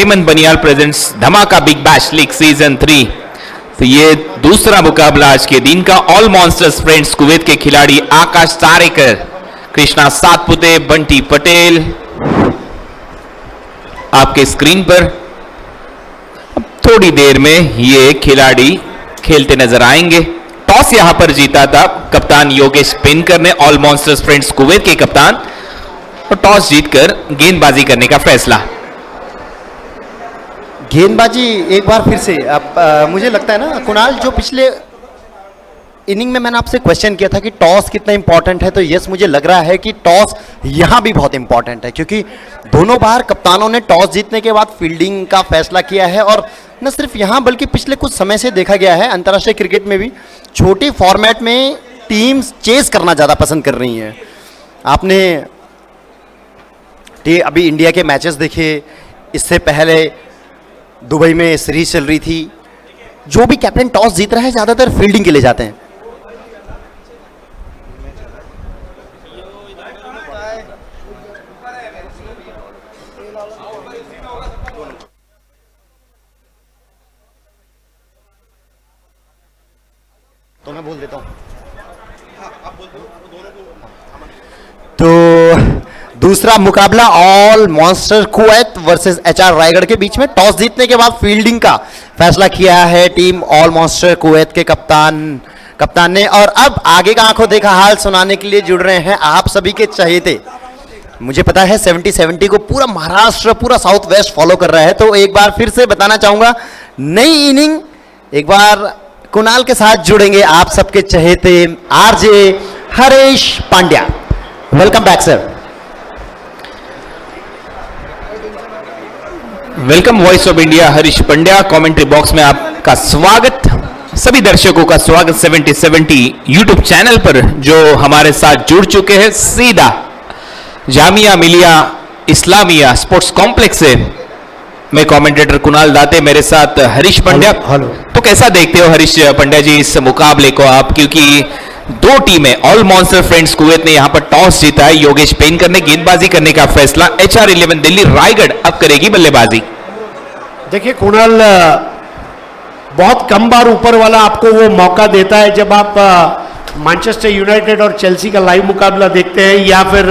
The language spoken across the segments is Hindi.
डायमंड बनियाल प्रेजेंट्स धमाका बिग बैश लीग सीजन 3। तो ये दूसरा मुकाबला आज के दिन का। ऑल मॉन्स्टर्स फ्रेंड्स कुवैत के खिलाड़ी आकाश तारेकर, कृष्णा सातपुते, बंटी पटेल आपके स्क्रीन पर। अब थोड़ी देर में ये खिलाड़ी खेलते नजर आएंगे। टॉस यहां पर जीता था कप्तान योगेश पेनकर ने, ऑल मॉन्स्टर्स फ्रेंड्स कुवैत के कप्तान, और टॉस जीतकर गेंदबाजी करने का फैसला। गेंदबाजी एक बार फिर से अब मुझे लगता है ना कुणाल, जो पिछले इनिंग में मैंने आपसे क्वेश्चन किया था कि टॉस कितना इंपॉर्टेंट है, तो यस मुझे लग रहा है कि टॉस यहां भी बहुत इंपॉर्टेंट है, क्योंकि दोनों बार कप्तानों ने टॉस जीतने के बाद फील्डिंग का फैसला किया है। और न सिर्फ यहां बल्कि पिछले कुछ समय से देखा गया है अंतर्राष्ट्रीय क्रिकेट में भी छोटे फॉर्मेट में टीम्स चेस करना ज़्यादा पसंद कर रही हैं। आपने अभी इंडिया के मैचेस देखे, इससे पहले दुबई में सीरीज चल रही थी, जो भी कैप्टन टॉस जीत रहा है ज़्यादातर फील्डिंग के लिए जाते हैं। तो मैं बोल देता हूं। तो दूसरा मुकाबला all monster Kuwait versus HR Raigarh के बीच में। टॉस जीतने के बाद फील्डिंग का फैसला किया है टीम ऑल मॉन्स्टर कुवैत के कप्तान ने। और अब आगे का आंखों देखा हाल सुनाने के लिए जुड़ रहे हैं आप सभी के चहेते। मुझे पता है 70-70 को पूरा महाराष्ट्र, पूरा साउथ वेस्ट फॉलो कर रहा है, तो एक बार फिर से बताना चाहूंगा, नई इनिंग एक बार कुणाल के साथ जुड़ेंगे आप सबके चहेते RJ Harish Pandya. Welcome back sir. Welcome voice of India Harish Pandya. Commentary box में आपका स्वागत, सभी दर्शकों का स्वागत 70-70 यूट्यूब चैनल पर जो हमारे साथ जुड़ चुके हैं सीधा जामिया मिलिया इस्लामिया स्पोर्ट्स कॉम्प्लेक्स से। मैं कमेंटेटर कुणाल दाते, मेरे साथ हरीश पंड्या। हेलो। तो कैसा देखते हो हरीश पंड्या जी इस मुकाबले को आप, क्योंकि दो टीमें, ऑल मॉन्स्टर फ्रेंड्स कुवैत ने यहां पर टॉस जीता है, योगेश पेनकर ने गेंदबाजी करने का फैसला, HR-11 दिल्ली रायगढ़ अब करेगी बल्लेबाजी। देखिए कुणाल, बहुत कम बार ऊपर वाला आपको वो मौका देता है जब आप मैनचेस्टर यूनाइटेड और चेल्सी का लाइव मुकाबला देखते हैं, या फिर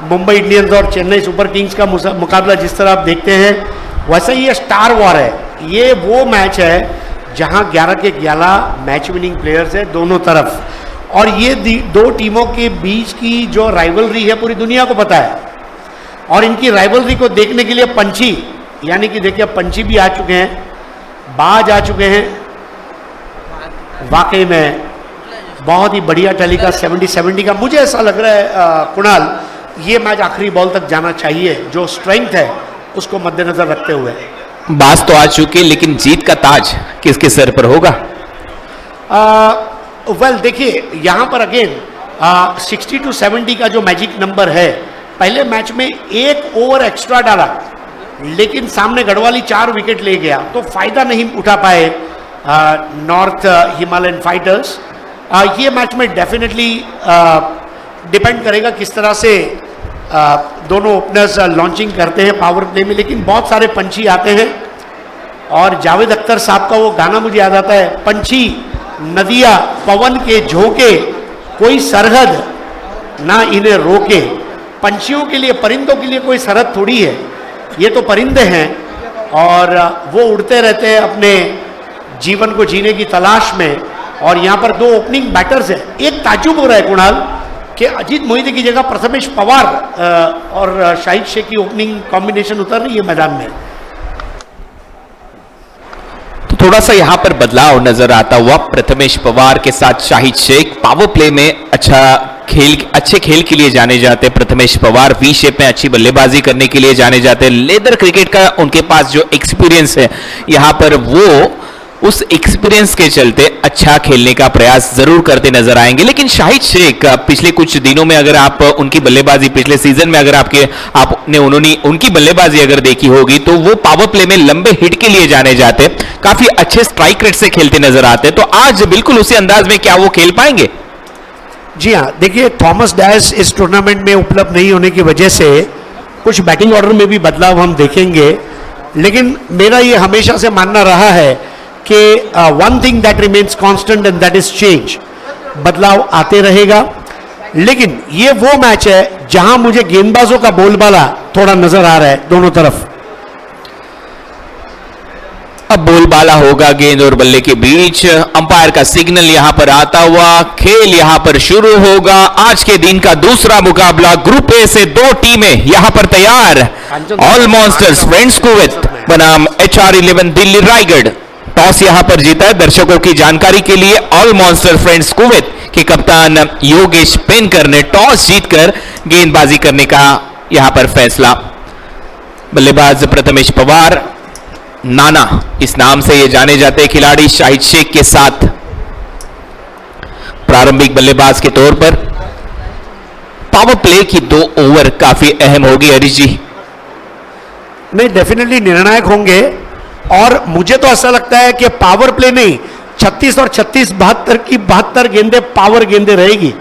मुंबई इंडियंस और चेन्नई सुपर किंग्स का मुकाबला जिस तरह आप देखते हैं, वैसा ही ये स्टार वॉर है। ये वो मैच है जहां 11 के 11 मैच विनिंग प्लेयर्स है दोनों तरफ, और ये दो टीमों के बीच की जो राइवलरी है पूरी दुनिया को पता है। और इनकी राइवलरी को देखने के लिए पंछी, यानी कि देखिए पंछी भी आ चुके हैं, बाज आ चुके हैं। वाकई में बहुत ही बढ़िया टलीका 70-70 का। मुझे ऐसा लग रहा है कुणाल, ये मैच आखिरी बॉल तक जाना चाहिए, जो स्ट्रेंथ है उसको मद्देनजर रखते हुए। बात तो आ चुकी, लेकिन जीत का ताज किसके सर पर होगा? वेल देखिए, यहाँ पर अगेन 60-70 का जो मैजिक नंबर है, पहले मैच में एक ओवर एक्स्ट्रा डाला, लेकिन सामने गढ़वाली 4 विकेट ले गया, तो फायदा नहीं उठा पाए नॉर्थ हिमालयन फाइटर्स। ये मैच में डेफिनेटली डिपेंड करेगा किस तरह से दोनों ओपनर्स लॉन्चिंग करते हैं पावर प्ले में, लेकिन बहुत सारे पंछी आते हैं। और जावेद अख्तर साहब का वो गाना मुझे याद आता है, पंछी नदिया पवन के झोंके, कोई सरहद ना इन्हें रोके। पंछियों के लिए, परिंदों के लिए कोई सरहद थोड़ी है, ये तो परिंदे हैं और वो उड़ते रहते हैं अपने जीवन को जीने की तलाश में। और यहाँ पर 2 ओपनिंग बैटर्स हैं। एक ताज्जुब हो रहा है कुणाल कि अजीत मोहिते की जगह प्रथमेश पवार और शाहिद शेख की ओपनिंग कॉम्बिनेशन उतर रही है मैदान में। तो थोड़ा सा यहां पर बदलाव नजर आता हुआ, प्रथमेश पवार के साथ शाहिद शेख। पावर प्ले में अच्छे खेल के लिए जाने जाते हैं प्रथमेश पवार, वी शेप में अच्छी बल्लेबाजी करने के लिए जाने जाते हैं। लेदर क्रिकेट का उनके पास जो एक्सपीरियंस है, यहां पर वो उस एक्सपीरियंस के चलते अच्छा खेलने का प्रयास जरूर करते नजर आएंगे। लेकिन शाहिद शेख पिछले कुछ दिनों में अगर आप उनकी बल्लेबाजी, पिछले सीजन में अगर आपने उनकी बल्लेबाजी अगर देखी होगी, तो वो पावर प्ले में लंबे हिट के लिए जाने जाते, काफी अच्छे स्ट्राइक रेट से खेलते नजर आते। तो आज बिल्कुल उसी अंदाज में क्या वो खेल पाएंगे? जी हाँ, देखिए थॉमस डैश इस टूर्नामेंट में उपलब्ध नहीं होने की वजह से कुछ बैटिंग ऑर्डर में भी बदलाव हम देखेंगे। लेकिन मेरा ये हमेशा से मानना रहा है कि one thing that remains constant and that is change. बदलाव आते रहेगा, लेकिन ये वो मैच है जहां मुझे गेंदबाजों का बोलबाला थोड़ा नजर आ रहा है दोनों तरफ। अब बोलबाला होगा गेंद और बल्ले के बीच, अंपायर का सिग्नल यहां पर आता हुआ खेल यहां पर शुरू होगा। आज के दिन का दूसरा मुकाबला ग्रुप ए से दो टीमें यहां पर तैयार। ऑल मॉन्स्टर्स फ्रेंड्स कुवैत बनाम HR11 दिल्ली रायगढ़। टॉस यहां पर जीता है। दर्शकों की जानकारी के लिए ऑल मॉन्स्टर फ्रेंड्स कुवैत के कप्तान योगेश पेनकर ने टॉस जीतकर गेंदबाजी करने का यहां पर फैसला। बल्लेबाज प्रथमेश पवार, नाना इस नाम से ये जाने जाते खिलाड़ी, शाहिद शेख के साथ प्रारंभिक बल्लेबाज के तौर पर। पावर प्ले की 2 ओवर काफी अहम होगी हरीश जी। नहीं, डेफिनेटली निर्णायक होंगे, और मुझे तो ऐसा लगता है कि पावर प्ले नहीं, 36 और 36 72 की 72 गेंदें पावर गेंदें रहेगी।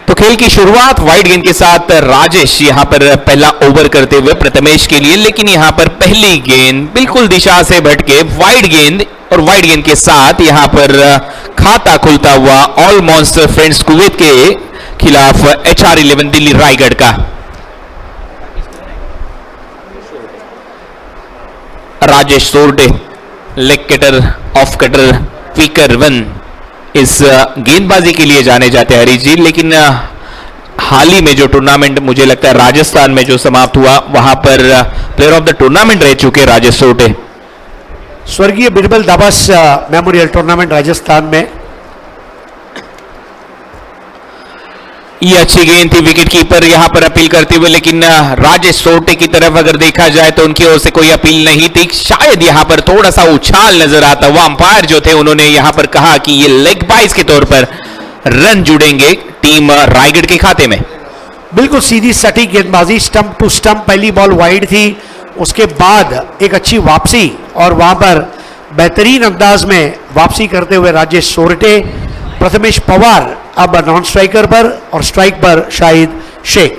तो खेल की शुरुआत वाइड गेंद के साथ राजेश यहां पर पहला ओवर करते हुए प्रथमेश के लिए, लेकिन यहां पर पहली गेंद बिल्कुल दिशा से भटके वाइड गेंद, और वाइड गेंद के साथ यहां पर खाता खुलता हुआ ऑल मॉन्स्टर फ्रेंड्स कुवैत के खिलाफ HR11 दिल्ली रायगढ़ का। Rajesh Sorde leg cutter, off cutter, quicker 1 इस गेंदबाजी के लिए जाने जाते हैं हरीश जी। लेकिन हाल ही में जो टूर्नामेंट मुझे लगता है राजस्थान में जो समाप्त हुआ, वहां पर प्लेयर ऑफ द टूर्नामेंट रह चुके राजेश सोरडे। स्वर्गीय बिरबल दाबस मेमोरियल टूर्नामेंट राजस्थान में। ये अच्छी गेंद थी, विकेट कीपर यहां पर अपील करते हुए, लेकिन राजेश सोरटे की तरफ अगर देखा जाए तो उनकी ओर से कोई अपील नहीं थी। शायद यहां पर थोड़ा सा उछाल नजर आता हुआ। अंपायर जो थे उन्होंने यहां पर कहा कि ये लेग बाइस के तौर पर रन जुड़ेंगे टीम रायगढ़ के खाते में। बिल्कुल सीधी सटीक गेंदबाजी, स्टंप टू स्टंप, पहली बॉल वाइड थी, उसके बाद एक अच्छी वापसी, और वहां पर बेहतरीन अंदाज में वापसी करते हुए राजेश सोरटे। प्रथमेश पवार अब नॉन स्ट्राइकर पर, और स्ट्राइक पर शाहिद शेख।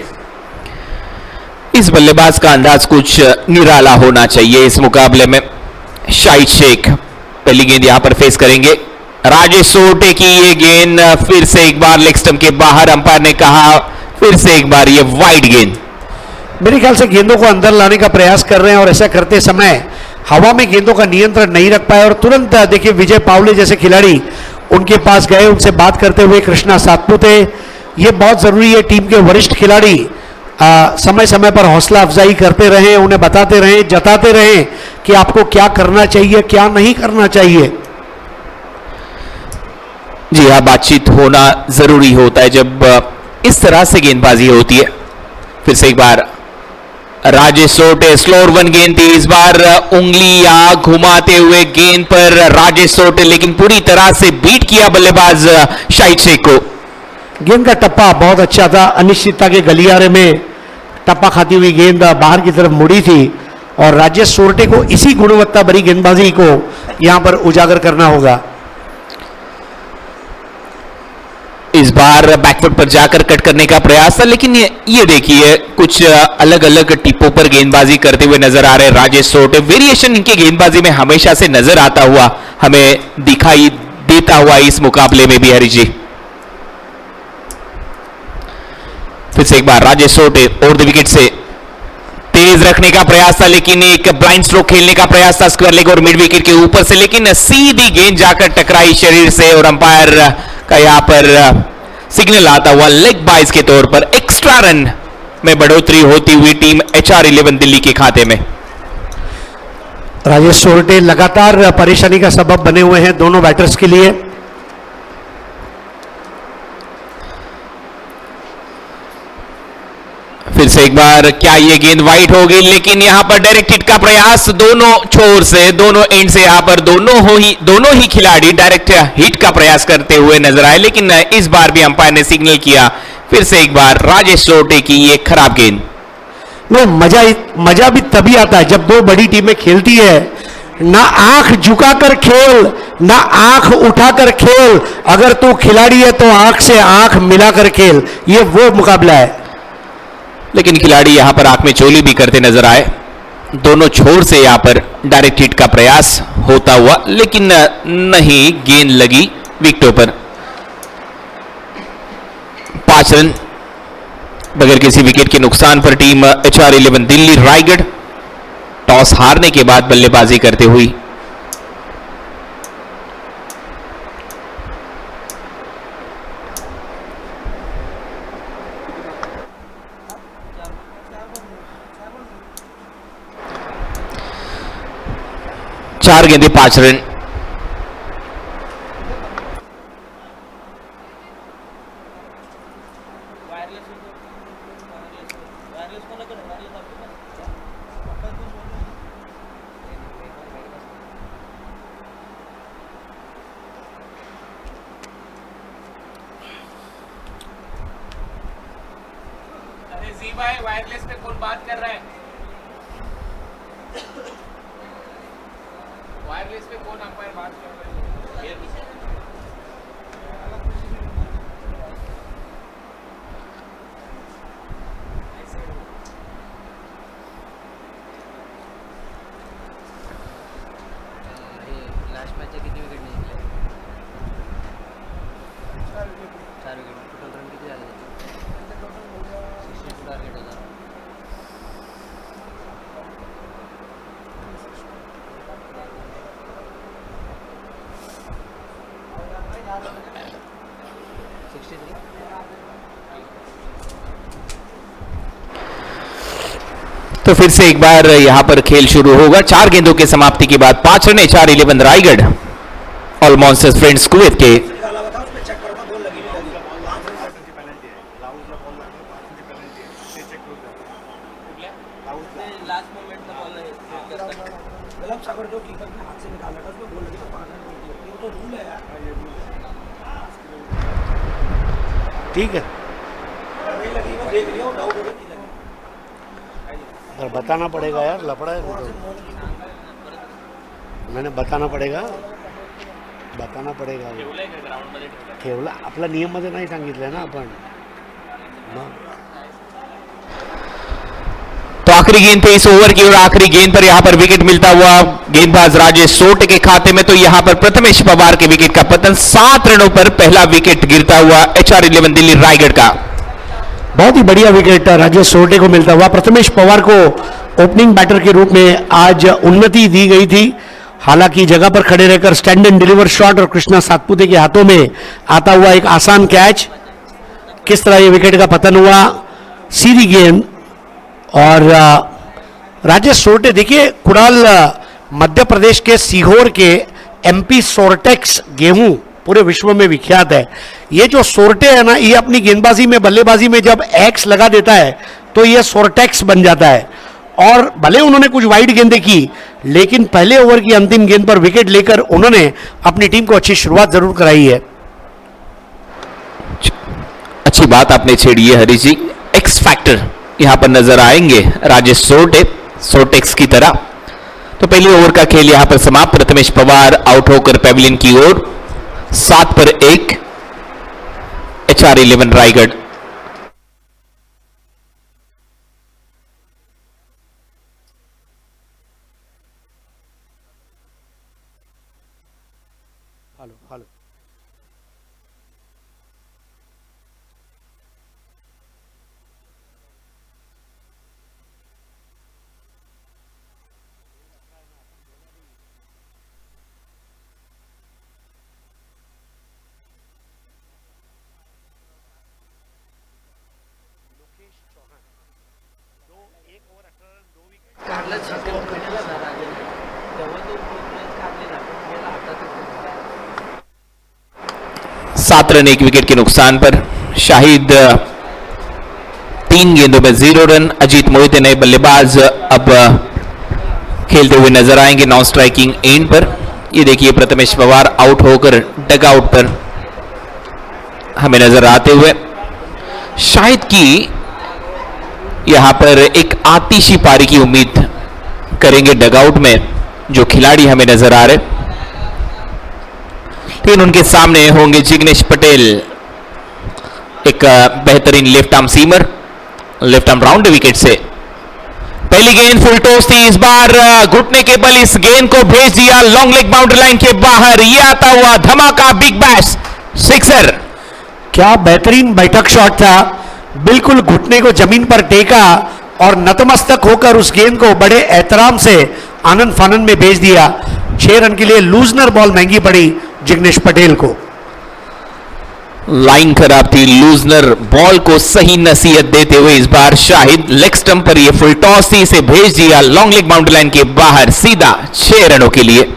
इस बल्लेबाज का अंदाज कुछ निराला होना चाहिए इस मुकाबले में। शाहिद शेख पहली गेंद यहां पर फेस करेंगे। राजेश सोरटे की ये गेंद फिर से एक बार लेग स्टंप के बाहर, अंपायर ने कहा फिर से एक बार ये वाइड गेंद। मेरे ख्याल से गेंदों को अंदर लाने का प्रयास कर रहे हैं, और ऐसा करते समय हवा में गेंदों का नियंत्रण नहीं रख पाए, और तुरंत देखिए विजय पावले जैसे खिलाड़ी उनके पास गए, उनसे बात करते हुए कृष्णा सातपुते। ये बहुत जरूरी है, टीम के वरिष्ठ खिलाड़ी समय समय पर हौसला अफजाई करते रहें, उन्हें बताते रहें, जताते रहें कि आपको क्या करना चाहिए, क्या नहीं करना चाहिए। जी हाँ, बातचीत होना जरूरी होता है जब इस तरह से गेंदबाजी होती है। फिर से एक बार राजेश सोरटे, स्लोअर 1 गेंद थी, इस बार उंगलियां घुमाते हुए गेंद पर राजेश सोरटे, लेकिन पूरी तरह से बीट किया बल्लेबाज शाहिद शेख को। गेंद का टप्पा बहुत अच्छा था, अनिश्चितता के गलियारे में टप्पा खाती हुई गेंद बाहर की तरफ मुड़ी थी, और राजेश सोरटे को इसी गुणवत्ता भरी गेंदबाजी को यहां पर उजागर करना होगा। इस बार बैकफुट पर जाकर कट करने का प्रयास था, लेकिन ये देखिए कुछ अलग अलग टिपों पर गेंदबाजी करते हुए नजर आ रहे राजेश सोरटे। वेरिएशन इनके गेंदबाजी में हमेशा से नजर आता हुआ हमें दिखाई देता हुआ इस मुकाबले में भी हरीश जी। फिर से एक बार राजेश सोरटे ओवर द विकेट से तेज रखने का प्रयास था, लेकिन एक ब्लाइंड स्ट्रोक खेलने का प्रयास था स्क्वायर लेग और मिड विकेट के ऊपर से, लेकिन सीधी गेंद जाकर टकराई शरीर से, और अंपायर का यहां पर सिग्नल आता हुआ लेग बाइस के तौर पर एक्स्ट्रा रन में बढ़ोतरी होती हुई टीम HR11 दिल्ली के खाते में। राजेश सोरटे लगातार परेशानी का सबब बने हुए हैं दोनों बैटर्स के लिए। फिर से एक बार क्या ये गेंद वाइड हो गई, लेकिन यहां पर डायरेक्ट हिट का प्रयास दोनों छोर से, दोनों एंड से यहां पर दोनों ही खिलाड़ी डायरेक्ट हिट का प्रयास करते हुए नजर आए, लेकिन इस बार भी अंपायर ने सिग्नल किया। फिर से एक बार राजेश सोरटे की ये खराब गेंद। वो मजा भी तभी आता है जब दो बड़ी टीमें खेलती है, ना आंख झुकाकर खेल, ना आंख उठाकर खेल, अगर तू खिलाड़ी है तो आंख से आंख मिलाकर खेल। ये वो मुकाबला है। लेकिन खिलाड़ी यहां पर आंख में चोली भी करते नजर आए। दोनों छोर से यहां पर डायरेक्ट हिट का प्रयास होता हुआ, लेकिन नहीं, गेंद लगी विकेटों पर। 5 रन बगैर किसी विकेट के नुकसान पर team HR-11 Delhi Raigarh toss हारने के बाद बल्लेबाजी करते हुई। चार गेंदें 5 रन। जी भाई वायरलेस पे कौन बात कर रहा है? वायरलेस पे कौन अंपायर बात कर रहा है? लास्ट मैच कितनी विकेट निकले? 4 विकेट। टोटल रन कितने आए? 62 टारगेट होता। तो फिर से एक बार यहां पर खेल शुरू होगा। 4 गेंदों के समाप्ति के बाद 5 run HR-11 Raigarh all monsters friends Kuwait के। ठीक है, पर बताना पड़ेगा यार, लफड़ा है तो। मैंने बताना पडेगा ठेवला आपला नियम मध्ये नाही सांगितलंय ना आपण। तो आखिरी गेंद पे इस ओवर की, और आखिरी गेंद पर यहां पर विकेट मिलता हुआ गेंदबाज राजेश सोटे के खाते में। तो यहां पर प्रथमेश पवार के विकेट का पतन। 7 रनों पर पहला विकेट गिरता हुआ HR-11 दिल्ली रायगढ़ का। बहुत ही बढ़िया विकेट राजेश सोटे को मिलता हुआ। प्रथमेश पवार को ओपनिंग बैटर के रूप में आज उन्नति दी गई थी। हालांकि जगह पर खड़े रहकर स्टैंड एंड डिलीवर शॉट और कृष्णा सातपुते के हाथों में आता हुआ एक आसान कैच। किस तरह ये विकेट का पतन हुआ, सीधी गेंद। और राजेश सोटे, देखिए कुणाल, मध्य प्रदेश के सीहोर के MP सोर्टेक्स गेहूं पूरे विश्व में विख्यात है। ये जो सोर्टे है ना, ये अपनी गेंदबाजी में, बल्लेबाजी में जब एक्स लगा देता है तो ये सोर्टेक्स बन जाता है। और भले उन्होंने कुछ वाइड गेंदें की, लेकिन पहले ओवर की अंतिम गेंद पर विकेट लेकर उन्होंने अपनी टीम को अच्छी शुरुआत जरूर कराई है। अच्छी बात आपने छेड़ी है हरीश जी। एक्स फैक्टर यहां पर नजर आएंगे राजेश सोटेक्स की तरह। तो पहले ओवर का खेल यहां पर समाप्त। प्रथमेश पवार आउट होकर पेविलियन की ओर। 7 पर 1 HR-11 रायगढ़। हेलो। काढलं छक्के पकडलेला ना राजाने, तेव्हा तो मैच काढलेला गेला हातात। 7 रन 1 विकेट के नुकसान पर शाहिद 3 गेंदों में 0 रन। अजीत मोहिते नए बल्लेबाज अब खेलते हुए नजर आएंगे नॉन स्ट्राइकिंग एंड पर। ये देखिए प्रथमेश पवार आउट होकर डगआउट पर हमें नजर आते हुए। शायद कि यहां पर एक आतिशी पारी की उम्मीद करेंगे डगआउट में जो खिलाड़ी हमें नजर आ रहे, लेकिन उनके सामने होंगे जिग्नेश पटेल, एक बेहतरीन left arm seamer, left arm round wicket से। पहली गेंद फुल टॉस थी, इस बार घुटने के बल इस गेंद को भेज दिया लॉन्ग लेग बाउंड्री लाइन के बाहर। ये आता हुआ धमाका, बिग बैश, सिक्सर। क्या बेहतरीन बैठक शॉट था, बिल्कुल घुटने को जमीन पर टेका और नतमस्तक होकर उस गेंद को बड़े एहतराम से आनंद फानंद में भेज दिया। 6 रन के लिए लूजनर बॉल महंगी पड़ी जिग्नेश पटेल को। लाइन खराब थी, लूजनर बॉल को सही नसीहत देते हुए इस बार शाहिद लेग स्टंप पर ये फुल टॉस थी, इसे भेज दिया लॉन्ग लेग बाउंड्री लाइन के बाहर सीधा 6 रनों के लिए।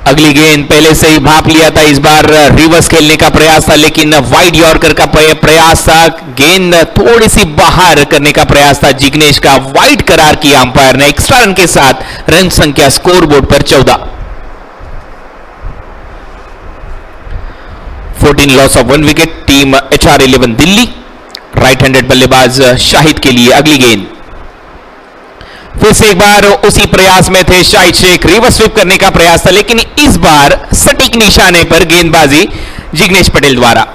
अगली गेंद पहले से ही भाप लिया था, इस बार रिवर्स खेलने का प्रयास था, लेकिन वाइड यॉर्कर का प्रयास था, गेंद थोड़ी सी बाहर करने का प्रयास था जिग्नेश का, वाइड करार किया अंपायर ने। एक्स्ट्रा रन के साथ रन संख्या स्कोरबोर्ड पर 14। 14 loss of 1 wicket, team HR11 Delhi. Right handed बल्लेबाज शाहिद के लिए अगली गेंद। फिर से एक बार उसी प्रयास में थे शाहिद शेख, रिवर्स स्वीप करने का प्रयास था, लेकिन इस बार सटीक निशाने पर गेंदबाजी जिग्नेश पटेल द्वारा।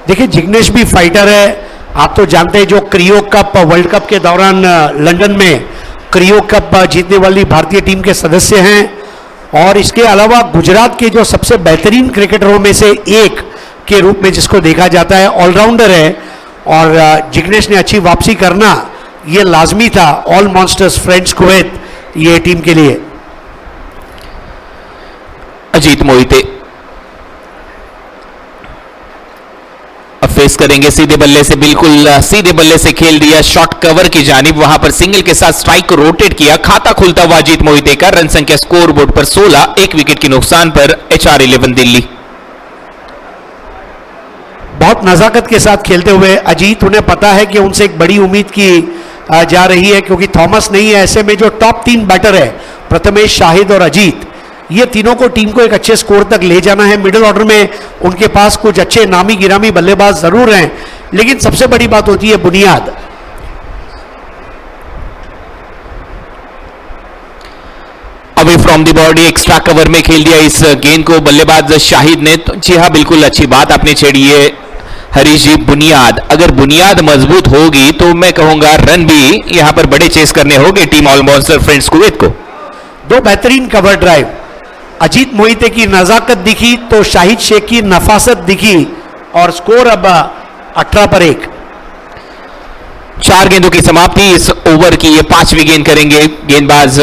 देखिए जिग्नेश भी फाइटर है, आप तो जानते हैं जो क्रियो कप वर्ल्ड कप के दौरान लंदन में क्रियो कप जीतने वाली भारतीय टीम के सदस्य हैं, और इसके अलावा गुजरात के जो सबसे बेहतरीन क्रिकेटरों में से एक के रूप में जिसको देखा जाता है, ऑलराउंडर है, और जिग्नेश ने अच्छी वापसी करना ये लाजमी था ऑल मॉन्स्टर्स फ्रेंड्स कुवैत ये टीम के लिए। अजीत मोहिते अब फेस करेंगे सीधे बल्ले से, बिल्कुल सीधे बल्ले से खेल दिया शॉर्ट कवर की जानिब, वहां पर सिंगल के साथ स्ट्राइक को रोटेट किया, खाता खुलता हुआ अजीत मोहिते का। रन संख्या स्कोर बोर्ड पर 16, 1 विकेट के नुकसान पर HR11 दिल्ली। बहुत नजाकत के साथ खेलते हुए अजीत, उन्हें पता है कि उनसे एक बड़ी उम्मीद की जा रही है, क्योंकि थॉमस नहीं है, ऐसे में जो टॉप 3 बैटर है प्रथमेश, शाहिद और अजीत, ये तीनों को टीम को एक अच्छे स्कोर तक ले जाना है। मिडिल ऑर्डर में उनके पास कुछ अच्छे नामी गिरामी बल्लेबाज जरूर हैं, लेकिन सबसे बड़ी बात होती है बुनियाद। Away from the body, extra cover में खेल दिया इस गेंद को बल्लेबाज शाहिद ने। तो जी हाँ, बिल्कुल अच्छी बात आपने छेड़ी है हरीश जी, बुनियाद, अगर बुनियाद मजबूत होगी तो मैं कहूंगा रन भी यहां पर बड़े चेस करने होंगे team all monster friends Kuwait को। 2 बेहतरीन कवर ड्राइव, अजीत मोहिते की नजाकत दिखी तो शाहिद शेख की नफासत दिखी, और स्कोर अब 18 पर 1। 4 गेंदों की समाप्ति इस ओवर की, ये 5वीं गेंद करेंगे गेंदबाज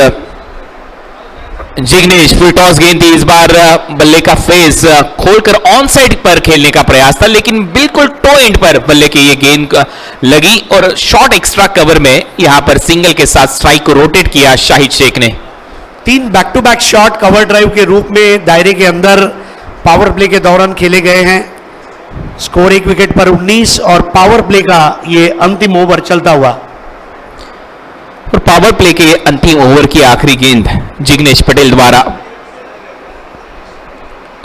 जिग्नेश। फुल टॉस गेंद थी, इस बार बल्ले का फेस खोलकर ऑन साइड पर खेलने का प्रयास था, लेकिन बिल्कुल टो एंड पर बल्ले की ये गेंद लगी, और शॉर्ट एक्स्ट्रा कवर में यहां पर सिंगल के साथ स्ट्राइक को रोटेट किया शाहिद शेख ने। 3 back to back shot cover drive के रूप में दायरे के अंदर पावर प्ले के दौरान खेले गए हैं। स्कोर 1 विकेट पर 19, और पावर प्ले का ये अंतिम ओवर चलता हुआ। और पावर प्ले के अंतिम ओवर की आखिरी गेंद जिग्नेश पटेल द्वारा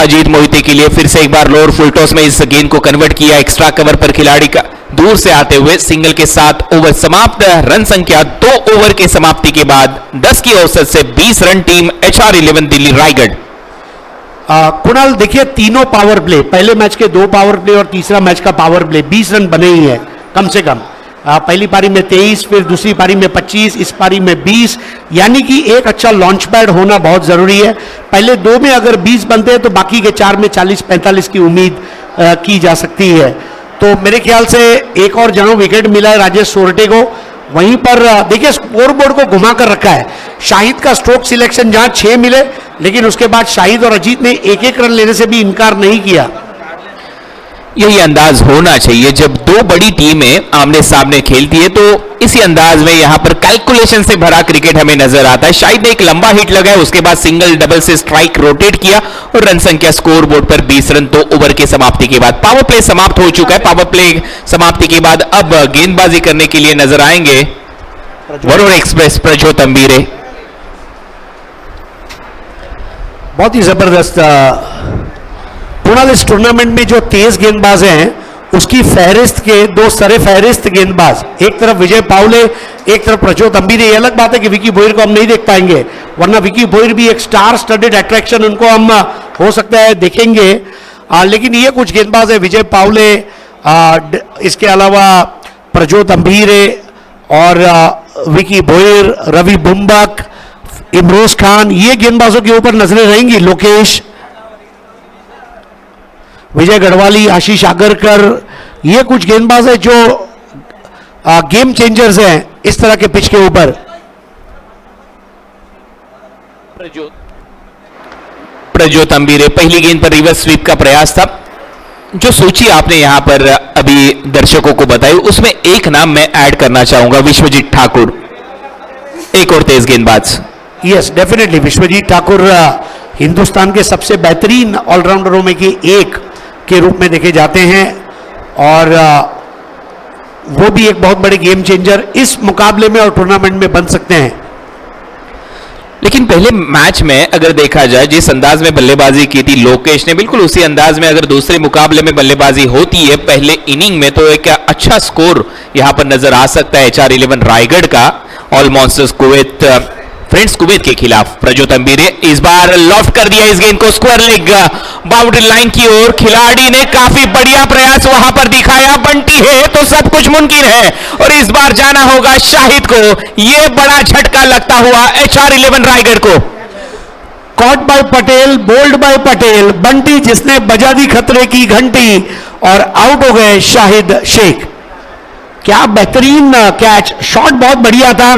अजीत मोहिते के लिए। फिर से एक बार लोअर फुल टॉस में इस गेंद को कन्वर्ट किया, एक्स्ट्रा कवर पर खिलाड़ी का दूर से आते हुए सिंगल के साथ ओवर समाप्त। रन संख्या 2 ओवर के समाप्ति के बाद 10 की औसत से 20 run, team HR11 Delhi Raigarh. Kunal देखिए, तीनों पावर प्ले, पहले मैच के 2 पावर प्ले और तीसरा मैच का पावर प्ले, 20 रन बने ही है कम से कम। पहली पारी में 23, फिर दूसरी पारी में 25, इस पारी में 20, यानी कि एक अच्छा लॉन्च पैड होना बहुत जरूरी है। पहले 2 में अगर 20 बनते हैं तो बाकी के 4 में 40-45 की उम्मीद की जा सकती है। तो मेरे ख्याल से एक और जहां विकेट मिला है राजेश सोरटे को, वहीं पर देखिए स्कोरबोर्ड को घुमा कर रखा है। शाहिद का स्ट्रोक सिलेक्शन जहां 6 मिले, लेकिन उसके बाद शाहिद और अजीत ने 1-1 रन लेने से भी इनकार नहीं किया। यही अंदाज होना चाहिए जब 2 बड़ी टीमें आमने सामने खेलती है, तो इसी अंदाज में यहां पर कैलकुलेशन से भरा क्रिकेट हमें नजर आता है। शायद एक लंबा हिट लगाया, उसके बाद सिंगल डबल से स्ट्राइक रोटेट किया, और रन संख्या स्कोर बोर्ड पर 20 रन 2 ओवर के समाप्ति के बाद। पावर प्ले समाप्त हो चुका है। पावर प्ले समाप्ति के बाद अब गेंदबाजी करने के लिए नजर आएंगे वरुण एक्सप्रेस प्रज्योत अंबीरे। बहुत ही जबरदस्त कुणाल, इस टूर्नामेंट में जो तेज गेंदबाज हैं उसकी फहरिस्त के दो सरे फहरिस्त गेंदबाज, एक तरफ विजय पावले, एक तरफ प्रज्योत अम्बीरे। ये अलग बात है कि विकी भोईर को हम नहीं देख पाएंगे, वरना विकी भोईर भी एक स्टार स्टडेड अट्रैक्शन, उनको हम हो सकता है देखेंगे। लेकिन ये कुछ गेंदबाज है, विजय पावले, इसके अलावा प्रज्योत अम्बीरे और विकी भोईर, रवि बुम्बक, इमरोज खान, ये गेंदबाजों के ऊपर नजरें रहेंगी। लोकेश, विजय गढ़वाली, आशीष आगरकर, ये कुछ गेंदबाज है जो गेम चेंजर्स हैं इस तरह के पिच के ऊपर। प्रज्योत अम्बीरे, पहली गेंद पर रिवर्स स्वीप का प्रयास था। जो सूची आपने यहां पर अभी दर्शकों को बताई, उसमें एक नाम मैं ऐड करना चाहूंगा, विश्वजीत ठाकुर, एक और तेज गेंदबाज। यस, डेफिनेटली विश्वजीत ठाकुर हिंदुस्तान के सबसे बेहतरीन ऑलराउंडरों में की एक के रूप में देखे जाते हैं और वो भी एक बहुत बड़े गेम चेंजर इस मुकाबले में और टूर्नामेंट में बन सकते हैं। लेकिन पहले मैच में अगर देखा जाए, जिस अंदाज में बल्लेबाजी की थी लोकेश ने, बिल्कुल उसी अंदाज में अगर दूसरे मुकाबले में बल्लेबाजी होती है पहले इनिंग में, तो एक अच्छा स्कोर यहां पर नजर आ सकता है HR-11 रायगढ़ का all monsters Kuwait, friends Kuwait के खिलाफ। प्रज्योत अम्बीरे इस बार लॉफ्ट कर दिया इस गेंद को स्क्वायर लेग बाउंड्री लाइन की ओर। खिलाड़ी ने काफी बढ़िया प्रयास वहां पर दिखाया, बंटी है तो सब कुछ मुमकिन है, और इस बार जाना होगा शाहिद को। यह बड़ा झटका लगता हुआ HR-11 रायगढ़ को। Caught by Patel, bowled by Patel, Bunty जिसने बजा दी खतरे की घंटी और आउट हो गए शाहिद शेख। क्या बेहतरीन कैच, शॉट बहुत बढ़िया था,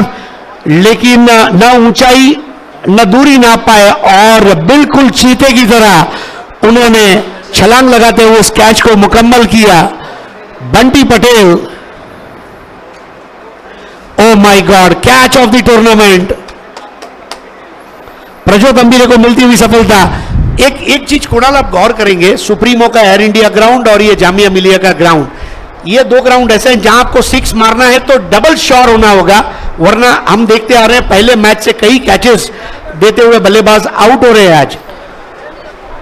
लेकिन न ऊंचाई न दूरी ना पाए और बिल्कुल चीते की तरह उन्होंने छलांग लगाते हुए उस कैच को मुकम्मल किया। Bunty Patel, oh my god, catch of the tournament. Prajyot Ambire को मिलती हुई सफलता। एक चीज कुणाल आप गौर करेंगे, सुप्रीमो का एयर इंडिया ग्राउंड और ये जामिया मिलिया का ग्राउंड, ये दो ग्राउंड ऐसे हैं जहां आपको 6 मारना है तो डबल श्योर होना होगा, वरना हम देखते आ रहे हैं पहले मैच से कई कैचेस देते हुए बल्लेबाज आउट हो रहे हैं आज।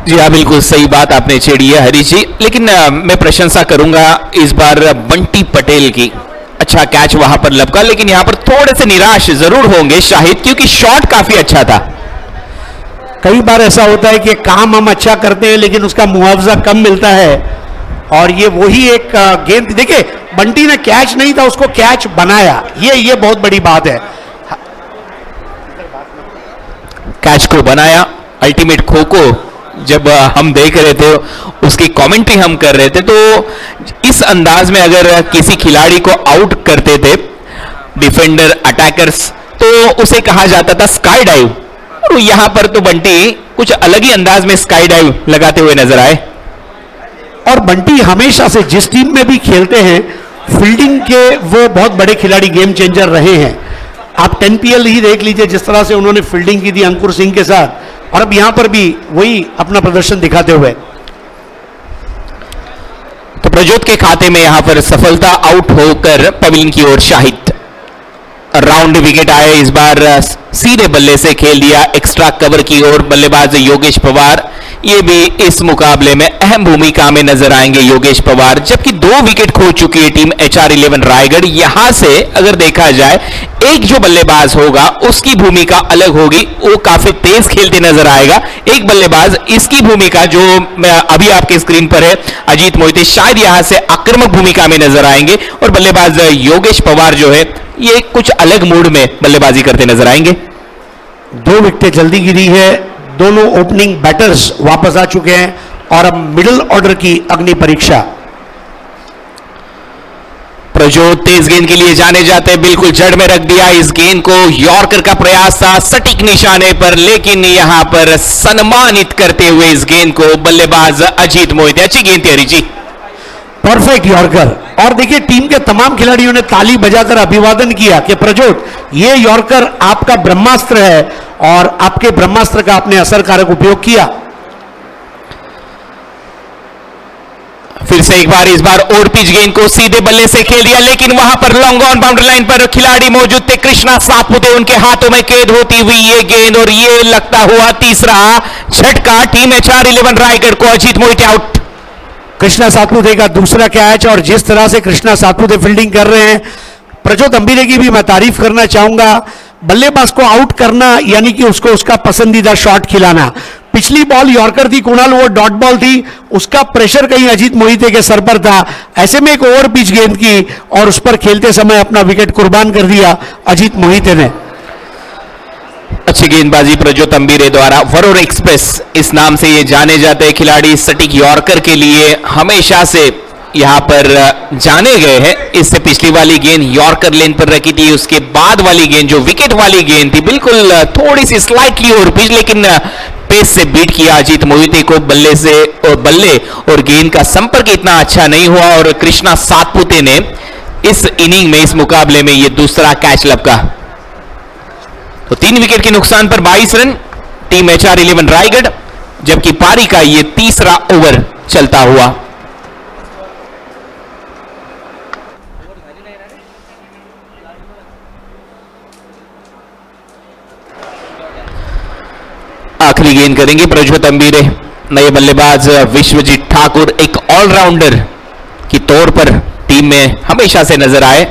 जी हाँ, बिल्कुल सही बात आपने छेड़ी है हरीश जी, लेकिन मैं प्रशंसा करूंगा इस बार बंटी पटेल की। अच्छा कैच वहां पर लपका, लेकिन यहां पर थोड़े से निराश जरूर होंगे शाहिद, क्योंकि शॉट काफी अच्छा था। कई बार ऐसा होता है कि काम हम अच्छा करते हैं लेकिन उसका मुआवजा कम मिलता है, और ये वही एक गेंद, देखिए बंटी ने कैच नहीं था, उसको कैच बनाया, ये बहुत बड़ी बात है। कैच को बनाया। अल्टीमेट खो को जब हम देख रहे थे, उसकी कमेंट्री हम कर रहे थे, तो इस अंदाज में अगर किसी खिलाड़ी को आउट करते थे डिफेंडर अटैकर्स, तो उसे कहा जाता था स्काई डाइव, और यहां पर तो बंटी कुछ अलग ही अंदाज में स्काई डाइव लगाते हुए नजर आए। और बंटी हमेशा से जिस टीम में भी खेलते हैं, फील्डिंग के वो बहुत बड़े खिलाड़ी, गेम चेंजर रहे हैं। आप 10PL ही देख लीजिए, जिस तरह से उन्होंने फील्डिंग की थी अंकुर सिंह के साथ, और अब यहां पर भी वही अपना प्रदर्शन दिखाते हुए। तो प्रज्योत के खाते में यहां पर सफलता, आउट होकर पवेलियन की ओर शाहिद। राउंड विकेट आए, इस बार सीधे बल्ले से खेल दिया एक्स्ट्रा कवर की ओर बल्लेबाज योगेश पवार। ये भी इस मुकाबले में अहम भूमिका में नजर आएंगे योगेश पवार, जबकि 2 विकेट खो चुकी है टीम HR-11 रायगढ़। यहां से अगर देखा जाए, एक जो बल्लेबाज होगा उसकी भूमिका अलग होगी, वो काफी तेज खेलते नजर आएगा। एक बल्लेबाज, इसकी भूमिका जो अभी आपके स्क्रीन पर है, अजीत मोहिते, शायद यहां से आक्रामक भूमिका में नजर आएंगे, और बल्लेबाज योगेश पवार जो है ये कुछ अलग मूड में बल्लेबाजी करते नजर आएंगे। 2 विकेटें जल्दी गिरी है, दोनों ओपनिंग बैटर्स वापस आ चुके हैं, और अब मिडिल ऑर्डर की अग्नि परीक्षा। प्रज्योत तेज गेंद के लिए जाने जाते, बिल्कुल जड़ में रख दिया इस गेंद को। यॉर्कर का प्रयास था सटीक निशाने पर, लेकिन यहां पर सम्मानित करते हुए इस गेंद को बल्लेबाज अजीत मोहिते। अच्छी गेंद थी हरी जी, परफेक्ट यॉर्कर। और देखिए टीम के तमाम खिलाड़ियों ने ताली बजाकर अभिवादन किया कि प्रज्योत, ये यॉर्कर आपका ब्रह्मास्त्र है, और आपके ब्रह्मास्त्र का आपने असरकारक उपयोग किया। फिर से एक बार, इस बार और पिच गेंद को सीधे बल्ले से खेल दिया, लेकिन वहां पर लॉन्ग ऑन बाउंड्री लाइन पर खिलाड़ी मौजूद थे, कृष्णा सातपुते, उनके हाथों में कैद होती हुई ये गेंद, और ये लगता हुआ तीसरा झटका टीम HR-11 रायगढ़ को। अजीत मोहिते आउट। कृष्णा सातपुते का दूसरा कैच, और जिस तरह से कृष्णा सातपुते फील्डिंग कर रहे हैं, प्रज्योत अम्बीरे की भी मैं तारीफ करना चाहूंगा। बल्लेबाज को आउट करना यानी कि उसको उसका पसंदीदा शॉट खिलाना। पिछली बॉल यॉर्कर थी कुणाल, वो डॉट बॉल थी, उसका प्रेशर कहीं अजीत मोहिते के सर पर था। ऐसे में एक ओवर पिच गेंद की और उस पर खेलते समय अपना विकेट कुर्बान कर दिया अजीत मोहिते ने। अच्छी गेंदबाजी प्रज्योत अम्बीरे द्वारा। वरुण एक्सप्रेस इस नाम से ये जाने जाते हैं खिलाड़ी, सटीक यॉर्कर के लिए हमेशा से यहां पर जाने गए हैं। इससे पिछली वाली गेंद यॉर्कर लेन पर रखी थी, उसके बाद वाली गेंद जो विकेट वाली गेंद थी बिल्कुल थोड़ी सी स्लाइटली ओवर पिच, लेकिन पेस से बीट किया अजीत मोहिते को। बल्ले और गेंद का संपर्क इतना अच्छा नहीं हुआ और कृष्णा सातपुते ने इस इनिंग में, इस मुकाबले में ये दूसरा कैच लपका। तो 3 विकेट के नुकसान पर 22 रन टीम HR-11 रायगढ़, जबकि पारी का ये तीसरा ओवर चलता हुआ। आखिरी गेंद करेंगे प्रज्योत अम्बीरे। नए बल्लेबाज विश्वजीत ठाकुर एक ऑलराउंडर की तौर पर टीम में हमेशा से नजर आए।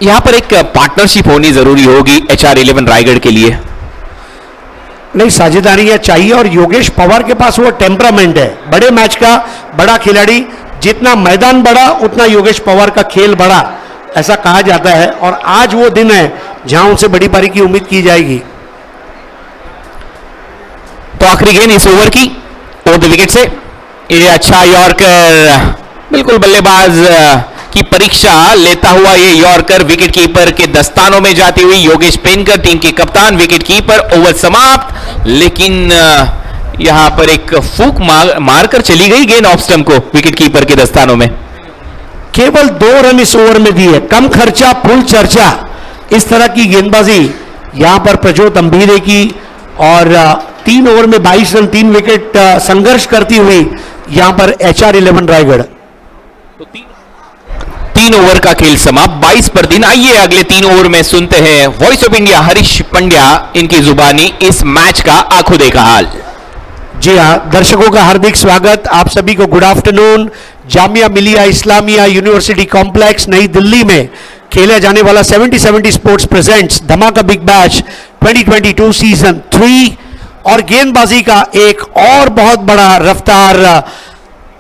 यहां पर एक पार्टनरशिप होनी जरूरी होगी HR-11 रायगढ़ के लिए। नहीं, साझेदारी या चाहिए, और योगेश पवार के पास वो टेम्परामेंट है, बड़े मैच का बड़ा खिलाड़ी। जितना मैदान बड़ा उतना योगेश पवार का खेल बड़ा, ऐसा कहा जाता है, और आज वो दिन है जहां उनसे बड़ी पारी की उम्मीद की जाएगी। तो आखिरी गेंद इस ओवर की ओवर द विकेट से, ये अच्छा यॉर्कर, बिल्कुल बल्लेबाज की परीक्षा लेता हुआ ये यॉर्कर विकेट कीपर के दस्तानों में जाती हुई। योगेश पेनकर टीम के कप्तान, विकेट कीपर, ओवर समाप्त। लेकिन यहां पर एक फूक मारकर चली गई गेंद ऑफ स्टंप को विकेट कीपर के दस्तानों में। केवल 2 रन इस ओवर में दिए, कम खर्चा फुल चर्चा, इस तरह की गेंदबाजी यहां पर प्रज्योत अम्बीरे की, और 3 ओवर में 22 रन, 3 विकेट संघर्ष करती हुई यहां पर HR-11 रायगढ़। तो 3 ओवर का खेल समाप्त, 22 पर 3। आइए अगले 3 ओवर में सुनते हैं voice of India Harish Pandya, इनकी जुबानी इस मैच का आंखों देखा हाल। जी हाँ, दर्शकों का हार्दिक स्वागत, आप सभी को good afternoon. Jamia Millia Islamia university complex नई दिल्ली में खेला जाने वाला 70-70 स्पोर्ट्स प्रेजेंट्स धमाका बिग बैश 2022 सीजन 3, और गेंदबाजी का एक और बहुत बड़ा रफ्तार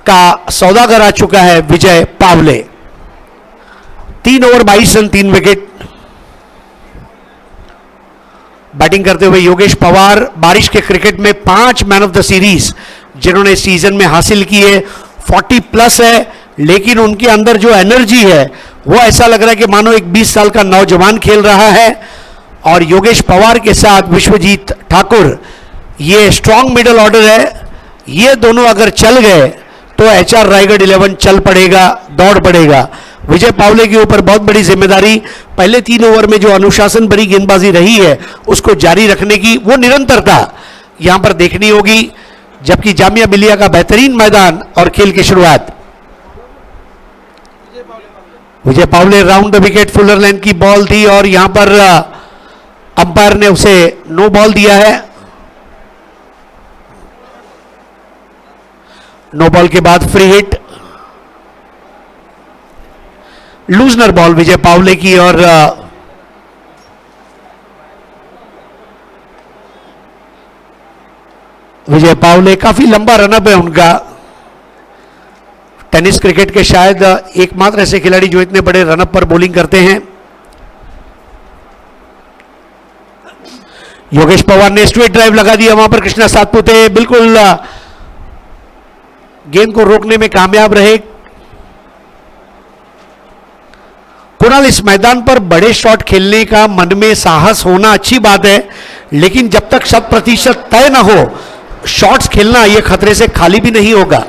का सौदागर आ चुका है Vijay Pawle. 3 over 22 run, 3 wicket. Batting करते हुए योगेश पवार, बारिश के क्रिकेट में 5 मैन ऑफ द सीरीज जिन्होंने इस सीजन में हासिल किए, 40 प्लस है, लेकिन उनके अंदर जो एनर्जी है वो ऐसा लग रहा है कि मानो एक 20 साल का नौजवान खेल रहा है। और योगेश पवार के साथ विश्वजीत ठाकुर, ये स्ट्रॉन्ग मिडल ऑर्डर है। ये दोनों अगर चल गए तो HR रायगढ़ 11 चल पड़ेगा, दौड़ पड़ेगा। विजय पावले के ऊपर बहुत बड़ी जिम्मेदारी, पहले 3 ओवर में जो अनुशासन भरी गेंदबाजी रही है उसको जारी रखने की वो निरंतरता यहां पर देखनी होगी। जबकि जामिया मिलिया का बेहतरीन मैदान और खेल की शुरुआत, Vijay Pawle round the wicket, fuller line की बॉल थी और यहां पर अंपायर ने उसे नो बॉल दिया है। नो बॉल के बाद फ्री हिट, लूजनर बॉल विजय पावले की, और विजय पावले काफी लंबा रनअप है उनका। टेनिस क्रिकेट के शायद एकमात्र ऐसे खिलाड़ी जो इतने बड़े रनअप पर बॉलिंग करते हैं। योगेश पवार ने स्ट्रेट ड्राइव लगा दिया, वहां पर कृष्णा सातपुते बिल्कुल गेंद को रोकने में कामयाब रहे। कुणाल, इस मैदान पर बड़े शॉट खेलने का मन में साहस होना अच्छी बात है, लेकिन जब तक 100% तय ना हो शॉट्स खेलना ये खतरे से खाली भी नहीं होगा।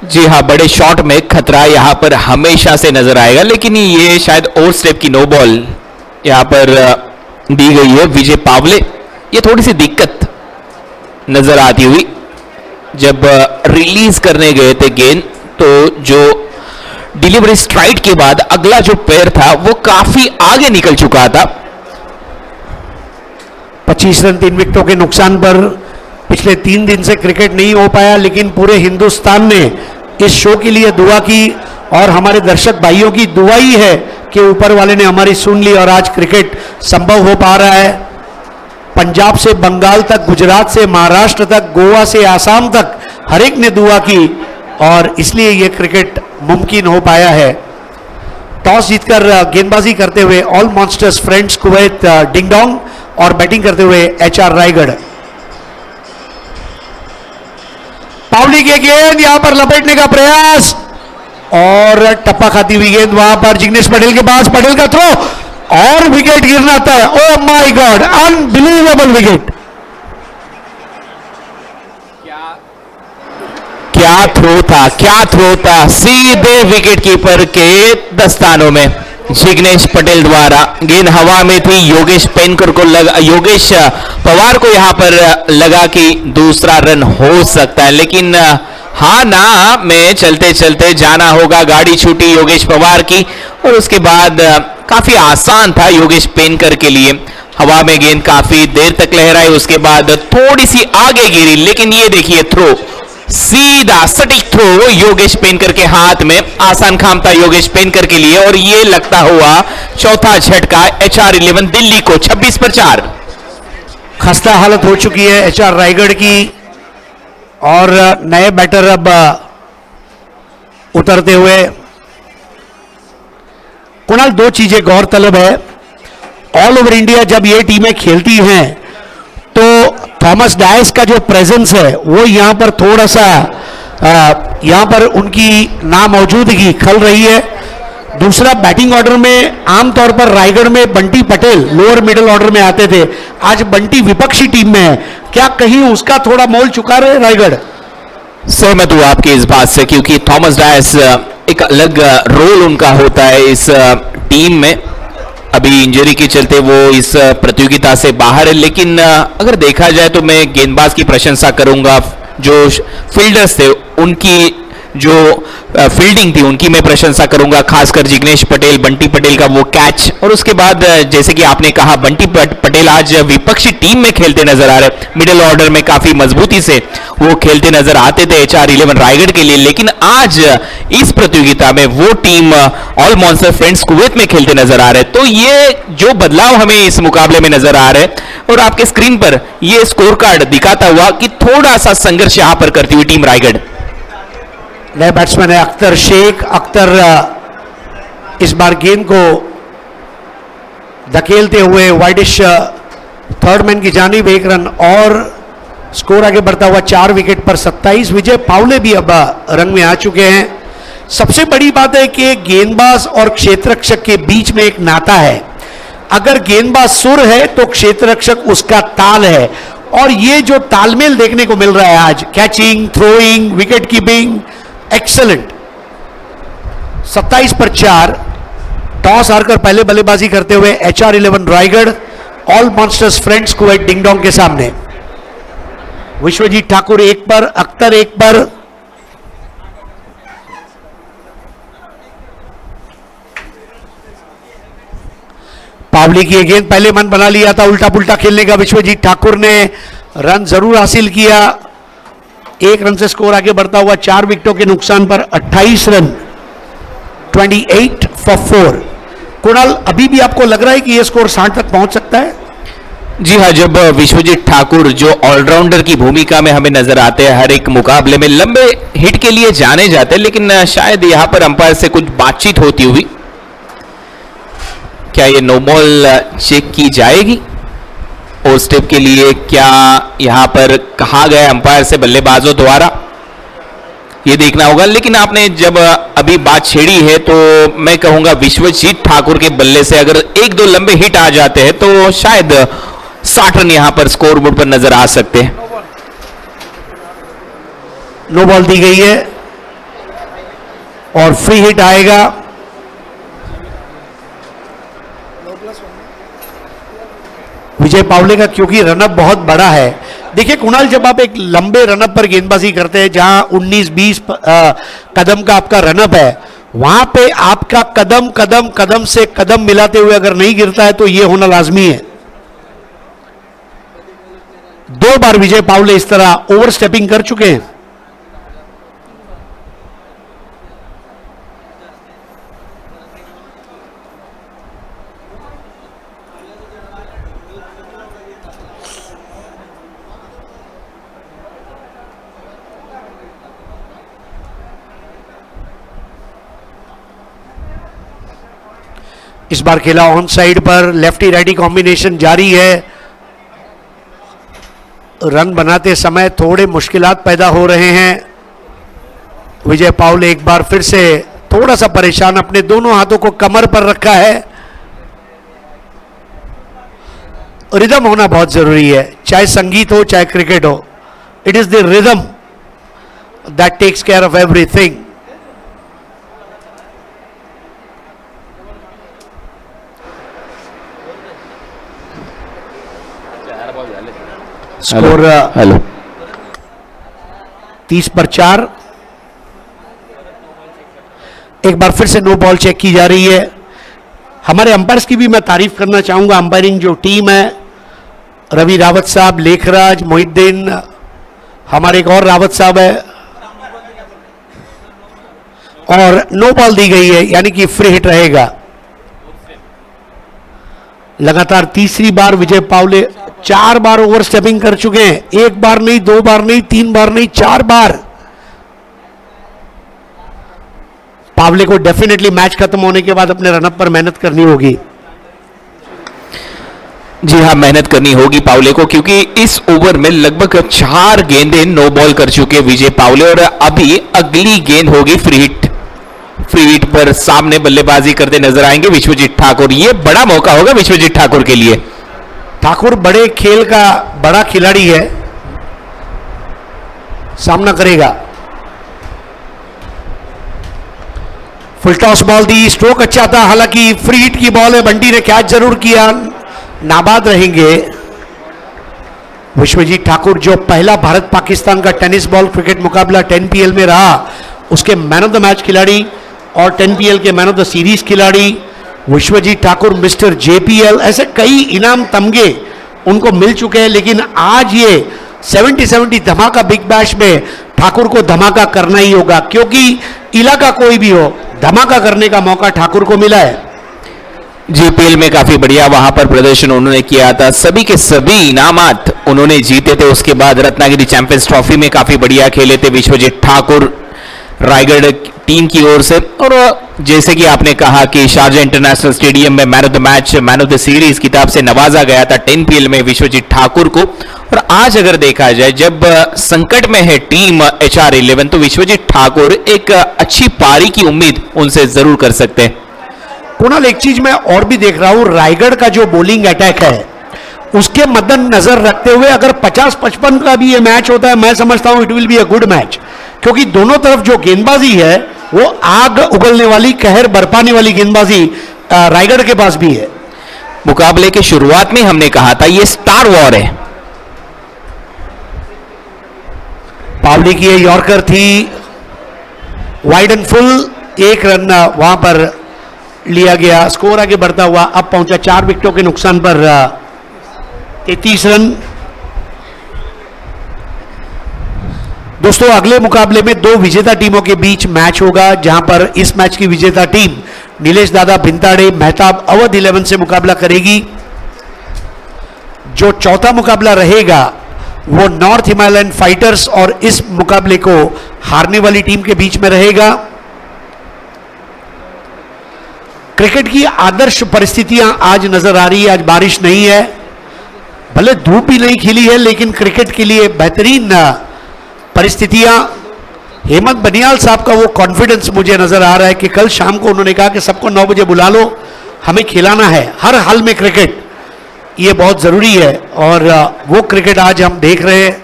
जी हाँ, बड़े शॉट में खतरा यहां पर हमेशा से नजर आएगा, लेकिन ये शायद ओवर स्टेप की नो बॉल यहां पर दी गई है विजय पावले। ये थोड़ी सी दिक्कत नजर आती हुई, जब रिलीज करने गए थे गेंद तो जो डिलीवरी स्ट्राइक के बाद अगला जो पैर था वो काफी आगे निकल चुका था। 25 रन 3 विकेटों के नुकसान पर पिछले 3 दिन से क्रिकेट नहीं हो पाया, लेकिन पूरे हिंदुस्तान ने इस शो के लिए दुआ की और हमारे दर्शक भाइयों की दुआ ही है कि ऊपर वाले ने हमारी सुन ली और आज क्रिकेट संभव हो पा रहा है। पंजाब से बंगाल तक, गुजरात से महाराष्ट्र तक, गोवा से आसाम तक हर एक ने दुआ की और इसलिए यह क्रिकेट मुमकिन हो पाया है। टॉस जीतकर गेंदबाजी करते हुए ऑल मॉन्स्टर्स फ्रेंड्स कुवैत डिंगडोंग और बैटिंग करते हुए एचआर रायगढ़। पावली की गेंद यहां पर लपेटने का प्रयास और टप्पा खाती हुई गेंद वहां पर जिग्नेश पटेल के पास, पटेल का थ्रो और विकेट गिरना था। ओ माय गॉड, अनबिलीवेबल विकेट। क्या थ्रो था सीधे विकेट कीपर के दस्तानों में। जिग्नेश पटेल द्वारा गेंद हवा में थी, योगेश पवार को यहां पर लगा कि दूसरा रन हो सकता है, लेकिन हाँ ना में चलते चलते जाना होगा। गाड़ी छूटी योगेश पवार की और उसके बाद काफी आसान था योगेश पेनकर के लिए। हवा में गेंद काफी देर तक लहराई, उसके बाद थोड़ी सी आगे गिरी, लेकिन ये देखिए थ्रो, सीधा सटीक थ्रो योगेश पेनकर के हाथ में। आसान काम था योगेश पेनकर के लिए और ये लगता हुआ चौथा झटका एचआर 11 दिल्ली को 26 पर 4। खस्ता हालत हो चुकी है एचआर रायगढ़ की और नए बैटर अब उतरते हुए। कुणाल, दो चीजें गौरतलब है, ऑल ओवर इंडिया जब ये टीमें खेलती हैं तो थॉमस डायस का जो प्रेजेंस है वो यहां पर थोड़ा सा यहां पर उनकी नामौजूदगी खल रही है। दूसरा, बैटिंग ऑर्डर में आमतौर पर रायगढ़ में Bunty Patel lower middle order में आते थे, आज बंटी विपक्षी टीम में है। क्या कहीं उसका थोड़ा मोल चुका रहे रायगढ़? सहमत हूं आपकी इस बात से, क्योंकि थॉमस डायस एक अलग रोल उनका होता है इस टीम में। अभी इंजरी के चलते वो इस प्रतियोगिता से बाहर है, लेकिन अगर देखा जाए तो मैं गेंदबाज की प्रशंसा करूंगा। जो फील्डर्स थे उनकी जो फील्डिंग थी उनकी मैं प्रशंसा करूंगा, खासकर जिग्नेश पटेल, बंटी पटेल का वो कैच। और उसके बाद जैसे कि आपने कहा, बंटी पटेल आज विपक्षी टीम में खेलते नजर आ रहे, मिडिल ऑर्डर में काफी मजबूती से वो खेलते नजर आते थे एचआर 11 रायगढ़ के लिए, लेकिन आज इस प्रतियोगिता में वो team all monster friends Kuwait में खेलते नजर आ रहे। तो ये जो बदलाव हमें इस मुकाबले में नजर आ रहे और आपके स्क्रीन पर ये स्कोर कार्ड दिखाता हुआ कि थोड़ा सा संघर्ष यहां पर करती हुई टीम रायगढ़। नए बैट्समैन है अख्तर शेख। अख्तर इस बार गेंद को धकेलते हुए वाइडिश थर्ड मैन की जानिब 1 रन और स्कोर आगे बढ़ता हुआ 4 विकेट पर 27। विजय पावले भी अब रंग में आ चुके हैं। सबसे बड़ी बात है कि गेंदबाज और क्षेत्ररक्षक के बीच में एक नाता है। अगर गेंदबाज सुर है तो क्षेत्ररक्षक उसका ताल है, और ये जो तालमेल देखने को मिल रहा है आज, catching, throwing, wicket keeping, excellent. 27 पर 4। टॉस हारकर पहले बल्लेबाजी करते हुए HR 11 Raigarh all monsters friends Kuwait dingdong के सामने। विश्वजीत ठाकुर 1 पर, अख्तर 1 पर। पावली की गेंद पहले मन बना लिया था उल्टा पुल्टा खेलने का, विश्वजीत ठाकुर ने रन जरूर हासिल किया। 1 रन से स्कोर आगे बढ़ता हुआ 4 विकेटों के नुकसान पर 28 रन, 28 for 4। कुणाल, अभी भी आपको लग रहा है कि यह स्कोर 60 तक पहुंच सकता है? जी हाँ, जब विश्वजीत ठाकुर जो ऑलराउंडर की भूमिका में हमें नजर आते हैं, हर एक मुकाबले में लंबे हिट के लिए जाने जाते हैं, लेकिन शायद यहां पर अंपायर से कुछ बातचीत होती हुई। क्या ये नो बॉल चेक की जाएगी? और स्टेप के लिए क्या यहां पर कहा गया अंपायर से बल्लेबाजों द्वारा, ये देखना होगा। लेकिन आपने जब अभी बात छेड़ी है तो मैं कहूंगा विश्वजीत ठाकुर के बल्ले से अगर 1-2 लंबे हिट आ जाते हैं तो शायद 60 रन यहां पर स्कोर बोर्ड पर नजर आ सकते हैं। नो बॉल दी गई है और फ्री हिट आएगा। विजय पावले का, क्योंकि रनअप बहुत बड़ा है। देखिए कुणाल, जब आप एक लंबे रनअप पर गेंदबाजी करते हैं जहां 19-20 कदम का आपका रनअप है, वहां पे आपका कदम कदम कदम से कदम मिलाते हुए अगर नहीं गिरता है तो यह होना लाजमी है। 2 बार विजय पावले इस तरह ओवर स्टेपिंग कर चुके हैं। इस बार खेला ऑन साइड पर, लेफ्टी राइटी कॉम्बिनेशन जारी है। रन बनाते समय थोड़े मुश्किलात पैदा हो रहे हैं। विजय पावले एक बार फिर से थोड़ा सा परेशान, अपने दोनों हाथों को कमर पर रखा है। रिदम होना बहुत जरूरी है, चाहे संगीत हो चाहे क्रिकेट हो। It is the rhythm that takes care of everything. Score हेलो 30 पर 4। एक बार फिर से नो बॉल चेक की जा रही है। हमारे अंपायर्स की भी मैं तारीफ करना चाहूंगा। अंपायरिंग जो टीम है, रवि रावत साहब, लेखराज, मोहिद्दीन, हमारे एक और रावत साहब है, और नो बॉल दी गई है, यानी कि फ्री हिट रहेगा। लगातार तीसरी बार विजय पावले 4 बार ओवर स्टेपिंग कर चुके हैं। 1 बार नहीं, 2 बार नहीं, 3 बार नहीं, 4 बार। पावले को डेफिनेटली मैच खत्म होने के बाद अपने रनअप पर मेहनत करनी होगी। जी हाँ, मेहनत करनी होगी पावले को, क्योंकि इस ओवर में लगभग 4 गेंदें नो बॉल कर चुके विजय पावले, और अभी अगली गेंद होगी फ्री हिट। फ्री हिट पर सामने बल्लेबाजी करते नजर आएंगे विश्वजीत ठाकुर। ये बड़ा मौका होगा विश्वजीत ठाकुर के लिए। ठाकुर बड़े खेल का बड़ा खिलाड़ी है, सामना करेगा। फुल टॉस बॉल दी, स्ट्रोक अच्छा था, हालांकि फ्री हिट की बॉल है। बंटी ने कैच जरूर किया, नाबाद रहेंगे। विश्वजीत ठाकुर जो पहला भारत पाकिस्तान का टेनिस बॉल क्रिकेट मुकाबला 10 PL में रहा, उसके मैन ऑफ द मैच खिलाड़ी और 10 PL के मैन ऑफ द सीरीज खिलाड़ी विश्वजीत ठाकुर, मिस्टर JPL, ऐसे कई इनाम तमगे उनको मिल चुके हैं। लेकिन आज ये 70-70 धमाका बिग बैश में ठाकुर को धमाका करना ही होगा, क्योंकि इलाका कोई भी हो, धमाका करने का मौका ठाकुर को मिला है। JPL में काफी बढ़िया वहां पर प्रदर्शन उन्होंने किया था, सभी के सभी इनामात उन्होंने जीते थे। उसके बाद रत्नागिरी चैंपियंस ट्रॉफी में काफी बढ़िया खेले थे विश्वजीत ठाकुर रायगढ़ टीम की ओर से। और जैसे कि आपने कहा कि शारजा इंटरनेशनल स्टेडियम में man of the match, man of the series खिताब से नवाजा गया था 10 PL में विश्वजीत ठाकुर को। और आज अगर देखा जाए, जब संकट में है टीम HR11, तो विश्वजीत ठाकुर एक अच्छी पारी की उम्मीद उनसे जरूर कर सकते हैं। कुणाल, एक चीज मैं और भी देख रहा हूं, रायगढ़ का जो बॉलिंग अटैक है उसके मद्देनजर रखते हुए अगर 50-55 का भी ये मैच होता है, मैं समझता हूं it will be a good match, क्योंकि दोनों तरफ जो गेंदबाजी है वो आग उगलने वाली, कहर बरपाने वाली गेंदबाजी रायगढ़ के पास भी है। मुकाबले के शुरुआत में हमने कहा था ये स्टार वॉर है। पावली की ये यॉर्कर थी, वाइड एंड फुल, 1 रन वहां पर लिया गया। स्कोर आगे बढ़ता हुआ अब पहुंचा 4 विकेटों के नुकसान पर 33 रन। दोस्तों, अगले मुकाबले में 2 विजेता टीमों के बीच मैच होगा, जहां पर इस मैच की विजेता टीम नीलेश दादा भिंताड़े मेहताब अवध 11 से मुकाबला करेगी। जो चौथा मुकाबला रहेगा वो नॉर्थ हिमालयन फाइटर्स और इस मुकाबले को हारने वाली टीम के बीच में रहेगा। क्रिकेट की आदर्श परिस्थितियां आज नजर आ रही है। आज बारिश नहीं है, भले धूप ही नहीं खिली है, लेकिन क्रिकेट के लिए बेहतरीन परिस्थितियां। हेमंत बनियाल साहब का वो कॉन्फिडेंस मुझे नजर आ रहा है कि कल शाम को उन्होंने कहा कि सबको 9 बजे बुला लो, हमें खिलाना है हर हाल में क्रिकेट, ये बहुत जरूरी है। और वो क्रिकेट आज हम देख रहे हैं।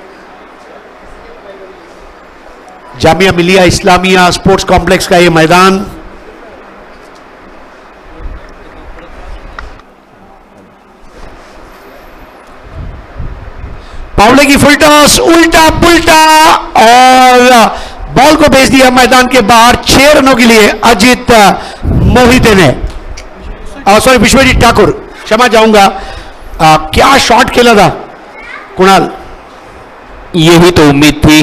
जामिया मिलिया इस्लामिया स्पोर्ट्स कॉम्प्लेक्स का ये मैदान, पावले की फुल टॉस, उल्टा पुल्टा और बॉल को भेज दिया मैदान के बाहर 6 रनों के लिए अजित मोहिते ने, सॉरी विश्वजीत ठाकुर, क्षमा चाहूंगा। क्या शॉट खेला था कुणाल, यही तो उम्मीद थी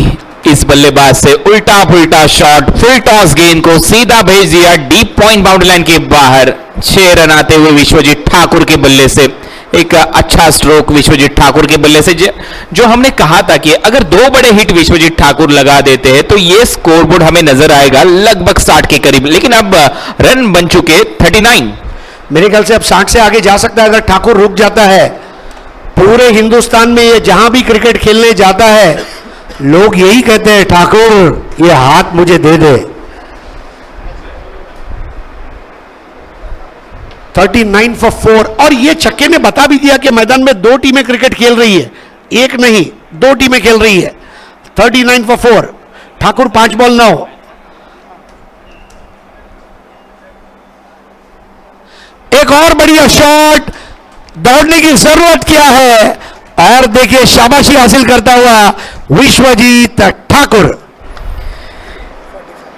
इस बल्लेबाज से, उल्टा पुल्टा शॉट, फुल टॉस गेंद को सीधा भेज दिया डीप पॉइंट बाउंड्री लाइन के बाहर। 6 रन आते हुए विश्वजीत ठाकुर के बल्ले से, एक अच्छा स्ट्रोक विश्वजीत ठाकुर के बल्ले से, जो हमने कहा था कि अगर 2 बड़े हिट विश्वजीत ठाकुर लगा देते हैं तो ये स्कोरबोर्ड हमें नजर आएगा लगभग 60 के करीब, लेकिन अब रन बन चुके 39। मेरे ख्याल से अब 60 से आगे जा सकता है अगर ठाकुर रुक जाता है। पूरे हिंदुस्तान में ये जहां भी क्रिकेट खेलने जाता है लोग यही कहते हैं, ठाकुर ये हाथ मुझे दे दे। 39 for 4, और ये छक्के ने बता भी दिया कि मैदान में 2 टीमें क्रिकेट खेल रही है, एक नहीं 2 टीमें खेल रही है। 39 for 4, ठाकुर 5 बॉल 9। एक और बढ़िया शॉट, दौड़ने की जरूरत क्या है, और देखिए शाबाशी हासिल करता हुआ विश्वजीत ठाकुर।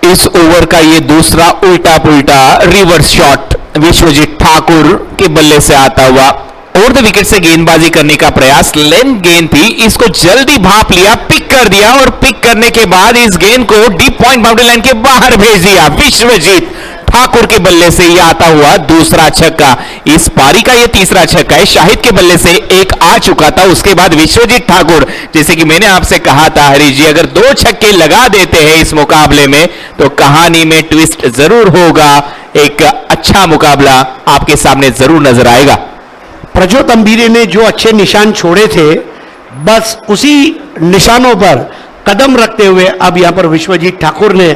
इस ओवर का ये दूसरा उल्टा पुल्टा रिवर्स शॉट विश्वजीत ठाकुर के बल्ले से आता हुआ, ओवर द विकेट से गेंदबाजी करने का प्रयास, लेंथ गेंद थी, इसको जल्दी भाप लिया, पिक कर दिया, और पिक करने के बाद इस गेंद को डीप पॉइंट बाउंड्री लाइन के बाहर भेज दिया विश्वजीत ठाकुर के बल्ले से। ये आता हुआ दूसरा छक्का, इस पारी का ये तीसरा छक्का है। शाहिद के बल्ले से एक आ चुका था, उसके बाद विश्वजीत ठाकुर, जैसे कि मैंने आपसे कहा था हरीश जी, अगर 2 छक्के लगा देते हैं इस मुकाबले में तो कहानी में ट्विस्ट जरूर होगा, एक अच्छा मुकाबला आपके सामने जरूर नजर आएगा। प्रज्योत अम्बीरे ने जो अच्छे निशान छोड़े थे, बस उसी निशानों पर कदम रखते हुए अब यहां पर विश्वजीत ठाकुर ने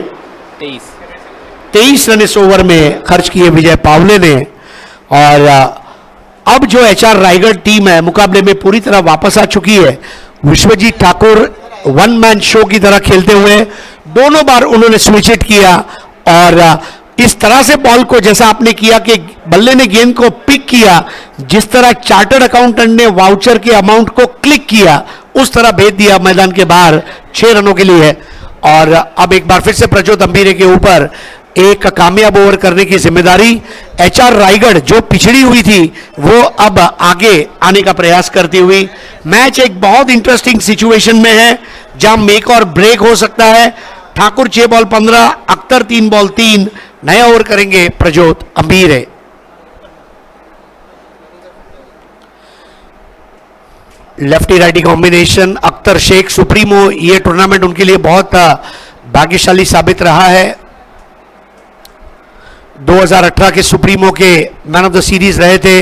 23 रन इस ओवर में खर्च किए विजय पावले ने, और अब जो एचआर रायगढ़ टीम है मुकाबले में पूरी तरह वापस आ चुकी है। विश्वजीत ठाकुर 1 मैन शो की तरह खेलते हुए दोनों बार उन्होंने स्विच हिट किया, और इस तरह से बॉल को, जैसा आपने किया कि बल्ले ने गेंद को पिक किया, जिस तरह चार्टर्ड अकाउंटेंट ने वाउचर के अमाउंट को क्लिक किया, उस तरह भेज दिया मैदान के बाहर 6 रनों के लिए। और अब एक बार फिर से प्रज्योत अम्बीरे के ऊपर एक कामयाब ओवर करने की जिम्मेदारी। एचआर रायगढ़ जो पिछड़ी हुई थी वो अब आगे आने का प्रयास करती हुई, मैच एक बहुत इंटरेस्टिंग सिचुएशन में है जहां मेक और ब्रेक हो सकता है। ठाकुर 6 बॉल 15, अख्तर 3 बॉल 3, नया ओवर करेंगे Prajyot Ambire. Lefty righty combination, Akhtar Shaikh supremo, ये टूर्नामेंट उनके लिए बहुत भाग्यशाली साबित रहा है। 2018 के सुप्रीमो के मैन ऑफ द सीरीज रहे थे,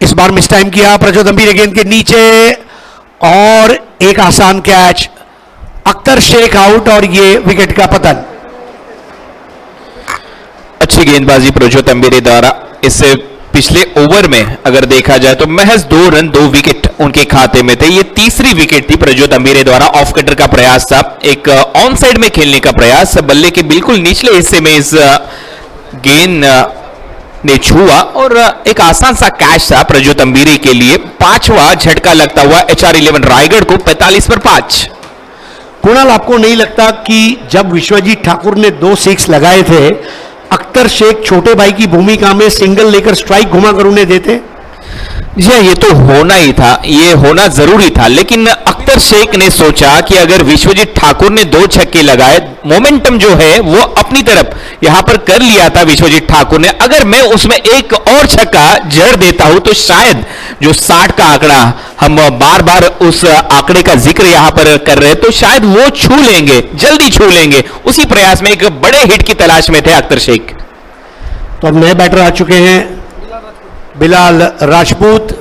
इस बार मिस टाइम किया प्रज्योत अम्बीरे गेंद के नीचे, और एक आसान कैच, अख्तर शेख आउट, और ये विकेट का पतन। अच्छी गेंदबाजी प्रज्योत अम्बीरे द्वारा। इससे पिछले ओवर में अगर देखा जाए तो महज 2 रन 2 विकेट उनके खाते में थे। ये तीसरी विकेट थी प्रज्योत अम्बीरे द्वारा। ऑफ कटर का प्रयास था, एक ऑन साइड में खेलने का प्रयास, बल्ले के बिल्कुल निचले हिस्से में इस गेंद ने छुआ, और एक आसान सा कैच था प्रज्योत अम्बीरे के लिए। 5वां झटका लगता हुआ एचआर 11 रायगढ़ को 45 पर 5। कुणाल, आपको नहीं लगता कि जब विश्वजीत ठाकुर ने 2 6 लगाए थे, अख्तर शेख छोटे भाई की भूमिका में सिंगल लेकर स्ट्राइक घुमाकर उन्हें देते? जी हाँ, ये तो होना ही था, ये होना जरूरी था, लेकिन अख्तर शेख ने सोचा कि अगर विश्वजीत ठाकुर ने 2 छक्के लगाए, मोमेंटम जो है वो अपनी तरफ यहां पर कर लिया था विश्वजीत ठाकुर ने, अगर मैं उसमें एक और छक्का जड़ देता हूं तो शायद जो 60 का आंकड़ा, हम बार बार उस आंकड़े का जिक्र यहां पर कर रहे हैं, तो शायद वो छू लेंगे, जल्दी छू लेंगे। उसी प्रयास में एक बड़े हिट की तलाश में थे अख्तर शेख। तो अब नए बैटर आ चुके हैं, बिलाल राजपूत।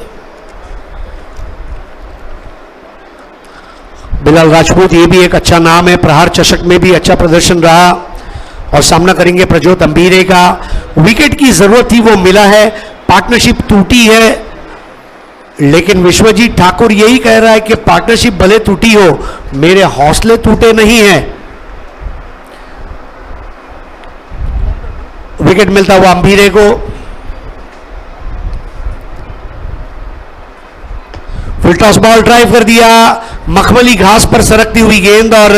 बिलाल राजपूत, ये भी एक अच्छा नाम है, प्रहार चषक में भी अच्छा प्रदर्शन रहा, और सामना करेंगे प्रज्योत अम्बीरे का। विकेट की जरूरत थी, वो मिला है, पार्टनरशिप टूटी है, लेकिन विश्वजीत ठाकुर यही कह रहा है कि पार्टनरशिप भले टूटी हो, मेरे हौसले टूटे नहीं हैं। विकेट मिलता हुआ अम्बीरे को। टॉस बॉल ड्राइव कर दिया, मखमली घास पर सरकती हुई गेंद और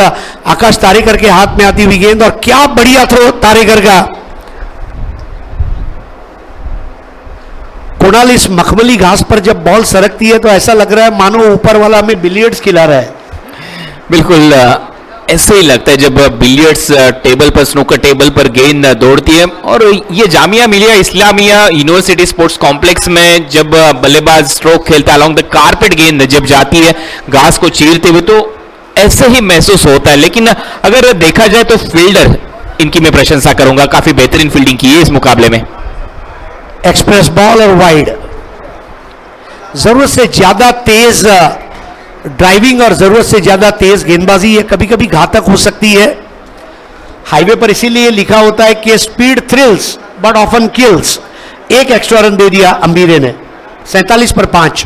आकाश तारेकर के हाथ में आती हुई गेंद, और क्या बढ़िया थ्रो तारेकर का। कुणाल, इस मखमली घास पर जब बॉल सरकती है तो ऐसा लग रहा है मानो ऊपर वाला हमें बिलियर्ड्स खिला रहा है। बिल्कुल ऐसे ही लगता है जब बिलियर्ड्स टेबल पर, स्नूकर टेबल पर गेंद दौड़ती है। और ये Jamia Millia Islamia university sports complex में जब बल्लेबाज स्ट्रोक खेलता है अलॉन्ग द कारपेट, गेंद जब जाती है घास को चीरते हुए, तो ऐसे ही महसूस होता है। लेकिन अगर देखा जाए तो फील्डर, इनकी मैं प्रशंसा करूंगा, काफी बेहतरीन फील्डिंग की है इस मुकाबले में। एक्सप्रेस बॉल और वाइड, जरूरत से ज्यादा तेज ड्राइविंग और जरूरत से ज्यादा तेज गेंदबाजी ये कभी कभी घातक हो सकती है। हाईवे पर इसीलिए लिखा होता है कि speed thrills but often kills. एक एक्स्ट्रा रन दे दिया अंबीरे ने, 47 पर 5।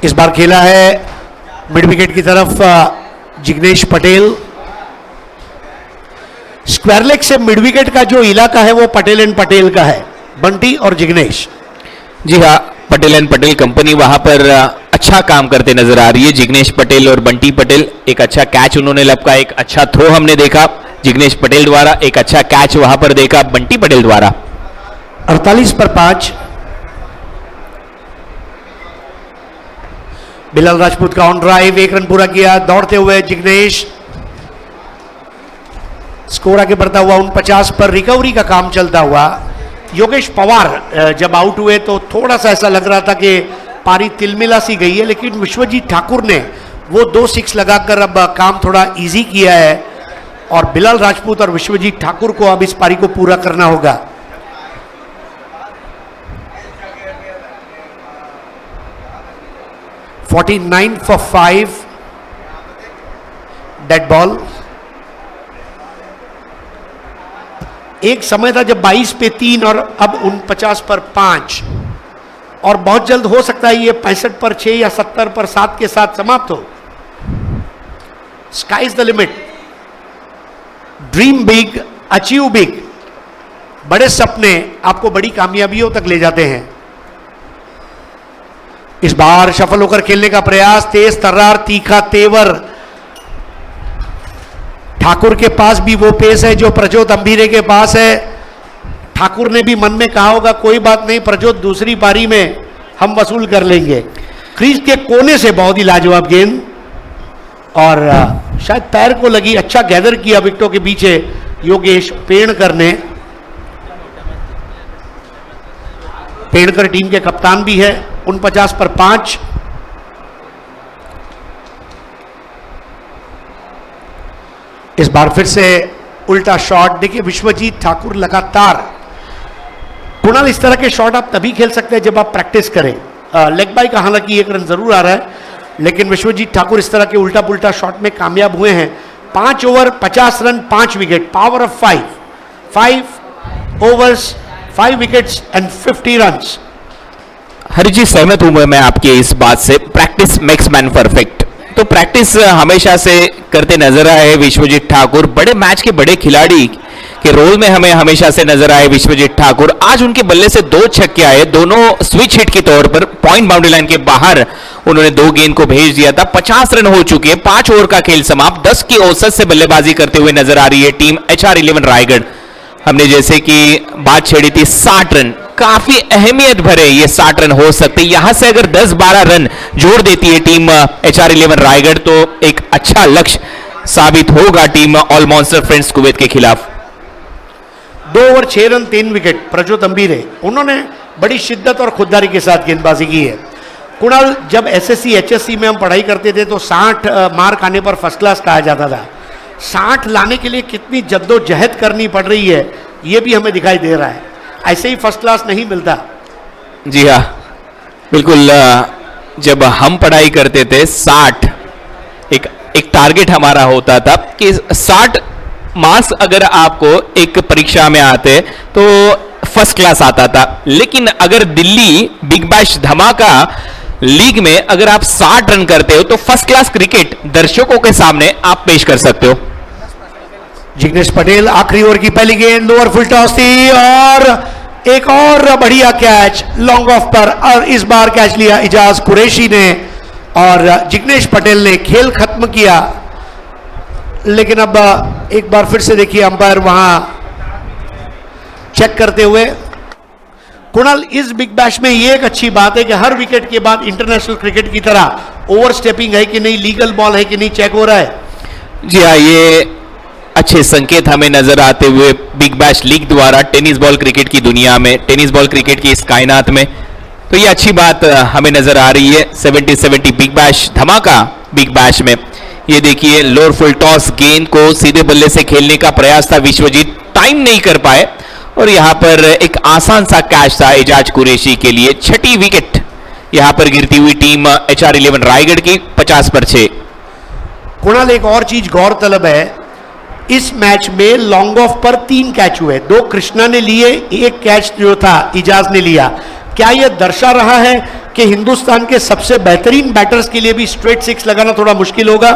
इस बार खेला है मिड विकेट की तरफ जिग्नेश पटेल। स्क्वायर लेग से मिड विकेट का जो इलाका है वो पटेल एंड पटेल का है, बंटी और जिग्नेश। जी हाँ, पटेल एंड पटेल कंपनी वहां पर अच्छा काम करते नजर आ रही है। जिग्नेश पटेल और बंटी पटेल, एक अच्छा कैच उन्होंने लपका, एक अच्छा थ्रो हमने देखा जिग्नेश पटेल द्वारा, एक अच्छा कैच वहां पर देखा बंटी पटेल द्वारा। 48 पर 5। बिलाल राजपूत का ऑन ड्राइव, 1 रन पूरा किया। दौड़ते हुए जिग्नेश, स्कोर आगे बढ़ता हुआ 49 पर। रिकवरी का काम चलता हुआ योगेश पवार जब आउट हुए तो थोड़ा सा ऐसा लग रहा था कि पारी तिलमिला सी गई है, लेकिन विश्वजीत ठाकुर ने वो 2 6 लगाकर अब काम थोड़ा इजी किया है और बिलाल राजपूत और विश्वजीत ठाकुर को अब इस पारी को पूरा करना होगा। $49 for 5, डेड बॉल। एक समय था जब 22 पे 3 और अब 49 पर 5, और बहुत जल्द हो सकता है ये 65 पर 6 या 70 पर 7 के साथ समाप्त हो। Sky is the limit, dream big, achieve big. बड़े सपने आपको बड़ी कामयाबियों तक ले जाते हैं। इस बार सफल होकर खेलने का प्रयास, तेज तर्रार, तीखा तेवर। ठाकुर के पास भी वो पेस है जो प्रजोत अंबीरे के पास है। ठाकुर ने भी मन में कहा होगा कोई बात नहीं प्रजोत, दूसरी पारी में हम वसूल कर लेंगे। क्रीज के कोने से बहुत ही लाजवाब गेंद, और शायद पैर को लगी। अच्छा गैदर किया विकेटों के पीछे योगेश पेड़कर ने। पेड़कर टीम के कप्तान भी है। 49 पर 5। इस बार फिर से उल्टा शॉट। देखिए विश्वजीत ठाकुर लगातार, कुणाल इस तरह के शॉट आप तभी खेल सकते हैं जब आप प्रैक्टिस करें। लेग बाई का हालांकि 1 रन जरूर आ रहा है, लेकिन विश्वजीत ठाकुर इस तरह के उल्टा पुल्टा शॉट में कामयाब हुए हैं। 5 over 50 run 5 wicket, power off 5 overs 5 wickets and 50 runs. Hari ji, सहमत हूं मैं आपकी इस बात से। प्रैक्टिस मेक्स मैन परफेक्ट, तो प्रैक्टिस हमेशा से करते नजर आए विश्वजीत ठाकुर। बड़े मैच के बड़े खिलाड़ी के रोल में हमें हमेशा से नजर आए विश्वजीत ठाकुर। आज उनके बल्ले से 2 छक्के आए, दोनों स्विच हिट के तौर पर पॉइंट बाउंड्री लाइन के बाहर उन्होंने 2 गेंद को भेज दिया था। 50 रन हो चुके हैं, 5 ओवर का खेल समाप्त। 10 की औसत से बल्लेबाजी करते हुए नजर आ रही है टीम HR11 रायगढ़। हमने जैसे कि बात छेड़ी थी 60 रन, काफी अहमियत भरे ये 60 रन हो सकते। यहां से अगर 10-12 रन जोड़ देती है टीम HR11 रायगढ़ तो एक अच्छा लक्ष्य साबित होगा team all monster friends Kuwait के खिलाफ। 2 ओवर 6 रन 3 विकेट प्रजोत अंबीरे, उन्होंने बड़ी शिद्दत और खुददारी के साथ गेंदबाजी की है। कुणाल, जब SSC HSC में हम पढ़ाई करते थे तो 60 मार्क आने पर फर्स्ट क्लास कहा जाता था। 60 लाने के लिए कितनी जद्दोजहद करनी पड़ रही है ये भी हमें दिखाई दे रहा है। ऐसे ही फर्स्ट क्लास नहीं मिलता। जी हाँ, बिल्कुल। जब हम पढ़ाई करते थे 60 एक टारगेट हमारा होता था कि 60 मार्क्स अगर आपको एक परीक्षा में आते तो फर्स्ट क्लास आता था। लेकिन अगर दिल्ली बिग बैश धमाका लीग में अगर आप 60 रन करते हो तो फर्स्ट क्लास क्रिकेट दर्शकों के सामने आप पेश कर सकते हो। जिग्नेश पटेल आखिरी ओवर की पहली गेंद लोअर फुल टॉस थी और एक और बढ़िया कैच लॉन्ग ऑफ पर, और इस बार कैच लिया इजाज कुरैशी ने और जिग्नेश पटेल ने खेल खत्म किया। लेकिन अब एक बार फिर से देखिए अंपायर वहां चेक करते हुए। कुणाल, इस बिग बैश में ये एक अच्छी बात है कि हर विकेट के बाद इंटरनेशनल क्रिकेट की तरह ओवर स्टेपिंग है कि नहीं, लीगल बॉल है कि नहीं, चेक हो रहा है। जी हाँ, ये अच्छे संकेत हमें नजर आते हुए बिग बैश लीग द्वारा टेनिस बॉल क्रिकेट की दुनिया में, टेनिस बॉल क्रिकेट की इस कायनात में, तो ये अच्छी बात हमें नजर आ रही है। 70-70 बिग बैश धमाका बिग बैश में ये देखिए लोअर फुल टॉस गेंद को सीधे बल्ले से खेलने का प्रयास था, विश्वजीत टाइम नहीं कर पाए और यहां पर एक आसान सा कैच था एजाज कुरैशी के लिए। छठी विकेट यहां पर गिरती हुई टीम HR11 रायगढ़ की 50 पर 6। कुणाल, एक और चीज गौरतलब है, इस मैच में लॉन्ग ऑफ पर 3 कैच हुए, 2 कृष्णा ने लिए, 1 कैच जो था इजाज ने लिया। क्या यह दर्शा रहा है कि हिंदुस्तान के सबसे बेहतरीन बैटर्स के लिए भी स्ट्रेट 6 लगाना थोड़ा मुश्किल होगा?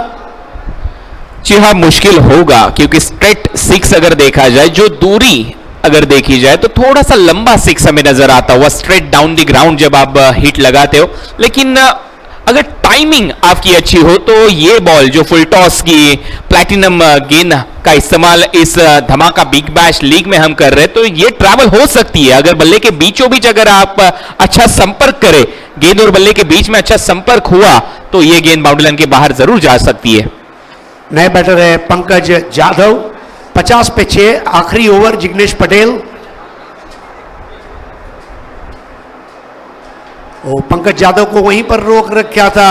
जी हाँ, मुश्किल होगा, क्योंकि स्ट्रेट 6 अगर देखा जाए, जो दूरी अगर देखी जाए तो थोड़ा सा लंबा 6 हमें नजर आता हुआ स्ट्रेट डाउन द ग्राउंड जब आप हिट लगाते हो। लेकिन अगर टाइमिंग आपकी अच्छी हो तो ये बॉल जो फुल टॉस की प्लैटिनम गेंद का इस्तेमाल इस धमाका बिग बैश लीग में हम कर रहे हैं, तो ये ट्रैवल हो सकती है। अगर बल्ले के बीचों बीच अगर आप अच्छा संपर्क करें, गेंद और बल्ले के बीच में अच्छा संपर्क हुआ तो ये गेंद बाउंड्री लाइन के बाहर जरूर जा सकती है। नए बैटर है पंकज जाधव, 50 पे 6, आखिरी ओवर जिग्नेश पटेल। पंकज जाधव को वहीं पर रोक रखा था।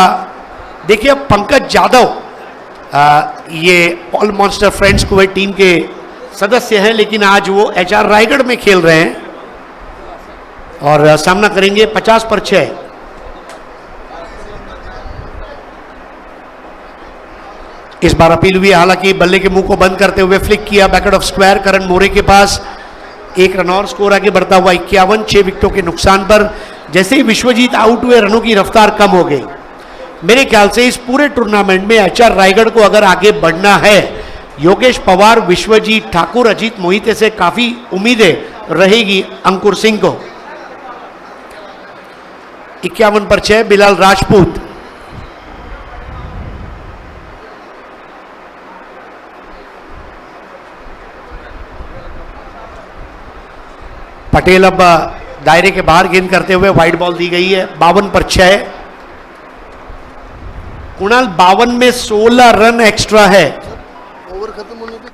देखिए पंकज जाधव ये all monster friends Kuwait team के सदस्य हैं, लेकिन आज वो HR रायगढ़ में खेल रहे हैं और सामना करेंगे 50 पर 6। इस बार अपील हुई, हालांकि बल्ले के मुंह को बंद करते हुए फ्लिक किया बैकवर्ड ऑफ स्क्वायर करण मोरे के पास। 1 रन और स्कोर आगे बढ़ता हुआ 51, 6 विकेटों के नुकसान पर। जैसे ही विश्वजीत आउट हुए, रनों की रफ्तार कम हो गई। मेरे ख्याल से इस पूरे टूर्नामेंट में HR रायगढ़ को अगर आगे बढ़ना है, योगेश पवार, विश्वजीत ठाकुर, अजीत मोहिते से काफी उम्मीदें रहेगी अंकुर सिंह को। 51 पर 6 बिलाल राजपूत। पटेल अब दायरे के बाहर गेंद करते हुए वाइड बॉल दी गई है। 52 पर 6। कुणाल, 52 में 16 रन एक्स्ट्रा है। ओवर खत्म होने पे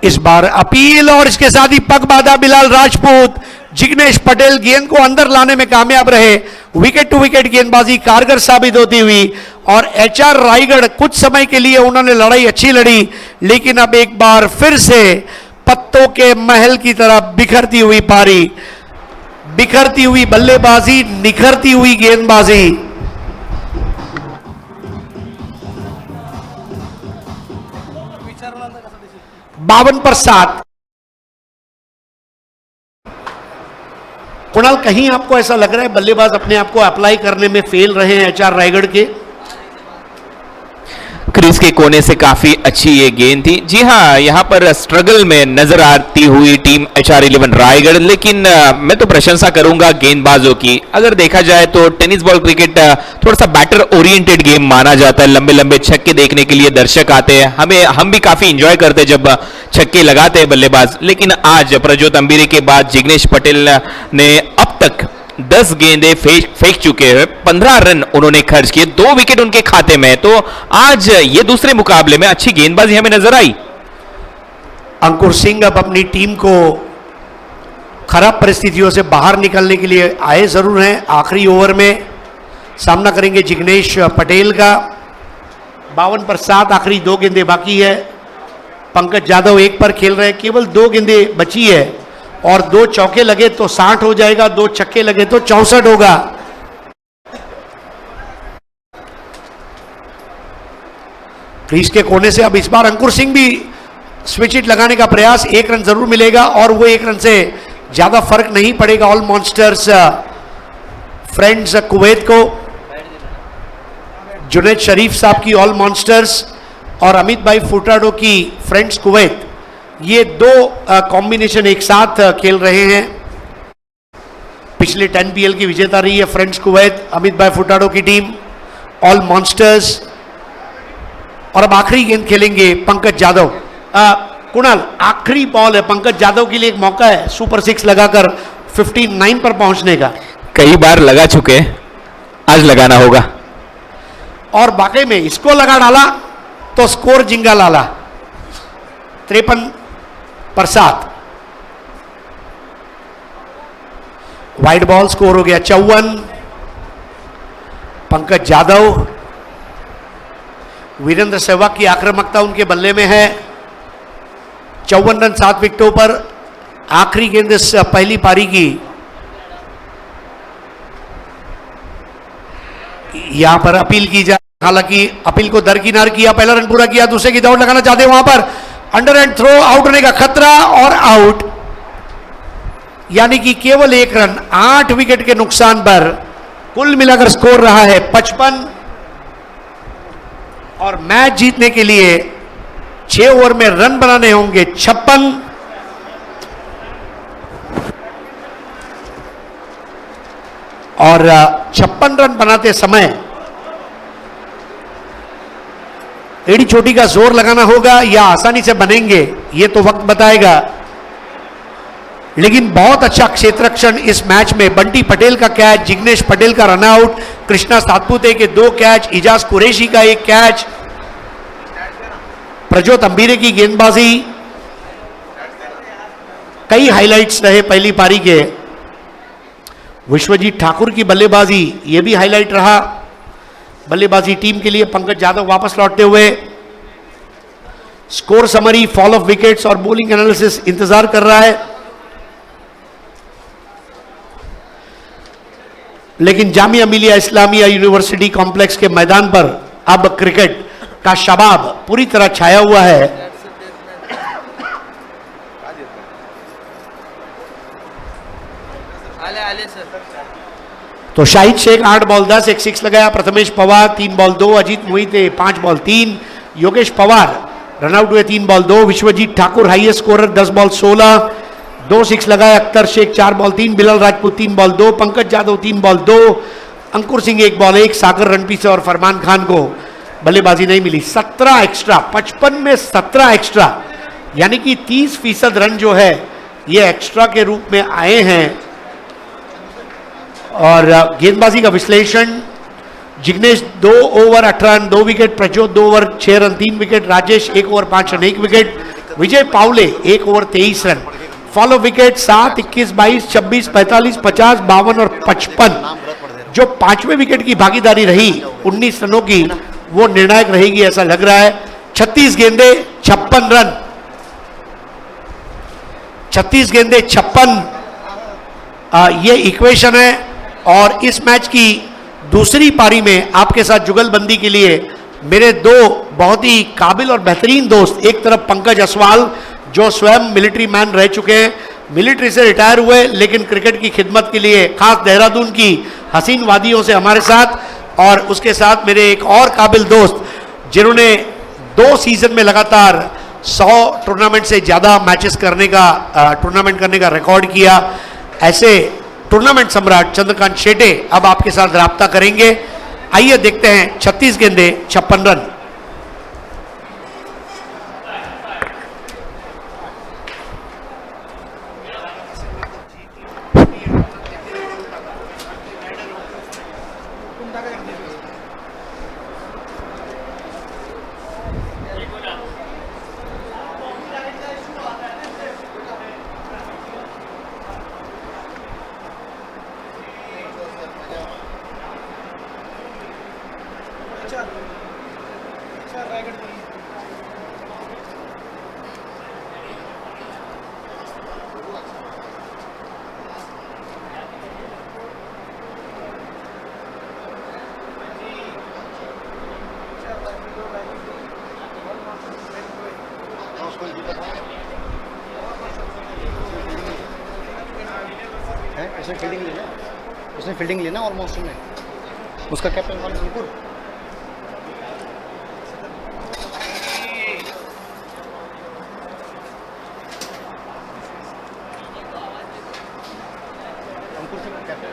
इस बार अपील और इसके साथ ही पग बाधा बिलाल राजपूत। जिग्नेश पटेल गेंद को अंदर लाने में कामयाब रहे। विकेट टू विकेट गेंदबाजी कारगर साबित होती हुई और HR रायगढ़ कुछ समय के लिए उन्होंने लड़ाई अच्छी लड़ी, लेकिन अब एक बार फिर से पत्तों के महल की तरह बिखरती हुई पारी, बिखरती हुई बल्लेबाजी, निखरती हुई गेंदबाजी। बावन पर 7। कुणाल, कहीं आपको ऐसा लग रहा है बल्लेबाज अपने आप को अप्लाई करने में फेल रहे हैं HR रायगढ़ के? क्रीज के कोने से काफी अच्छी ये गेंद थी। जी हाँ, यहाँ पर स्ट्रगल में नजर आती हुई टीम HR11 रायगढ़, लेकिन मैं तो प्रशंसा करूंगा गेंदबाजों की। अगर देखा जाए तो टेनिस बॉल क्रिकेट थोड़ा सा बैटर ओरिएंटेड गेम माना जाता है। लंबे लंबे छक्के देखने के लिए दर्शक आते हैं, हम भी काफी इंजॉय करते हैं जब छक्के लगाते हैं बल्लेबाज। लेकिन आज प्रज्योत अंबिरे के बाद जिग्नेश पटेल ने अब तक 10 गेंदें फेंक चुके हैं, 15 रन उन्होंने खर्च किए, 2 विकेट उनके खाते में। तो आज ये दूसरे मुकाबले में अच्छी गेंदबाजी हमें नजर आई। अंकुर सिंह अब अपनी टीम को खराब परिस्थितियों से बाहर निकलने के लिए आए जरूर हैं। आखिरी ओवर में सामना करेंगे जिग्नेश पटेल का। 52 पर 7, आखिरी 2 गेंदें बाकी है। पंकज जाधव 1 पर खेल रहे हैं, केवल 2 गेंदें बची है और 2 चौके लगे तो 60 हो जाएगा, 2 छक्के लगे तो 64 होगा। क्रीज के कोने से अब इस बार अंकुर सिंह भी स्विच हिट लगाने का प्रयास, 1 रन जरूर मिलेगा और वो 1 रन से ज्यादा फर्क नहीं पड़ेगा ऑल मॉन्स्टर्स फ्रेंड्स कुवैत को, जुनैद शरीफ साहब की ऑल मॉन्स्टर्स और अमित भाई फुटाडो की फ्रेंड्स कुवैत, ये दो कॉम्बिनेशन एक साथ खेल रहे हैं। पिछले 10 PL की विजेता रही है फ्रेंड्स कुवैत, अमित भाई फुटाडो की टीम, ऑल मॉन्स्टर्स। और अब आखिरी गेंद खेलेंगे पंकज यादव। कुणाल, आखिरी बॉल है पंकज यादव के लिए, एक मौका है सुपर 6 लगाकर 59 पर पहुंचने का। कई बार लगा चुके, आज लगाना होगा। और वाकई में इसको लगा डाला तो स्कोर जिंगा लाला 53 पर 7। वाइड बॉल, स्कोर हो गया 54। पंकज यादव, वीरेंद्र सहवाग की आक्रामकता उनके बल्ले में है। 54 रन 7 विकेटों पर। आखिरी गेंद इस पहली पारी की, यहां पर अपील की जाए, हालांकि अपील को दरकिनार किया, पहला रन पूरा किया, दूसरे की दौड़ लगाना चाहते हैं, वहां पर अंडर एंड थ्रो, आउट होने का खतरा और आउट। यानी कि केवल 1 रन 8 विकेट के नुकसान पर कुल मिलाकर स्कोर रहा है 55। और मैच जीतने के लिए 6 ओवर में रन बनाने होंगे 56। और 56 रन बनाते समय एड़ी चोटी का जोर लगाना होगा या आसानी से बनेंगे, ये तो वक्त बताएगा। लेकिन बहुत अच्छा क्षेत्ररक्षण इस मैच में। बंटी पटेल का कैच, जिग्नेश पटेल का रनआउट, कृष्णा सातपुते के 2 कैच, इजाज कुरैशी का 1 कैच, प्रज्योत अंबीरे की गेंदबाजी। कई हाइलाइट्स रहे पहली पारी के। विश्वजीत ठाकुर की बल्लेबाजी, यह भी हाईलाइट रहा बल्लेबाजी टीम के लिए। पंकज यादव वापस लौटते हुए। Score summary, fall of wickets और बॉलिंग एनालिसिस इंतजार कर रहा है। लेकिन जामिया मिलिया इस्लामिया यूनिवर्सिटी कॉम्प्लेक्स के मैदान पर अब क्रिकेट का शबाब पूरी तरह छाया हुआ है। आले सर। तो शाहिद शेख 8 बॉल 10, 1 6 लगाया। Prathamesh Pawar 3 ball 2, Ajit Mohite 5 ball 3, Yogesh Pawar run out हुए 3 ball 2, Vishwajeet Thakur highest scorer 10 ball 16, 2 6 लगाया। Akhtar Sheikh 4 ball 3, Bilal Rajput 3 ball 2, Pankaj Yadav 3 ball 2, Ankur Singh 1 ball 1, Sagar Ranpise और फरमान खान को बल्लेबाजी नहीं मिली। 17 एक्स्ट्रा, 55 में 17 एक्स्ट्रा, यानी कि 30% रन जो है ये एक्स्ट्रा के रूप में आए हैं। और गेंदबाजी का विश्लेषण, Jignesh 2 over 18 run 2 wicket, Prajyot 2 over 6 run 3 wicket, Rajesh 1 over 5 run 1 wicket, Vijay Pawale 1 over 23 run. Fall of wicket 7, 21, 22, 26, 45, 50, 52 और 55। जो 5वें विकेट की भागीदारी रही 19 रनों की, वो निर्णायक रहेगी ऐसा लग रहा है। 36 गेंदे 56 रन, 36 गेंदे 56, ये इक्वेशन है। और इस मैच की दूसरी पारी में आपके साथ जुगलबंदी के लिए मेरे 2 बहुत ही काबिल और बेहतरीन दोस्त, एक तरफ पंकज असवाल जो स्वयं मिलिट्री मैन रह चुके हैं, मिलिट्री से रिटायर हुए लेकिन क्रिकेट की खिदमत के लिए खास देहरादून की हसीन वादियों से हमारे साथ, और उसके साथ मेरे एक और काबिल दोस्त जिन्होंने 2 सीजन में लगातार 100 टूर्नामेंट से ज़्यादा मैचेस करने का टूर्नामेंट करने का रिकॉर्ड किया, ऐसे टूर्नामेंट सम्राट चंद्रकांत शेटे अब आपके साथ राब्ता करेंगे। आइए देखते हैं 36 गेंदे 56 रन। ऐसे फील्डिंग ले उसने फील्डिंग ली ना ऑलमोस्ट ने, उसका कैप्टन कौन है? अंकुर। अंकुर से कैप्टन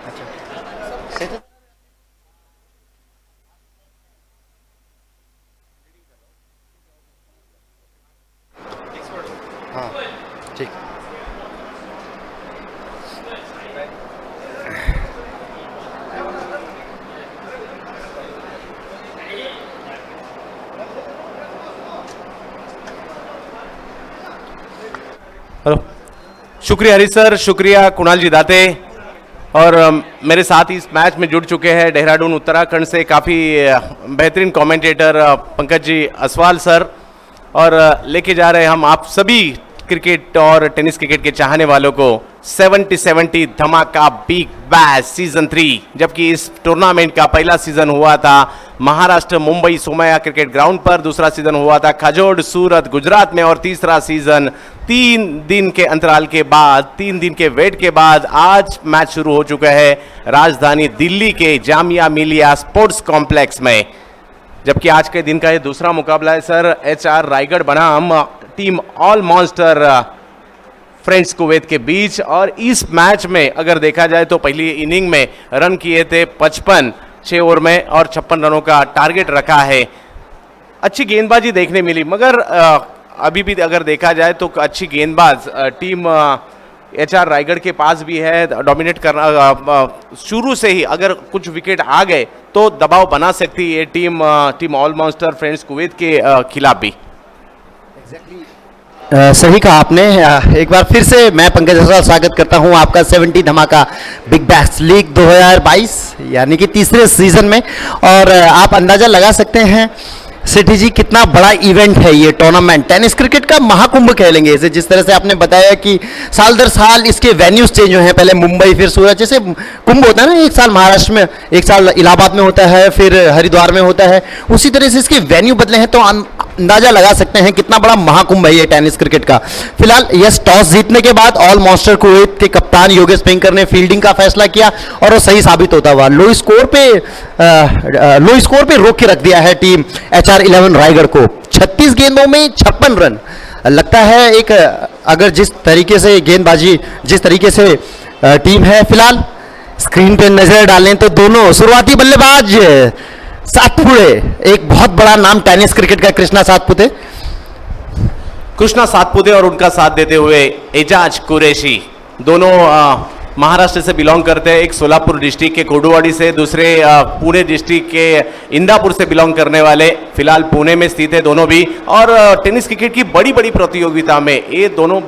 अच्छा सही तो। हाँ ठीक। हेलो, शुक्रिया हरीश सर, शुक्रिया कुणाल जी दाते। और मेरे साथ इस मैच में जुड़ चुके हैं देहरादून उत्तराखंड से काफ़ी बेहतरीन कमेंटेटर पंकज जी असवाल सर, और लेके जा रहे हैं हम आप सभी क्रिकेट और टेनिस क्रिकेट के चाहने वालों को 70-70 धमाका बिग बैश सीजन 3। जबकि इस टूर्नामेंट का पहला सीजन हुआ था महाराष्ट्र मुंबई सोमैया क्रिकेट ग्राउंड पर, दूसरा सीजन हुआ था खजोड़ सूरत गुजरात में, और तीसरा सीजन 3 दिन के अंतराल के बाद, 3 दिन के वेट के बाद आज मैच शुरू हो चुका है राजधानी दिल्ली के जामिया मिलिया स्पोर्ट्स कॉम्प्लेक्स में। जबकि आज के दिन का ये दूसरा मुकाबला है सर HR रायगढ़ बनाम team all monster friends Kuwait के बीच। और इस मैच में अगर देखा जाए तो पहली इनिंग में रन किए थे 55 6 ओवर में, और 56 रनों का टारगेट रखा है। अच्छी गेंदबाजी देखने मिली, मगर अभी भी अगर देखा जाए तो अच्छी गेंदबाज टीम HR रायगढ़ के पास भी है। डोमिनेट करना शुरू से ही अगर कुछ विकेट आ गए तो दबाव बना सकती है team all monster friends Kuwait के खिलाफ भी। सही कहा आपने। एक बार फिर से मैं पंकज असवाल स्वागत करता हूं आपका 70 धमाका बिग बैश लीग 2022 यानी कि तीसरे सीजन में। और आप अंदाजा लगा सकते हैं सिटी जी कितना बड़ा इवेंट है ये टूर्नामेंट, टेनिस क्रिकेट का महाकुंभ कहेंगे इसे। जिस तरह से आपने बताया कि साल दर साल इसके वेन्यूज चेंज हुए हैं, पहले मुंबई फिर सूरत, जैसे कुंभ होता है ना, एक साल महाराष्ट्र में, एक साल इलाहाबाद में होता है, फिर हरिद्वार में होता है, उसी तरह से इसके वेन्यू बदले हैं। तो अंदाजा लगा सकते हैं कितना बड़ा महाकुंभ है ये टेनिस क्रिकेट का। फिलहाल यस, टॉस जीतने के बाद ऑल मॉन्स्टर कुवैत के कप्तान योगेश पिंकर ने फील्डिंग का फैसला किया और वो सही साबित होता हुआ लो स्कोर पे रोक के रख दिया है टीम HR11 रायगढ़ को 36 गेंदों में 56 रन। लगता है एक अगर जिस तरीके से गेंदबाजी, जिस तरीके से टीम है, फिलहाल स्क्रीन पे नजर डालें तो दोनों शुरुआती बल्लेबाज सातपुते, एक बहुत बड़ा नाम टेनिस क्रिकेट का कृष्णा सातपुते और उनका साथ देते हुए एजाज कुरैशी, दोनों महाराष्ट्र से बिलोंग करते हैं। एक सोलापुर डिस्ट्रिक्ट के कोडुवाडी से, दूसरे पुणे डिस्ट्रिक्ट के इंदापुर से बिलोंग करने वाले, फिलहाल पुणे में स्थित है दोनों भी। और टेनिस क्रिकेट की बड़ी बड़ी प्रतियोगिता में ये दोनों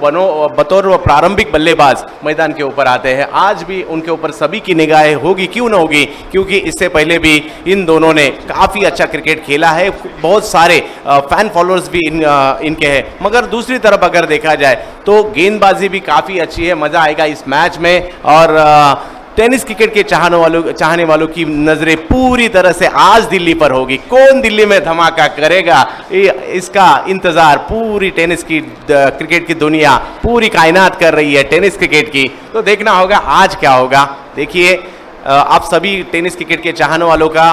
बतौर प्रारंभिक बल्लेबाज मैदान के ऊपर आते हैं। आज भी उनके ऊपर सभी की निगाहें होगी, क्यों ना होगी, क्योंकि इससे पहले भी इन दोनों ने काफ़ी अच्छा क्रिकेट खेला है, बहुत सारे फैन फॉलोअर्स भी इनके हैं। मगर दूसरी तरफ अगर देखा जाए तो गेंदबाजी भी काफ़ी अच्छी है, मज़ा आएगा इस मैच में। और टेनिस क्रिकेट के चाहने वालों की नजरें पूरी तरह से आज दिल्ली पर होगी। कौन दिल्ली में धमाका करेगा, इसका इंतजार पूरी टेनिस की क्रिकेट की दुनिया, पूरी कायनात कर रही है टेनिस क्रिकेट की। तो देखना होगा आज क्या होगा। देखिए, आप सभी टेनिस क्रिकेट के चाहने वालों का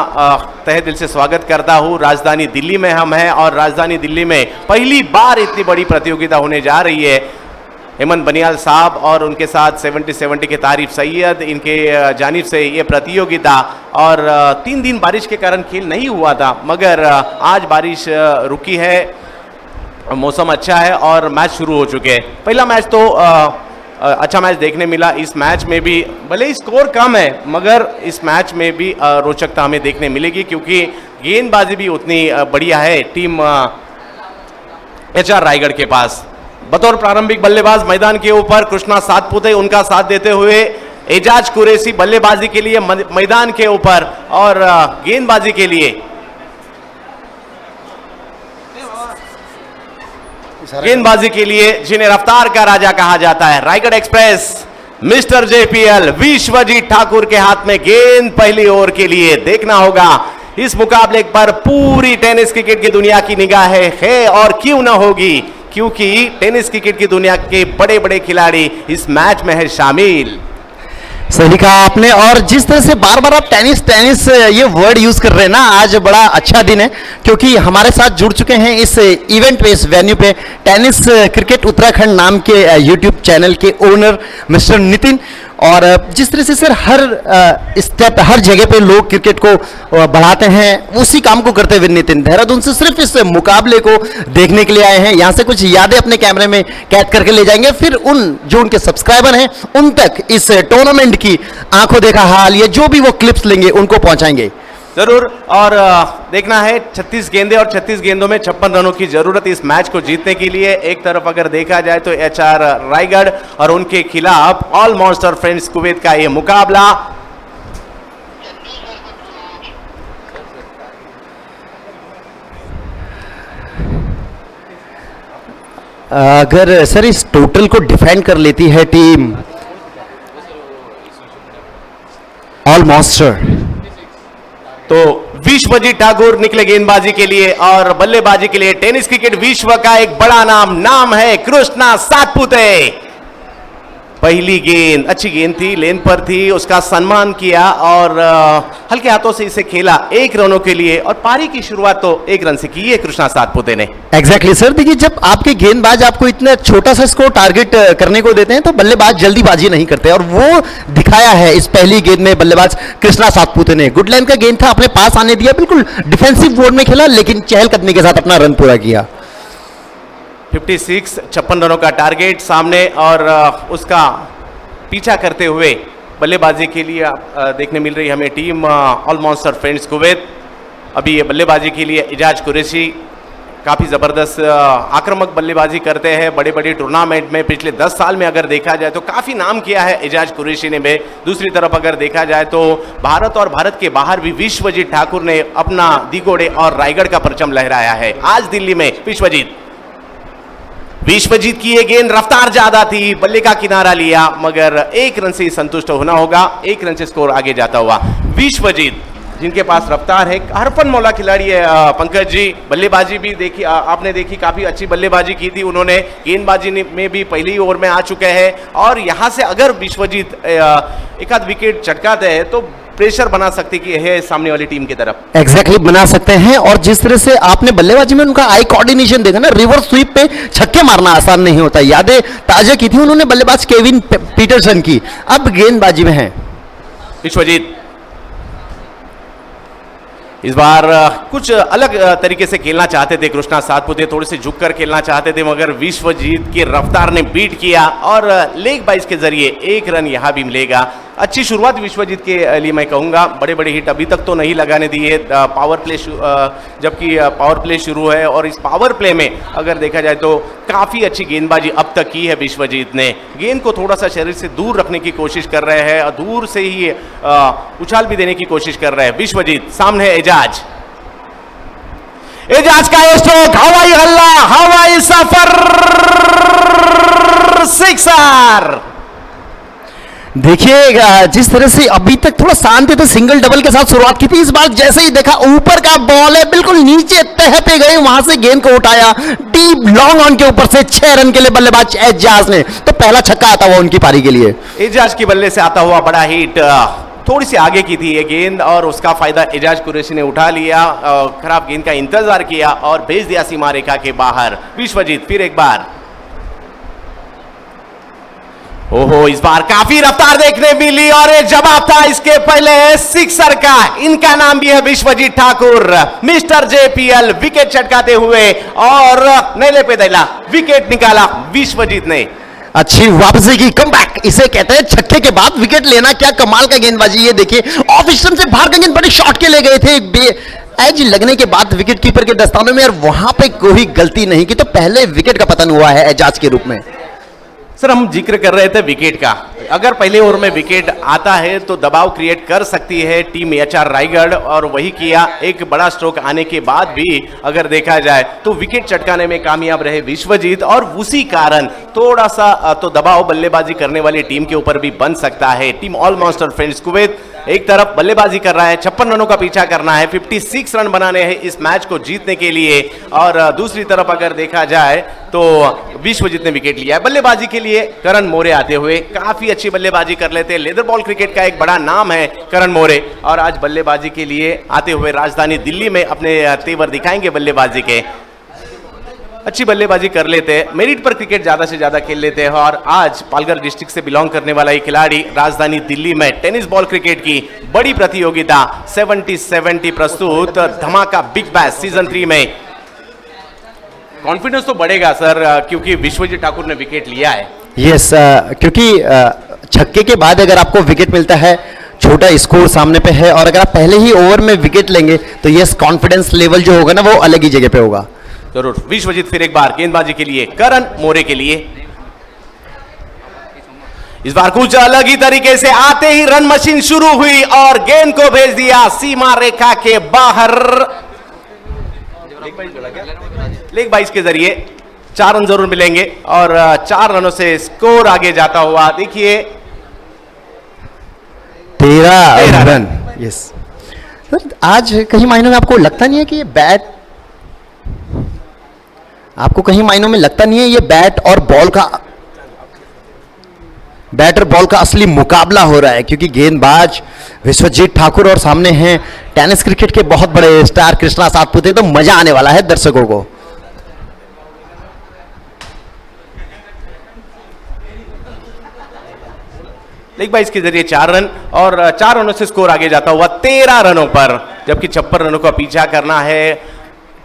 तहे दिल से स्वागत करता हूँ। राजधानी दिल्ली में हम हैं और राजधानी दिल्ली में पहली बार इतनी बड़ी प्रतियोगिता होने जा रही है। हेमंत बनियाल साहब और उनके साथ 70-70 के तारिफ सैयद, इनके जानिब से ये प्रतियोगिता। और 3 दिन बारिश के कारण खेल नहीं हुआ था, मगर आज बारिश रुकी है, मौसम अच्छा है और मैच शुरू हो चुके हैं। पहला मैच तो अच्छा मैच देखने मिला। इस मैच में भी भले ही स्कोर कम है, मगर इस मैच में भी रोचकता हमें देखने मिलेगी, क्योंकि गेंदबाजी भी उतनी बढ़िया है टीम HR रायगढ़ के पास। बतौर प्रारंभिक बल्लेबाज मैदान के ऊपर कृष्णा सातपुते, उनका साथ देते हुए एजाज कुरैशी बल्लेबाजी के लिए मैदान के ऊपर, और गेंदबाजी के लिए जिन्हें रफ्तार का राजा कहा जाता है, Raigad express mister JPL Vishwajeet Thakur के हाथ में गेंद पहली ओवर के लिए। देखना होगा इस मुकाबले पर पूरी टेनिस क्रिकेट की दुनिया की निगाहें है और क्यों ना होगी, क्योंकि टेनिस क्रिकेट की दुनिया के बड़े बड़े खिलाड़ी इस मैच में है शामिल। सही कहा आपने। और जिस तरह से बार बार आप टेनिस टेनिस ये वर्ड यूज कर रहे हैं ना, आज बड़ा अच्छा दिन है क्योंकि हमारे साथ जुड़ चुके हैं इस इवेंट पे, इस वेन्यू पे, टेनिस क्रिकेट उत्तराखंड नाम के यूट्यूब चैनल के ओनर मिस्टर नितिन। और जिस तरह से सर हर स्टेप, हर जगह पे लोग क्रिकेट को बढ़ाते हैं, उसी काम को करते हुए नितिन देहरादून से सिर्फ इस मुकाबले को देखने के लिए आए हैं। यहाँ से कुछ यादें अपने कैमरे में कैद करके ले जाएंगे, फिर उन जो उनके सब्सक्राइबर हैं उन तक इस टूर्नामेंट की आंखों देखा हाल, ये जो भी वो क्लिप्स लेंगे उनको पहुंचाएंगे जरूर। और देखना है 36 गेंदें और 36 गेंदों में 56 रनों की जरूरत इस मैच को जीतने के लिए। एक तरफ अगर देखा जाए तो एचआर रायगढ़ और उनके खिलाफ ऑल मॉन्स्टर फ्रेंड्स कुवैत का यह मुकाबला। अगर सर इस टोटल को डिफेंड कर लेती है टीम ऑल मॉन्स्टर, तो विश्वजीत ठाकुर निकले गेंदबाजी के लिए और बल्लेबाजी के लिए टेनिस क्रिकेट विश्व का एक बड़ा नाम है कृष्णा सातपुते। पहली गेंद अच्छी गेंद थी, लेन पर थी, उसका सम्मान किया और हल्के हाथों से इसे खेला 1 रनों के लिए। और पारी की शुरुआत तो 1 रन से की है कृष्णा सातपुते ने। Exactly sir. देखिए, जब आपके गेंदबाज आपको इतना छोटा सा स्कोर टारगेट करने को देते हैं तो बल्लेबाज जल्दीबाजी नहीं करते, और वो दिखाया है इस पहली गेंद में बल्लेबाज कृष्णा सातपुते ने। गुड लाइन का गेंद था, अपने पास आने दिया, बिल्कुल डिफेंसिव मोड में खेला, लेकिन चहलकदमी के साथ अपना रन पूरा किया। 56 रनों का टारगेट सामने और उसका पीछा करते हुए बल्लेबाजी के लिए देखने मिल रही है हमें team all monster friends Kuwait. अभी ये बल्लेबाजी के लिए एजाज कुरैशी काफ़ी ज़बरदस्त आक्रामक बल्लेबाजी करते हैं बड़े बड़े टूर्नामेंट में। पिछले 10 साल में अगर देखा जाए तो काफ़ी नाम किया है एजाज कुरैशी ने भी। दूसरी तरफ अगर देखा जाए तो भारत और भारत के बाहर भी विश्वजीत ठाकुर ने अपना दिगोड़े और रायगढ़ का परचम लहराया है। आज दिल्ली में विश्वजीत की ये गेंद रफ्तार ज्यादा थी, बल्ले का किनारा लिया, मगर 1 रन से संतुष्ट होना होगा। 1 रन से स्कोर आगे जाता हुआ विश्वजीत, जिनके पास रफ्तार है, हरफन मौला खिलाड़ी है पंकज जी। बल्लेबाजी भी देखी आपने देखी, काफी अच्छी बल्लेबाजी की थी उन्होंने। गेंदबाजी में भी पहली ओवर में आ चुके हैं और यहां से अगर विश्वजीत एक आध विकेट चटकाते हैं तो प्रेशर बना सकती है सामने वाली टीम की तरफ। एग्जैक्टली बना सकते हैं। और जिस तरह से आपने बल्लेबाजी में उनका आई कोऑर्डिनेशन देखा ना, रिवर्स स्वीप पे छक्के मारना आसान नहीं होता। यादें ताजा की थी उन्होंने बल्लेबाज केविन पीटरसन की। अब गेंदबाजी में है विश्वजीत। इस बार कुछ अलग तरीके से खेलना चाहते थे कृष्णा सातपुते, थोड़े से झुककर खेलना चाहते थे, मगर विश्वजीत की रफ्तार ने बीट किया और लेग बाइज के जरिए 1 रन यहां भी मिलेगा। अच्छी शुरुआत विश्वजीत के लिए मैं कहूंगा। बड़े बड़े हिट अभी तक तो नहीं लगाने दिए पावर प्ले, जबकि पावर प्ले शुरू है और इस पावर प्ले में अगर देखा जाए तो काफ़ी अच्छी गेंदबाजी अब तक की है विश्वजीत ने। गेंद को थोड़ा सा शरीर से दूर रखने की कोशिश कर रहे हैं और दूर से ही उछाल भी देने की कोशिश कर रहे हैं विश्वजीत। सामने है एजाज का ये स्ट्रोक, हवाई हल्ला, हवाई सफर, सिक्सर। देखिए, जिस तरह से अभी तक थोड़ा शांति तो सिंगल डबल के साथ शुरुआत की थी, इस बार जैसे ही देखा ऊपर का बॉल है, बिल्कुल नीचे तह पे गए, वहां से गेंद को उठाया डीप लॉन्ग ऑन के ऊपर से 6 रन के लिए बल्लेबाज एजाज ने। तो पहला छक्का आता हुआ उनकी पारी के लिए। एजाज की बल्ले से आता हुआ बड़ा हिट, थोड़ी सी आगे की थी ये गेंद और उसका फायदा एजाज कुरैशी ने उठा लिया। खराब गेंद का इंतजार किया और भेज दिया सीमा रेखा के बाहर। विश्वजीत फिर एक बार, ओहो, इस बार काफी रफ्तार देखने मिली और एक जवाब था इसके पहले सिक्सर का। इनका नाम भी है Vishwajeet Thakur, mister JPL. Wicket चटकाते हुए और नैले पे दैला विकेट निकाला विश्वजीत ने। अच्छी वापसी की कमबैक, इसे कहते हैं छक्के के बाद विकेट लेना। क्या कमाल का गेंदबाजी, ये देखिए ऑफ स्टंप से बाहर का गेंद बड़े शॉट के ले गए थे, एज लगने के बाद विकेट कीपर के दस्तानों में, और वहां पे कोई गलती नहीं की, तो पहले विकेट का पतन हुआ है एजाज के रूप में। सर, हम जिक्र कर रहे थे विकेट का। अगर पहले ओवर में विकेट आता है तो दबाव क्रिएट कर सकती है टीम एचआर रायगढ़, और वही किया। एक बड़ा स्ट्रोक आने के बाद भी अगर देखा जाए तो विकेट चटकाने में कामयाब रहे विश्वजीत, और उसी कारण थोड़ा सा तो दबाव बल्लेबाजी करने वाली टीम के ऊपर भी बन सकता है। Team all monster friends Kuwait एक तरफ बल्लेबाजी कर रहा है, 56 रनों का पीछा करना है, 56 रन बनाने हैं इस मैच को जीतने के लिए, और दूसरी तरफ अगर देखा जाए तो विश्वजीत ने विकेट लिया है। बल्लेबाजी के लिए करण मोरे आते हुए काफी अच्छी बल्लेबाजी कर लेते हैं। लेदर बॉल क्रिकेट का एक बड़ा नाम है करण मोरे, और आज बल्लेबाजी के लिए आते हुए राजधानी दिल्ली में अपने तेवर दिखाएंगे बल्लेबाजी के। अच्छी बल्लेबाजी कर लेते हैं, मेरिट पर क्रिकेट ज्यादा से ज्यादा खेल लेते हैं, और आज पालघर डिस्ट्रिक्ट से बिलोंग करने वाला ये खिलाड़ी राजधानी दिल्ली में टेनिस बॉल क्रिकेट की बड़ी प्रतियोगिता 70-70 प्रस्तुत धमाका बिग बैश सीजन 3 में। कॉन्फिडेंस तो बढ़ेगा सर, क्योंकि विश्वजीत ठाकुर ने विकेट लिया है। यस, क्योंकि छक्के के बाद अगर आपको विकेट मिलता है, छोटा स्कोर सामने पे है, और अगर आप पहले ही ओवर में विकेट लेंगे तो यस, कॉन्फिडेंस लेवल जो होगा ना वो अलग ही जगह पे होगा। जरूर। विश्वजीत फिर एक बार गेंदबाजी के लिए, करण मोरे के लिए। इस बार कुछ अलग ही तरीके से आते ही रन मशीन शुरू हुई और गेंद को भेज दिया सीमा रेखा के बाहर। लेग बाइस के जरिए 4 रन जरूर मिलेंगे, और 4 रनों से स्कोर आगे जाता हुआ देखिए 13 रन। यस सर, आज कहीं मायनों में आपको लगता नहीं है कि ये बैट, आपको कहीं मायनों में लगता नहीं है ये बैट और बॉल का असली मुकाबला हो रहा है? क्योंकि गेंदबाज विश्वजीत ठाकुर और सामने हैं टेनिस क्रिकेट के बहुत बड़े स्टार कृष्णा सातपुते। तो मजा आने वाला है दर्शकों को। लेग बाइस के जरिए 4 रन, और 4 रनों से स्कोर आगे जाता हुआ 13 रनों पर, जबकि 56 रनों का पीछा करना है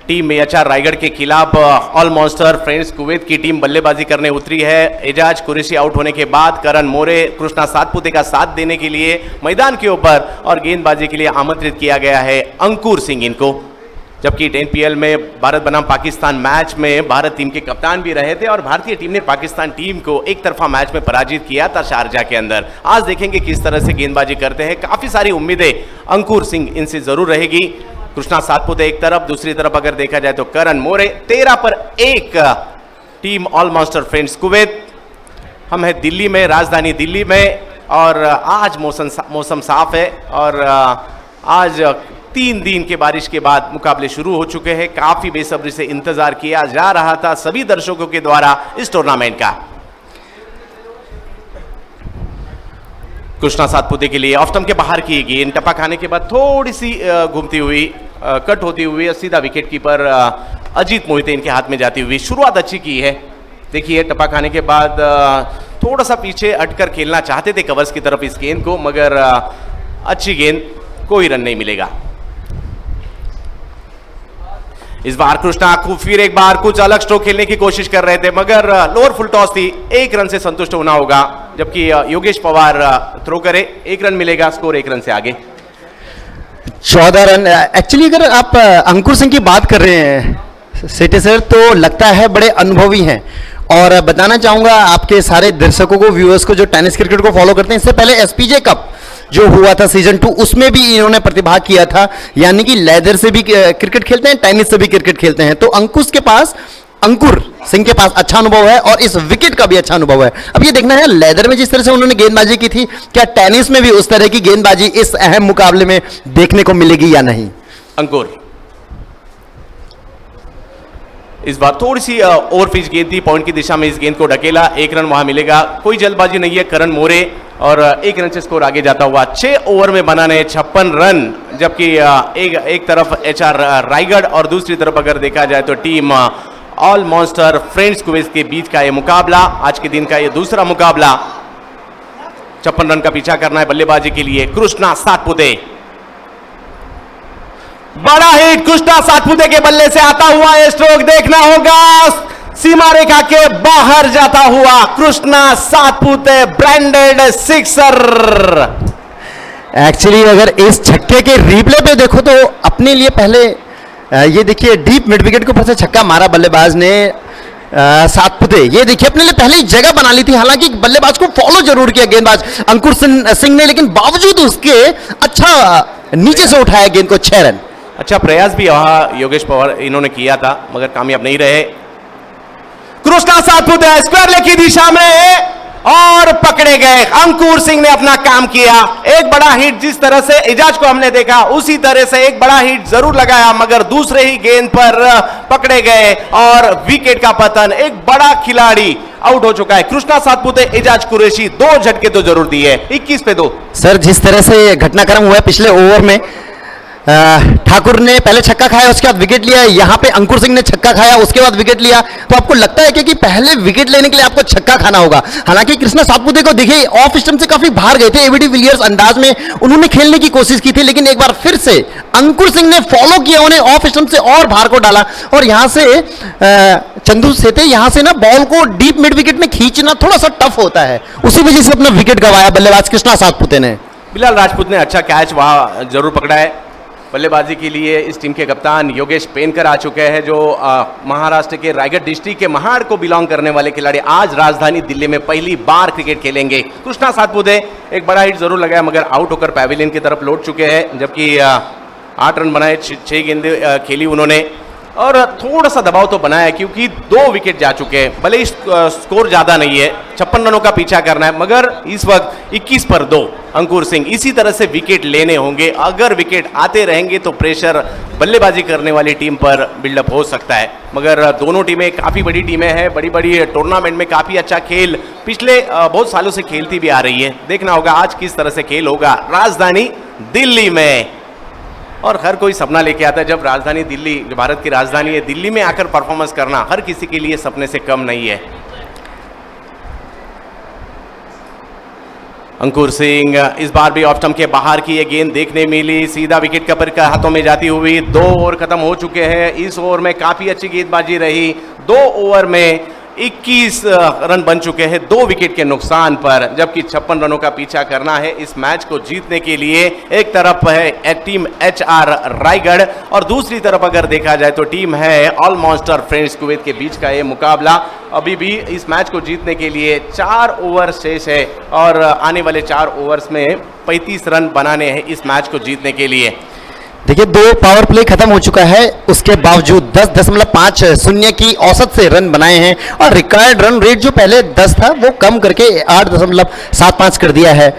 टीम एचआर रायगढ़ के खिलाफ। ऑल मॉन्स्टर फ्रेंड्स कुवैत की टीम बल्लेबाजी करने उतरी है। एजाज कुरैशी आउट होने के बाद करण मोरे कृष्णा सातपुते का साथ देने के लिए मैदान के ऊपर, और गेंदबाजी के लिए आमंत्रित किया गया है अंकुर सिंह इनको। जबकि 10PL में भारत बनाम पाकिस्तान मैच में भारत टीम के कप्तान भी रहे थे, और भारतीय टीम ने पाकिस्तान टीम को एक तरफा मैच में पराजित किया था शारजा के अंदर। आज देखेंगे किस तरह से गेंदबाजी करते हैं। काफी सारी उम्मीदें अंकुर सिंह इनसे जरूर रहेगी। कृष्णा सातपुते एक तरफ, दूसरी तरफ अगर देखा जाए तो करण मोरे। 13 पर 1 team all monster friends Kuwait. हम है दिल्ली में, राजधानी दिल्ली में, और आज मौसम साफ है, और आज 3 दिन के बारिश के बाद मुकाबले शुरू हो चुके हैं। काफी बेसब्री से इंतजार किया जा रहा था सभी दर्शकों के द्वारा इस टूर्नामेंट का। कृष्णा सातपुते के लिए ऑफ स्टंप के बाहर की गेंद टपा खाने के बाद थोड़ी सी घूमती हुई, कट होती हुई सीधा विकेट कीपर अजीत मोहिते इनके हाथ में जाती हुई। शुरुआत अच्छी की है, देखिए टपा खाने के बाद थोड़ा सा पीछे हटकर खेलना चाहते थे कवर्स की तरफ इस गेंद को, मगर अच्छी गेंद, कोई रन नहीं मिलेगा। इस बार कृष्णा फिर एक बार कुछ अलग स्ट्रोक खेलने की कोशिश कर रहे थे, मगर लोअर फुल टॉस थी, 1 रन से संतुष्ट होना होगा। जबकि योगेश पवार थ्रो करे, 1 रन मिलेगा, स्कोर 1 रन से आगे। 14 रन। एक्चुअली अगर आप अंकुर सिंह की बात कर रहे हैं सेठे सर, तो लगता है बड़े अनुभवी हैं। और बताना चाहूंगा आपके सारे दर्शकों को, व्यूअर्स को जो टेनिस क्रिकेट को फॉलो करते हैं, इससे पहले एसपीजे कप जो हुआ था सीजन 2, उसमें भी इन्होंने प्रतिभाग किया था। यानी कि लेदर से भी क्रिकेट खेलते हैं, टेनिस से भी क्रिकेट खेलते हैं। तो अंकुर सिंह के पास अच्छा अनुभव है, और इस विकेट का भी अच्छा अनुभव है। अब ये देखना है लेदर में जिस तरह से उन्होंने गेंदबाजी की थी, क्या टेनिस में भी उस तरह की गेंदबाजी इस अहम मुकाबले में देखने को मिलेगी या नहीं। अंकुर इस बार थोड़ी सी ओवर पिच गेंद थी, पॉइंट की दिशा में इस गेंद को ढकेला, 1 रन वहां मिलेगा। कोई जल्दबाजी नहीं है करण मोरे, और 1 रन से स्कोर आगे जाता हुआ। 6 ओवर में बनाने 56 रन, जबकि एक तरफ एचआर रायगढ़ और दूसरी तरफ अगर देखा जाए तो team all monster friends Kuwait के बीच का यह मुकाबला, आज के दिन का यह दूसरा मुकाबला। 56 रन का पीछा करना है बल्लेबाजी के लिए कृष्णा सातपुते। बड़ा हिट कृष्णा सातपुते के बल्ले से आता हुआ यह स्ट्रोक देखना होगा, सीमा रेखा के बाहर जाता हुआ Krishna Satpute, branded sixer. Actually अगर इस छक्के के रिप्ले पे देखो तो अपने लिए पहले ये देखिए डीप मिड विकेट के ऊपर से छक्का मारा बल्लेबाज ने सातपुते। ये देखिए अपने लिए पहले ही जगह बना ली थी, हालांकि बल्लेबाज को फॉलो जरूर किया गेंदबाज अंकुर सिंह ने, लेकिन बावजूद उसके अच्छा नीचे से उठाया गेंद को 6 रन। अच्छा प्रयास भी वहां योगेश पवार इन्होंने किया था, मगर कामयाब नहीं रहे। कृष्णा सातपुते स्क्वायर लेग की दिशा में और पकड़े गए। अंकुर सिंह ने अपना काम किया। एक बड़ा हिट जिस तरह से एजाज को हमने देखा उसी तरह से एक बड़ा हिट जरूर लगाया, मगर दूसरे ही गेंद पर पकड़े गए और विकेट का पतन। एक बड़ा खिलाड़ी आउट हो चुका है। कृष्णा सातपुते, एजाज कुरैशी, 2 झटके तो जरूर दिए। 21 पे 2। सर जिस तरह से घटनाक्रम हुआ है पिछले ओवर में, ठाकुर ने पहले छक्का खाया उसके बाद विकेट लिया, यहाँ पे अंकुर सिंह ने छक्का खाया उसके बाद विकेट लिया, तो आपको लगता है कि पहले विकेट लेने के लिए आपको छक्का खाना होगा। हालांकि कृष्णा सातपुते को देखिए ऑफ स्टंप से काफी बाहर गए थे, एबीडी विलियर्स अंदाज में उन्होंने खेलने की कोशिश की थी, लेकिन एक बार फिर से अंकुर सिंह ने फॉलो किया, उन्हें ऑफ स्टंप से और बाहर को डाला और यहां से चंदू सेते यहां से ना बॉल को डीप मिड विकेट में खींचना थोड़ा सा टफ होता है, उसी वजह से अपना विकेट गंवाया बल्लेबाज कृष्णा सातपुते ने। बिलाल राजपूत ने अच्छा कैच वहां जरूर पकड़ा है। बल्लेबाजी के लिए इस टीम के कप्तान योगेश पेनकर आ चुके हैं, जो महाराष्ट्र के रायगढ़ डिस्ट्रिक्ट के महाड़ को बिलोंग करने वाले खिलाड़ी आज राजधानी दिल्ली में पहली बार क्रिकेट खेलेंगे। कृष्णा सातपुते एक बड़ा हिट जरूर लगाया, मगर आउट होकर पैविलियन की तरफ लौट चुके हैं, जबकि 8 रन बनाए, 6 गेंदें खेली उन्होंने और थोड़ा सा दबाव तो बनाया क्योंकि 2 विकेट जा चुके हैं। भले ही स्कोर ज्यादा नहीं है, 56 रनों का पीछा करना है, मगर इस वक्त 21 पर 2। अंकुर सिंह इसी तरह से विकेट लेने होंगे। अगर विकेट आते रहेंगे तो प्रेशर बल्लेबाजी करने वाली टीम पर बिल्डअप हो सकता है, मगर दोनों टीमें काफी बड़ी टीमें हैं, बड़ी बड़ी टूर्नामेंट में काफी अच्छा खेल पिछले बहुत सालों से खेलती भी आ रही है। देखना होगा आज किस तरह से खेल होगा राजधानी दिल्ली में। और हर कोई सपना लेके आता है, जब राजधानी दिल्ली, जो भारत की राजधानी है, दिल्ली में आकर परफॉर्मेंस करना हर किसी के लिए सपने से कम नहीं है। अंकुर सिंह इस बार भी ऑफ स्टंप के बाहर की ये गेंद देखने मिली, सीधा विकेट कीपर के हाथों में जाती हुई। 2 ओवर खत्म हो चुके हैं। इस ओवर में काफी अच्छी गेंदबाजी रही। 2 ओवर में 21 रन बन चुके हैं 2 विकेट के नुकसान पर, जबकि 56 रनों का पीछा करना है इस मैच को जीतने के लिए। एक तरफ है टीम HR रायगढ़ और दूसरी तरफ अगर देखा जाए तो टीम है ऑल मॉन्स्टर फ्रेंड्स कुवैत के बीच का ये मुकाबला। अभी भी इस मैच को जीतने के लिए 4 ओवर शेष है और आने वाले 4 ओवर्स में 35 रन बनाने हैं इस मैच को जीतने के लिए। देखिए 2 पावर प्ले खत्म हो चुका है, उसके बावजूद 10.50 की औसत से रन बनाए हैं और रिकॉर्ड रन रेट जो पहले 10 था वो कम करके 8.75 कर दिया है।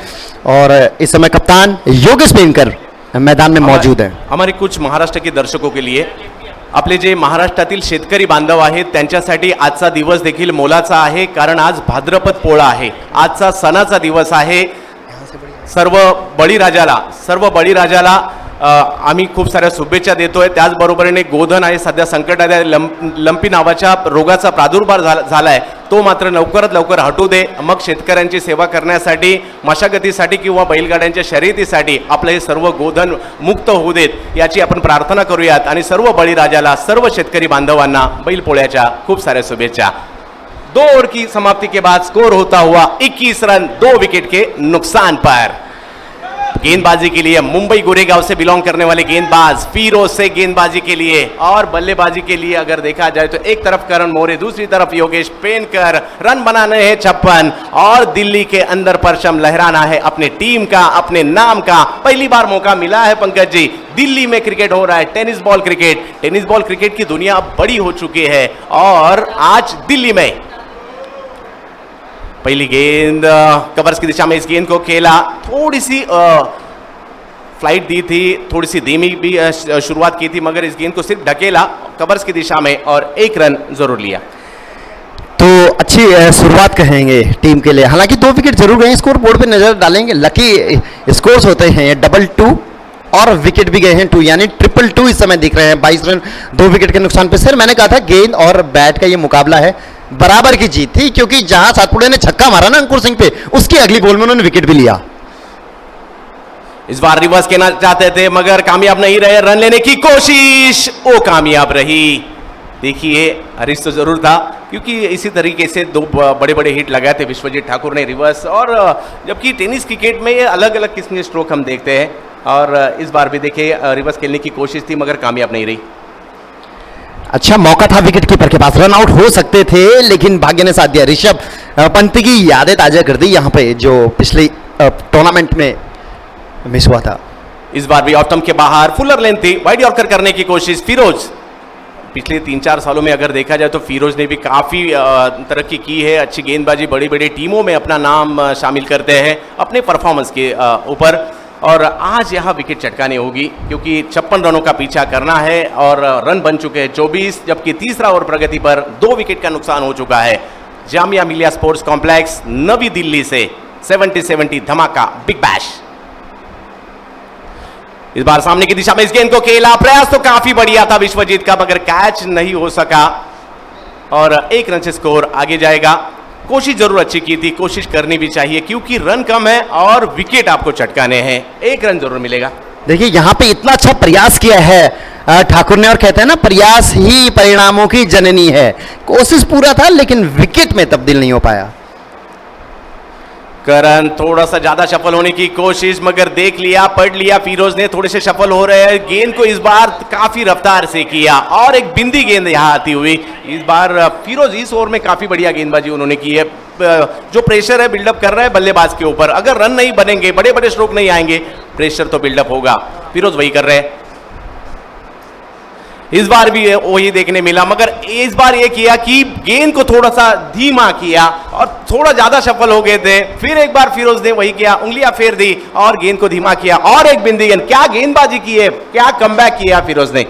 और इस समय कप्तान योगेश पेनकर मैदान में मौजूद है। हमारे कुछ महाराष्ट्र के दर्शकों के लिए, आपले जे महाराष्ट्रातील शेतकरी बांधव आहेत त्यांच्यासाठी आजचा दिवस देखील मोलाचा आहे, कारण आज भाद्रपद पोळा आहे, आजचा सणाचा दिवस आहे। सर्व बळीराजाला आम्ही खूप साऱ्या शुभेच्छा देतोय। त्याचबरोबरीने गोधन आहे सध्या संकटात आहे, लंपी नावाच्या रोगाचा प्रादुर्भाव झालाय, तो मात्र लवकरात लवकर हटू दे। मग शेतकऱ्यांची सेवा करण्यासाठी, मशागतीसाठी किंवा बैलगाड्यांच्या शर्यतीसाठी आपलं हे सर्व गोधन मुक्त होऊ देत, याची आपण प्रार्थना करूयात। आणि सर्व बळीराजाला, सर्व शेतकरी बांधवांना बैलपोळ्याच्या खूप साऱ्या शुभेच्छा। 2 ओवर की समाप्ति के बाद स्कोर होता हुआ 21 रन 2 विकेट के नुकसान पर। गेंदबाजी के लिए मुंबई गोरेगांव से बिलोंग करने वाले गेंदबाज फिरोज से गेंदबाजी के लिए, और बल्लेबाजी के लिए अगर देखा जाए तो एक तरफ करण मोरे, दूसरी तरफ योगेश पेनकर। रन बनाने हैं 56 और दिल्ली के अंदर परचम लहराना है अपने टीम का, अपने नाम का। पहली बार मौका मिला है पंकज जी, दिल्ली में क्रिकेट हो रहा है, टेनिस बॉल क्रिकेट की दुनिया अब बड़ी हो चुकी है और आज दिल्ली में पहली गेंद कवर्स की दिशा में इस गेंद को खेला, थोड़ी सी फ्लाइट दी थी, थोड़ी सी धीमी भी शुरुआत की थी, मगर इस गेंद को सिर्फ ढकेला कवर्स की दिशा में और 1 रन जरूर लिया। तो अच्छी शुरुआत कहेंगे टीम के लिए। हालांकि 2 विकेट जरूर गए, स्कोर बोर्ड पे नजर डालेंगे, लकी स्कोर्स होते हैं 2-2 और विकेट भी गए हैं 2, यानी 2-2 इस समय दिख रहे हैं 22 रन 2 विकेट के नुकसान पे। सर मैंने कहा था गेंद और बैट का ये मुकाबला है, बराबर की जीत थी, क्योंकि जहां सातपुड़े ने छक्का मारा ना अंकुर सिंह पे, उसकी अगली बॉल में उन्होंने विकेट भी लिया। इस बार रिवर्स कहना चाहते थे मगर कामयाब नहीं रहे, रन लेने की कोशिश वो कामयाब रही। देखिए हरीश तो जरूर था, क्योंकि इसी तरीके से 2 बड़े बड़े हिट लगाए थे विश्वजीत ठाकुर ने रिवर्स, और जबकि टेनिस क्रिकेट में ये अलग अलग किस्म के स्ट्रोक हम देखते हैं, और इस बार भी देखिए रिवर्स खेलने की कोशिश थी मगर कामयाब नहीं रही। अच्छा मौका था विकेट कीपर के पास, रन आउट हो सकते थे, लेकिन भाग्य ने साथ दिया। ऋषभ पंत की यादें ताजा कर दी यहाँ पे, जो पिछले टूर्नामेंट में मिस हुआ था। इस बार भी ऑफ स्टंप के बाहर फुलर लेंथ थी, वाइड यॉर्कर करने की कोशिश, फिरोज पिछले 3-4 सालों में अगर देखा जाए तो फिरोज ने भी काफ़ी तरक्की की है, अच्छी गेंदबाजी, बड़ी बड़ी टीमों में अपना नाम शामिल करते हैं अपने परफॉर्मेंस के ऊपर। और आज यहाँ विकेट चटकानी होगी क्योंकि 56 रनों का पीछा करना है और रन बन चुके हैं 24, जबकि तीसरा ओवर प्रगति पर 2 विकेट का नुकसान हो चुका है। जामिया मिलिया स्पोर्ट्स कॉम्प्लेक्स नवी दिल्ली से 70-70 धमाका बिग बैश। इस बार सामने की दिशा में इस गेंद को खेला, प्रयास तो काफी बढ़िया था विश्वजीत का, मगर कैच नहीं हो सका और 1 रन से स्कोर आगे जाएगा। कोशिश जरूर अच्छी की थी, कोशिश करनी भी चाहिए क्योंकि रन कम है और विकेट आपको चटकाने हैं, 1 रन जरूर मिलेगा। देखिए यहाँ पे इतना अच्छा प्रयास किया है ठाकुर ने, और कहते हैं ना प्रयास ही परिणामों की जननी है। कोशिश पूरा था लेकिन विकेट में तब्दील नहीं हो पाया। करण थोड़ा सा ज्यादा सफल होने की कोशिश, मगर देख लिया, पढ़ लिया फिरोज ने, थोड़े से सफल हो रहे हैं। गेंद को इस बार काफी रफ्तार से किया और एक बिंदी गेंद यहां आती हुई। इस बार फिरोज इस ओवर में काफी बढ़िया गेंदबाजी उन्होंने की है। जो प्रेशर है बिल्डअप कर रहा है बल्लेबाज के ऊपर, अगर रन नहीं बनेंगे, बड़े बड़े स्ट्रोक नहीं आएंगे, प्रेशर तो बिल्डअप होगा। फिरोज वही कर रहे हैं, इस बार भी वही देखने मिला, मगर इस बार ये किया कि गेंद को थोड़ा सा धीमा किया और थोड़ा ज्यादा सफल हो गए थे। फिर एक बार फिरोज ने वही किया, उंगलियां फेर दी और गेंद को धीमा किया और एक बिंदी गेंद। क्या गेंदबाजी की है, क्या कमबैक किया फिरोज ने,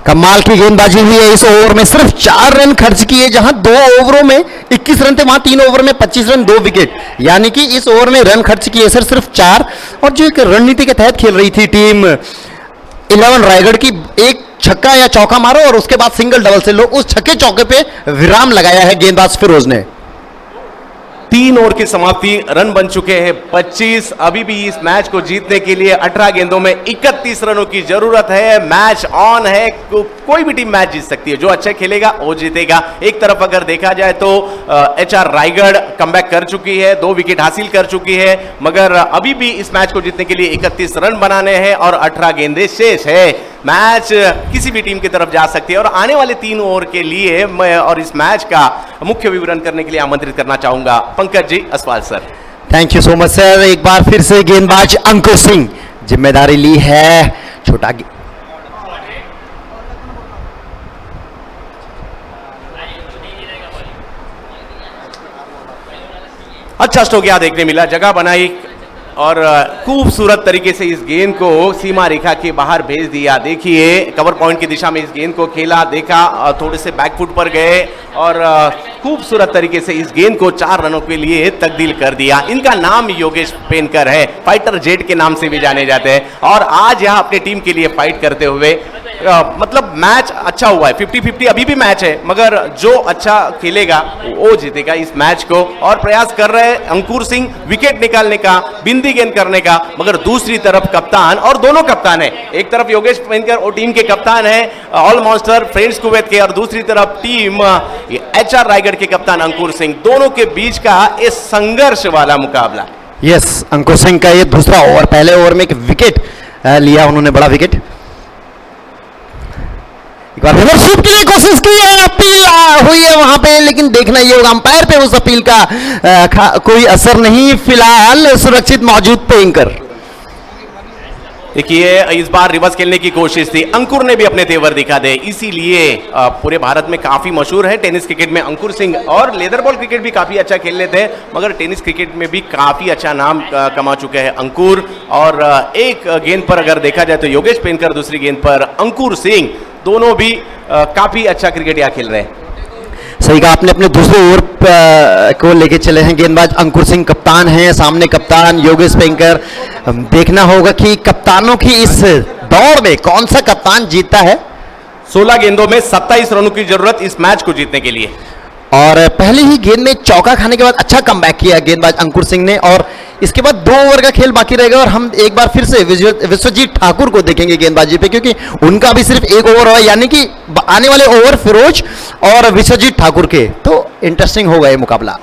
कमाल की गेंदबाजी हुई है। इस ओवर में सिर्फ 4 रन खर्च किए, जहां 2 ओवरों में 21 रन थे, वहां 3 ओवर में 25 रन, 2 विकेट, यानी कि इस ओवर में रन खर्च किए सर सिर्फ 4। और जो एक रणनीति के तहत खेल रही थी टीम 11 रायगढ़ की, एक छक्का या चौका मारो और उसके बाद सिंगल डबल से लो, उस छक्के चौके पे विराम लगाया है गेंदबाज फिरोज ने। 3 ओवर की समाप्ति, रन बन चुके हैं 25। अभी भी इस मैच को जीतने के लिए 18 गेंदों में 31 रनों की जरूरत है। मैच ऑन है, कोई भी टीम मैच जीत सकती है, जो अच्छा खेलेगा वो जीतेगा। एक तरफ अगर देखा जाए तो HR रायगढ़ कमबैक कर चुकी है, 2 विकेट हासिल कर चुकी है, मगर अभी भी इस मैच को जीतने के लिए 31 रन बनाने हैं और 18 गेंदें शेष है। मैच किसी भी टीम की तरफ जा सकती है और आने वाले 3 ओवर के लिए मैं और इस मैच का मुख्य विवरण करने के लिए आमंत्रित करना चाहूंगा Pankaj ji Aswal sir. Thank you so much sir. एक बार फिर से गेंदबाज अंकुर सिंह जिम्मेदारी ली है। छोटा अच्छा स्ट्रोक यहाँ देखने मिला, जगह बनाई और खूबसूरत तरीके से इस गेंद को सीमा रेखा के बाहर भेज दिया। देखिए कवर पॉइंट की दिशा में इस गेंद को खेला, देखा, थोड़े से बैकफुट पर गए और खूबसूरत तरीके से इस गेंद को 4 रनों के लिए तब्दील कर दिया। इनका नाम योगेश पेनकर है, फाइटर जेट के नाम से भी जाने जाते हैं और आज यहाँ अपनी टीम के लिए फाइट करते हुए मतलब मैच अच्छा हुआ है। 50-50 अभी भी मैच है, मगर जो अच्छा खेलेगा वो जीतेगा इस मैच को। और प्रयास कर रहे हैं अंकुर सिंह विकेट निकालने का, बिंदी गेंद करने का, मगर दूसरी तरफ कप्तान, और दोनों कप्तान है, एक तरफ योगेश पेनकर और टीम के कप्तान है ऑल मॉन्स्टर फ्रेंड्स कुवैत के, और दूसरी तरफ टीम HR रायगढ़ के कप्तान अंकुर सिंह। दोनों के बीच का ये संघर्ष वाला मुकाबला। यस, अंकुर सिंह का ये दूसरा ओवर, पहले ओवर में एक विकेट लिया उन्होंने, बड़ा विकेट। एक बार रिवर्स स्वीप की कोशिश की है, अपील हुई है वहां पे, लेकिन देखना ये होगा अंपायर पे उस अपील का कोई असर नहीं, फिलहाल सुरक्षित मौजूद पेनकर। देखिए इस बार रिवर्स खेलने की कोशिश थी, अंकुर ने भी अपने तेवर दिखा दे, इसीलिए पूरे भारत में काफी मशहूर है टेनिस क्रिकेट में अंकुर सिंह। और लेदर बॉल क्रिकेट भी काफी अच्छा खेल लेते हैं, मगर टेनिस क्रिकेट में भी काफी अच्छा नाम कमा चुके हैं अंकुर। और एक गेंद पर अगर देखा जाए तो योगेश पेनकर, दूसरी गेंद पर अंकुर सिंह, दोनों भी काफी अच्छा क्रिकेट यहाँ खेल रहे हैं। सही कहा आपने। अपने दूसरे ओवर को लेके चले हैं गेंदबाज अंकुर सिंह, कप्तान हैं, सामने कप्तान योगेश पेनकर। देखना होगा कि कप्तानों की इस दौड़ में कौन सा कप्तान जीतता है। 16 गेंदों में 27 रनों की जरूरत इस मैच को जीतने के लिए, और पहले ही गेंद में चौका खाने के बाद अच्छा कमबैक किया गेंदबाज अंकुर सिंह ने, और इसके बाद 2 ओवर का खेल बाकी रहेगा और हम एक बार फिर से विश्वजीत ठाकुर को देखेंगे गेंदबाजी पे, क्योंकि उनका भी सिर्फ 1 ओवर हुआ, यानी कि आने वाले ओवर फिरोज और विश्वजीत ठाकुर के, तो इंटरेस्टिंग होगा ये मुकाबला।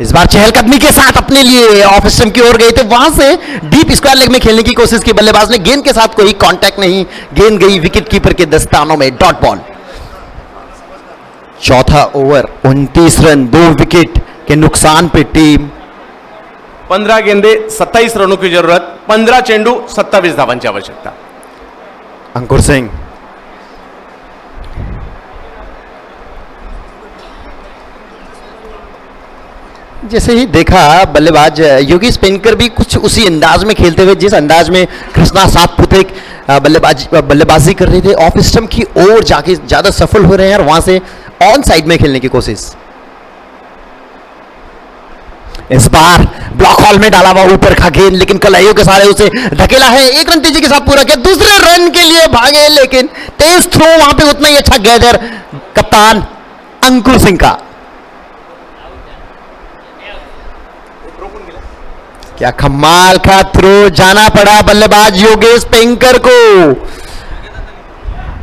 इस बार चहलकदमी के साथ अपने लिए ऑफ स्टंप की ओर गए थे, वहां से डीप स्क्वायर लेग में खेलने की कोशिश की बल्लेबाज ने, गेंद के साथ कोई कांटेक्ट नहीं, गेंद गई विकेट कीपर के दस्तानों में, डॉट बॉल। चौथा ओवर 29 रन, 2 विकेट के नुकसान पे टीम। 15 गेंदे 27 रनों की जरूरत, 15 चेंडू 27 धावांची आवश्यकता। अंकुर सिंह जैसे ही देखा बल्लेबाज योगेश पेनकर भी कुछ उसी अंदाज में खेलते हुए, जिस अंदाज में कृष्णा सातपुते बल्लेबाजी कर रहे थे, ऑफ स्टंप की ओर जाके ज्यादा सफल हो रहे हैं और वहां से ऑन साइड में खेलने की कोशिश। इस बार ब्लॉक हॉल में डाला हुआ ऊपर का गेंद, लेकिन कलाइयों के सारे उसे धकेला है। एक रन तेजी के साथ पूरा किया, दूसरे रन के लिए भागे, लेकिन तेज थ्रो वहां पे उतना ही अच्छा गैदर कप्तान अंकुर सिंह का। क्या कमाल का थ्रो, जाना पड़ा बल्लेबाज योगेश पेनकर को।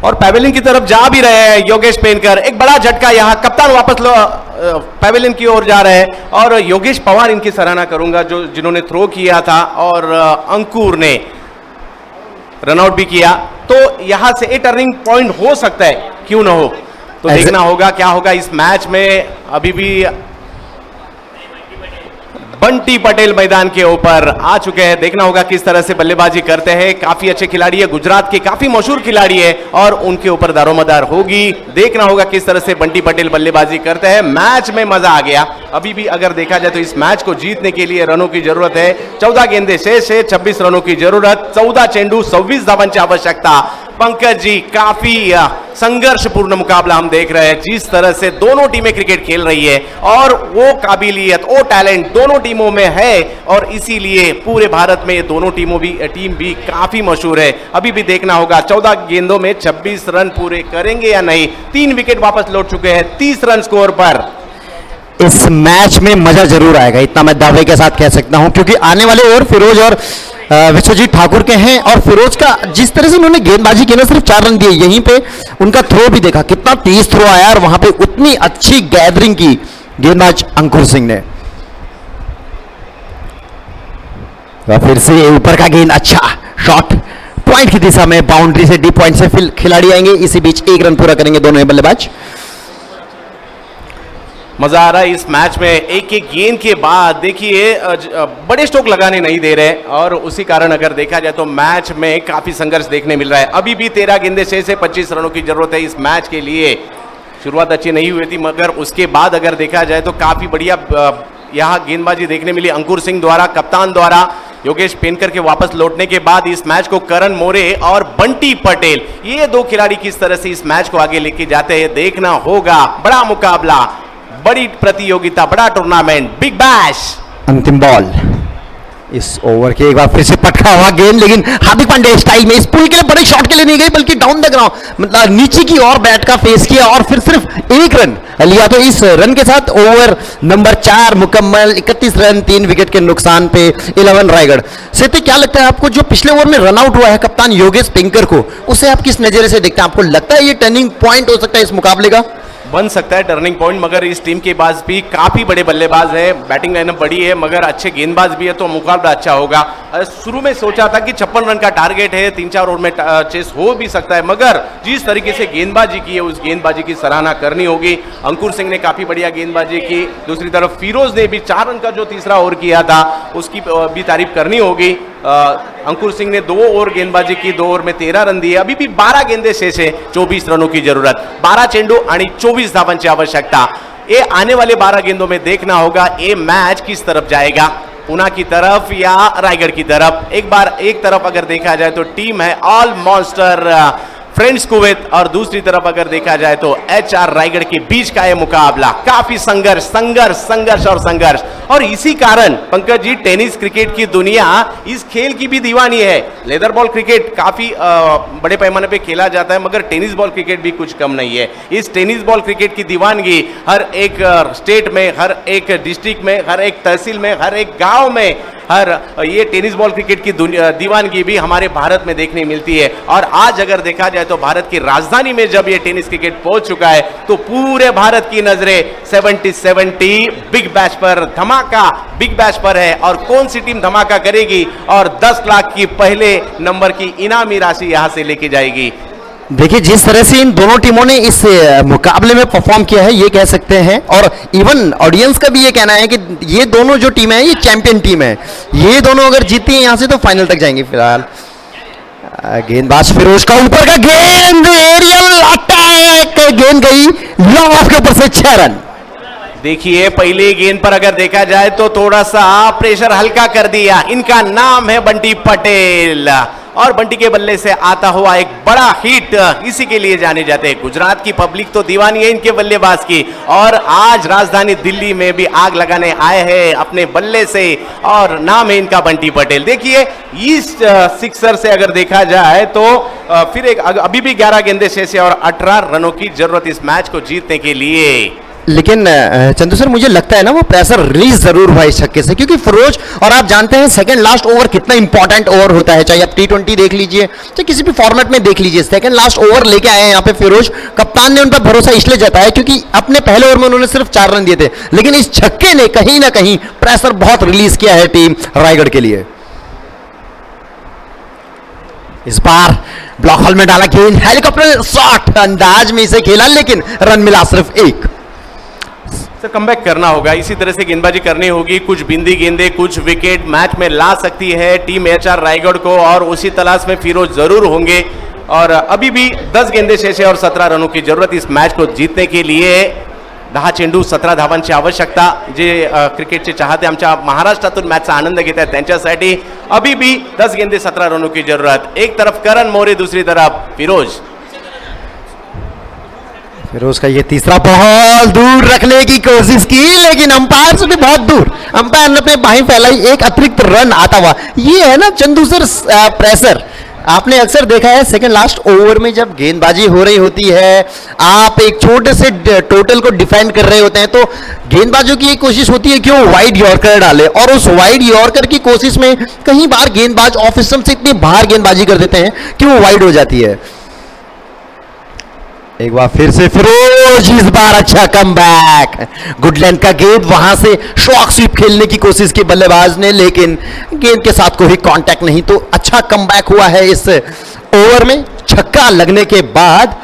और पैवेलियन की तरफ जा भी रहे हैं योगेश पेनकर। एक बड़ा झटका यहाँ, कप्तान वापस पैवेलियन की ओर जा रहे हैं और योगेश पवार इनकी सराहना करूंगा जो जिन्होंने थ्रो किया था और अंकुर ने रनआउट भी किया। तो यहां से एक टर्निंग पॉइंट हो सकता है, क्यों ना हो। तो देखना होगा क्या होगा इस मैच में। अभी भी बंटी पटेल मैदान के ऊपर आ चुके हैं, देखना होगा किस तरह से बल्लेबाजी करते हैं। काफी अच्छे खिलाड़ी है, गुजरात के काफी मशहूर खिलाड़ी है और उनके ऊपर दारोमदार होगी। देखना होगा किस तरह से बंटी पटेल बल्लेबाजी करते हैं। मैच में मजा आ गया। अभी भी अगर देखा जाए तो इस मैच को जीतने के लिए रनों की जरूरत है। 14 गेंदे शेष है, 26 रनों की जरूरत, 14 चेंडू, 26 धावांची आवश्यकता। पंकज जी, काफी संघर्षपूर्ण मुकाबला हम देख रहे हैं, जिस तरह से दोनों टीमें क्रिकेट खेल रही है और वो काबिलियत, वो टैलेंट दोनों टीमों में है और इसीलिए पूरे भारत में ये दोनों टीम भी काफी मशहूर है। अभी भी देखना होगा 14 गेंदों में 26 रन पूरे करेंगे या नहीं। 3 विकेट वापस लौट चुके हैं 30 रन स्कोर पर। इस मैच में मजा जरूर आएगा, इतना मैं दावे के साथ कह सकता हूं, क्योंकि आने वाले ओवर फिरोज और विश्वजीत ठाकुर के हैं। और फिरोज का जिस तरह से उन्होंने गेंदबाजी की ना, सिर्फ 4 रन दिए, यहीं पे उनका थ्रो भी देखा, कितना तेज थ्रो आया और वहां पे उतनी अच्छी गैदरिंग की गेंदबाज अंकुर सिंह ने। फिर से ऊपर का गेंद, अच्छा शॉट पॉइंट की दिशा में, बाउंड्री से डीप पॉइंट से फिर खिलाड़ी आएंगे। इसी बीच 1 रन पूरा करेंगे दोनों बल्लेबाज। मजा आ रहा है इस मैच में। एक एक गेंद के बाद देखिए बड़े स्ट्रोक लगाने नहीं दे रहे और उसी कारण अगर देखा जाए तो मैच में काफी संघर्ष देखने मिल रहा है। अभी भी 13 गेंदे शेष है, 25 रनों की जरूरत है इस मैच के लिए। शुरुआत अच्छी नहीं हुई थी मगर उसके बाद अगर देखा जाए तो काफी बढ़िया यहाँ गेंदबाजी देखने मिली अंकुर सिंह द्वारा, कप्तान द्वारा। योगेश पेनकर के वापस लौटने के बाद इस मैच को करण मोरे और बंटी पटेल, ये 2 खिलाड़ी किस तरह से इस मैच को आगे लेके जाते हैं देखना होगा। बड़ा मुकाबला, बड़ी प्रतियोगिता, बड़ा टूर्नामेंट, बिग बैश। अंतिम बॉल इस ओवर के, एक बार फिर से पटका हुआ गेंद, लेकिन हार्दिक पांड्या स्टाइल में इस पुल के बड़े शॉट के लिए नहीं गई, बल्कि डाउन द ग्राउंड, मतलब नीचे की ओर बैट का फेस किया और फिर सिर्फ 1 रन लिया। तो इस रन के साथ ओवर नंबर 4 मुकम्मल, 31 रन, 3 विकेट के नुकसान पे 11 रायगढ़। सेते, क्या लगता है आपको, जो पिछले ओवर में रन आउट हुआ है कप्तान योगेश पेनकर को, उसे आप किस नजरिए से देखते हैं? आपको लगता है ये टर्निंग पॉइंट हो सकता है इस मुकाबले का? बन सकता है टर्निंग पॉइंट, मगर इस टीम के पास भी काफी बड़े बल्लेबाज है, बैटिंग लाइनअप बड़ी है, मगर अच्छे गेंदबाज भी है, तो मुकाबला अच्छा होगा। शुरू में सोचा था कि 56 रन का टारगेट है, 3-4 ओवर में चेस हो भी सकता है, मगर जिस तरीके से गेंदबाजी की है उस गेंदबाजी की सराहना करनी होगी। अंकुर सिंह ने काफी बढ़िया गेंदबाजी की। दूसरी तरफ फिरोज ने भी 4 रन का जो तीसरा ओवर किया था उसकी भी तारीफ करनी होगी। अंकुर सिंह ने 2 ओवर गेंदबाजी की, 2 ओवर में 13 रन दिए। अभी भी 12 गेंदे शेष है, 24 रनों की जरूरत, 12 चेंडू आणि 24 धावांची आवश्यकता। ये आने वाले 12 गेंदों में देखना होगा ये मैच किस तरफ जाएगा, पुणे की तरफ या रायगढ़ की तरफ। एक बार एक तरफ अगर देखा जाए तो टीम है ऑल मॉन्स्टर फ्रेंड्स कुवैत और दूसरी तरफ अगर देखा जाए तो HR रायगढ़ के बीच का यह मुकाबला। काफी संघर्ष संघर्ष संघर्ष और संघर्ष, और इसी कारण पंकज जी टेनिस क्रिकेट की दुनिया इस खेल की भी दीवानी है। लेदर बॉल क्रिकेट काफी बड़े पैमाने पे खेला जाता है, मगर टेनिस बॉल क्रिकेट भी कुछ कम नहीं है। इस टेनिस बॉल क्रिकेट की दीवानगी हर एक स्टेट में, हर एक डिस्ट्रिक्ट में, हर एक तहसील में, हर एक गांव में, हर ये टेनिस बॉल क्रिकेट की दीवानगी भी हमारे भारत में देखने मिलती है। और आज अगर देखा जाए तो भारत की राजधानी में जब ये टेनिस क्रिकेट पहुंच चुका है तो पूरे भारत की नजरें 70-70 बिग बैश पर, धमाका बिग बैश पर है। और कौन सी टीम धमाका करेगी और 10 लाख की पहले नंबर की इनामी राशि यहां से लेके जाएगी। देखिए, जिस तरह से इन दोनों टीमों ने इस मुकाबले में परफॉर्म किया है, ये कह सकते हैं, और इवन ऑडियंस का भी ये कहना है कि ये दोनों जो टीम है ये चैंपियन टीम है। ये दोनों अगर जीती हैं यहां से तो फाइनल तक जाएंगे। फिलहाल गेंदबाज फिरोज का ऊपर का गेंद, एरियल अटैक, गेंद गई लॉन्ग ऑफ के ऊपर से 6 रन। देखिए पहले गेंद पर अगर देखा जाए तो थोड़ा सा प्रेशर हल्का कर दिया। इनका नाम है बंटी पटेल और बंटी के बल्ले से आता हुआ एक बड़ा हिट इसी के लिए जाने जाते हैं। गुजरात की पब्लिक तो दीवानी है इनके बल्लेबाज की और आज राजधानी दिल्ली में भी आग लगाने आए हैं अपने बल्ले से और नाम है इनका बंटी पटेल। देखिए इस सिक्सर से अगर देखा जाए तो फिर एक अभी भी 11 गेंदे शेष है और 18 रनों की जरूरत इस मैच को जीतने के लिए। लेकिन चंदू सर मुझे लगता है ना वो प्रेशर रिलीज जरूर हुआ इस छक्के से, क्योंकि फिरोज और आप जानते हैं सेकंड लास्ट ओवर कितना इंपॉर्टेंट ओवर होता है, चाहे आप T20 देख लीजिए चाहे किसी भी फॉर्मेट में देख लीजिए। सेकंड लास्ट ओवर लेके आए हैं यहाँ पे फिरोज। कप्तान ने उन पर भरोसा इसलिए जताया क्योंकि अपने पहले ओवर में उन्होंने सिर्फ 4 रन दिए थे, लेकिन इस छक्के ने कहीं ना कहीं प्रेशर बहुत रिलीज किया है टीम रायगढ़ के लिए। इस बार ब्लॉक हॉल में डाला गेंद, हेलीकॉप्टर शॉट अंदाज में इसे खेला, लेकिन रन मिला सिर्फ 1। सर कमबैक करना होगा, इसी तरह से गेंदबाजी करनी होगी। कुछ बिंदी गेंदे कुछ विकेट मैच में ला सकती है टीम HR रायगढ़ को और उसी तलाश में फिरोज जरूर होंगे। और अभी भी 10 गेंदे शेष है और 17 रनों की जरूरत इस मैच को जीतने के लिए। 10 चेंडू 17 धावांची आवश्यकता। जे क्रिकेटचे चाहते आमच्या महाराष्ट्रातून मॅचचा आनंद घेत आहेत त्यांच्यासाठी अभी भी 10 गेंदे 17 रनों की जरूरत। एक तरफ करण मोरे, दूसरी तरफ फिरोज। फिरोज का ये तीसरा बॉल दूर रखने की कोशिश की, लेकिन अंपायर से भी बहुत दूर। अंपायर ने अपने बाहीं फैलाई, एक अतिरिक्त रन आता हुआ। ये है ना चंदू सर प्रेशर। आपने अक्सर देखा है सेकंड लास्ट ओवर में जब गेंदबाजी हो रही होती है, आप एक छोटे से टोटल को डिफेंड कर रहे होते हैं, तो गेंदबाजों की एक कोशिश होती है कि वो वाइड यॉर्कर डाले, और उस वाइड यॉर्कर की कोशिश में कई बार गेंदबाज ऑफ स्टंप से इतनी बाहर गेंदबाजी कर देते हैं कि वो वाइड हो जाती है। एक बार फिर से फिरोज, इस बार अच्छा कमबैक। गुडलैंड का गेंद, वहां से शॉक स्वीप खेलने की कोशिश की बल्लेबाज ने, लेकिन गेंद के साथ कोई कांटेक्ट नहीं। तो अच्छा कमबैक हुआ है इस ओवर में छक्का लगने के बाद।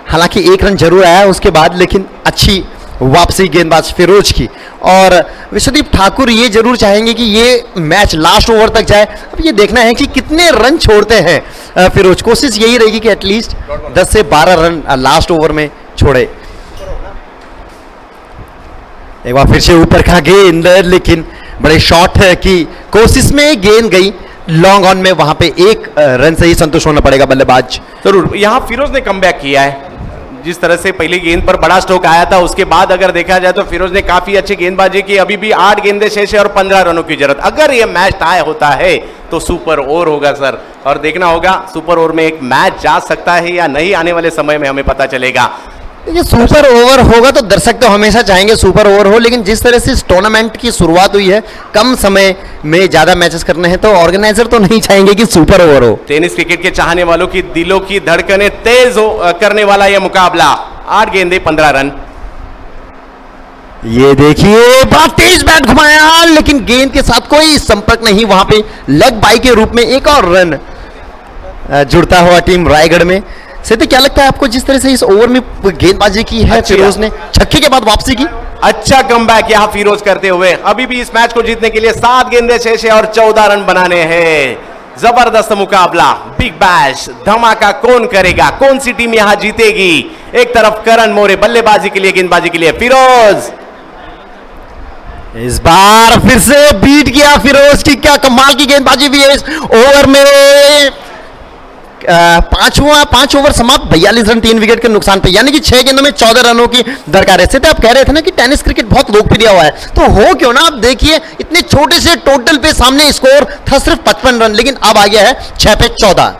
हालांकि 1 रन जरूर आया उसके बाद, लेकिन अच्छी वापसी गेंदबाज फिरोज की। और विश्वदीप ठाकुर ये जरूर चाहेंगे कि ये मैच लास्ट ओवर तक जाए। अब ये देखना है कि कितने रन छोड़ते हैं फिरोज। कोशिश यही रहेगी कि एटलीस्ट 10 से 12 रन लास्ट ओवर में छोड़े। एक बार फिर से ऊपर का गेंद, लेकिन बड़े शॉट की कोशिश में गेंद गई लॉन्ग ऑन में। वहां पे 1 रन से ही संतुष्ट होना पड़ेगा बल्लेबाज। जरूर यहां फिरोज ने कमबैक किया है। जिस तरह से पहली गेंद पर बड़ा स्ट्रोक आया था, उसके बाद अगर देखा जाए तो फिरोज ने काफी अच्छी गेंदबाजी की। अभी भी 8 गेंदे शेष है और 15 रनों की जरूरत। अगर यह मैच टाई होता है तो सुपर ओवर होगा सर, और देखना होगा सुपर ओवर में एक मैच जा सकता है या नहीं, आने वाले समय में हमें पता चलेगा। ये सुपर ओवर होगा तो दर्शक तो हमेशा चाहेंगे सुपर ओवर हो, लेकिन जिस तरह से इस टूर्नामेंट की शुरुआत हुई है, कम समय में ज्यादा मैचेस करने हैं, तो ऑर्गेनाइजर तो नहीं चाहेंगे कि सुपर ओवर हो। टेनिस क्रिकेट के चाहने वालों की दिलों की धड़कनें तेज करने वाला यह मुकाबला। 8 गेंदे 15 रन। ये देखिए बहुत तेज बैट घुमाया, लेकिन गेंद के साथ कोई संपर्क नहीं। वहां पे लेग बाई के रूप में एक और रन जुड़ता हुआ टीम रायगढ़ में। सीधे क्या लगता है आपको, जिस तरह से इस ओवर में गेंदबाजी की है फिरोज ने, छक्के के बाद वापसी की? अच्छा कमबैक यहां फिरोज करते हुए। अभी भी इस मैच को जीतने के लिए 7 गेंदे शेष है और 14 रन बनाने हैं। जबरदस्त मुकाबला, बिग बैश, धमाका कौन करेगा, कौन सी टीम यहां जीतेगी? एक तरफ करण मोरे बल्लेबाजी के लिए, गेंदबाजी के लिए फिरोज। इस बार फिर से बीट किया फिरोज की, क्या कमाल की गेंदबाजी भी है इस ओवर में। 5 ओवर समाप्त, 42 रन 3 विकेट के नुकसान पे, यानी कि 6 गेंदों में 14 रनों की दरकार है। सीधे आप कह रहे थे ना कि टेनिस क्रिकेट बहुत लोकप्रिय हुआ है, तो हो क्यों ना। आप देखिए इतने छोटे से टोटल पे सामने स्कोर था सिर्फ 55 रन, लेकिन अब आ गया है 6 पे 14।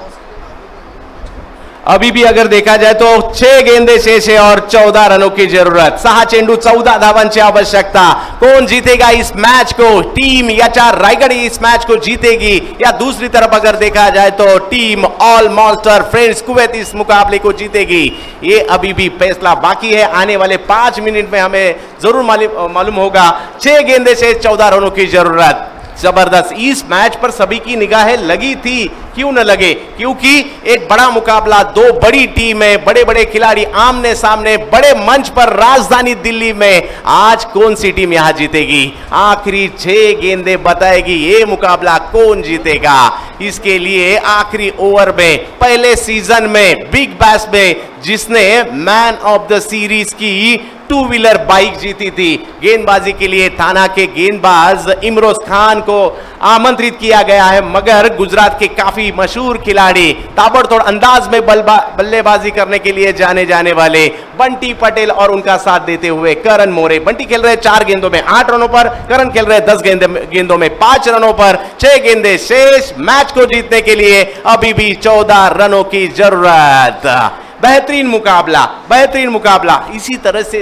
अभी भी अगर देखा जाए तो 6 गेंदे शेष है और 14 रनों की जरूरत। 6 चेंडू 14 धावांची आवश्यकता। कौन जीतेगा इस मैच को? टीम HR रायगढ़ इस मैच को जीतेगी, या दूसरी तरफ अगर देखा जाए तो team all monster friends Kuwait इस मुकाबले को जीतेगी? ये अभी भी फैसला बाकी है। आने वाले 5 मिनट में हमें जरूर मालूम होगा। 6 गेंदे से 14 रनों की जरूरत। जबरदस्त, इस मैच पर सभी की निगाहें लगी थी, क्यों न लगे, क्योंकि एक बड़ा मुकाबला, 2 बड़ी टीमें, बड़े बड़े खिलाड़ी आमने सामने बड़े मंच पर राजधानी दिल्ली में। आज कौन सी टीम यहां जीतेगी? आखिरी 6 गेंदें बताएगी ये मुकाबला कौन जीतेगा। इसके लिए आखिरी ओवर में, पहले सीजन में, बिग बैश में, जिसने मैन ऑफ द सीरीज की टू व्हीलर बाइक जीती थी। गेंदबाजी के लिए थाना के गेंदबाज इमरोज खान को आमंत्रित किया गया है, मगर गुजरात के काफी मशहूर खिलाड़ी, ताबड़तोड़ अंदाज में बल्लेबाजी करने के लिए जाने जाने वाले बंटी पटेल और उनका साथ देते हुए करण मोरे। बंटी खेल रहे 4 गेंदों में 8 रनों पर, करण खेल रहे 10 गेंदों में 5 रनों पर। 6 गेंदें शेष, मैच को जीतने के लिए अभी भी 14 रनों की जरूरत। बेहतरीन मुकाबला। इसी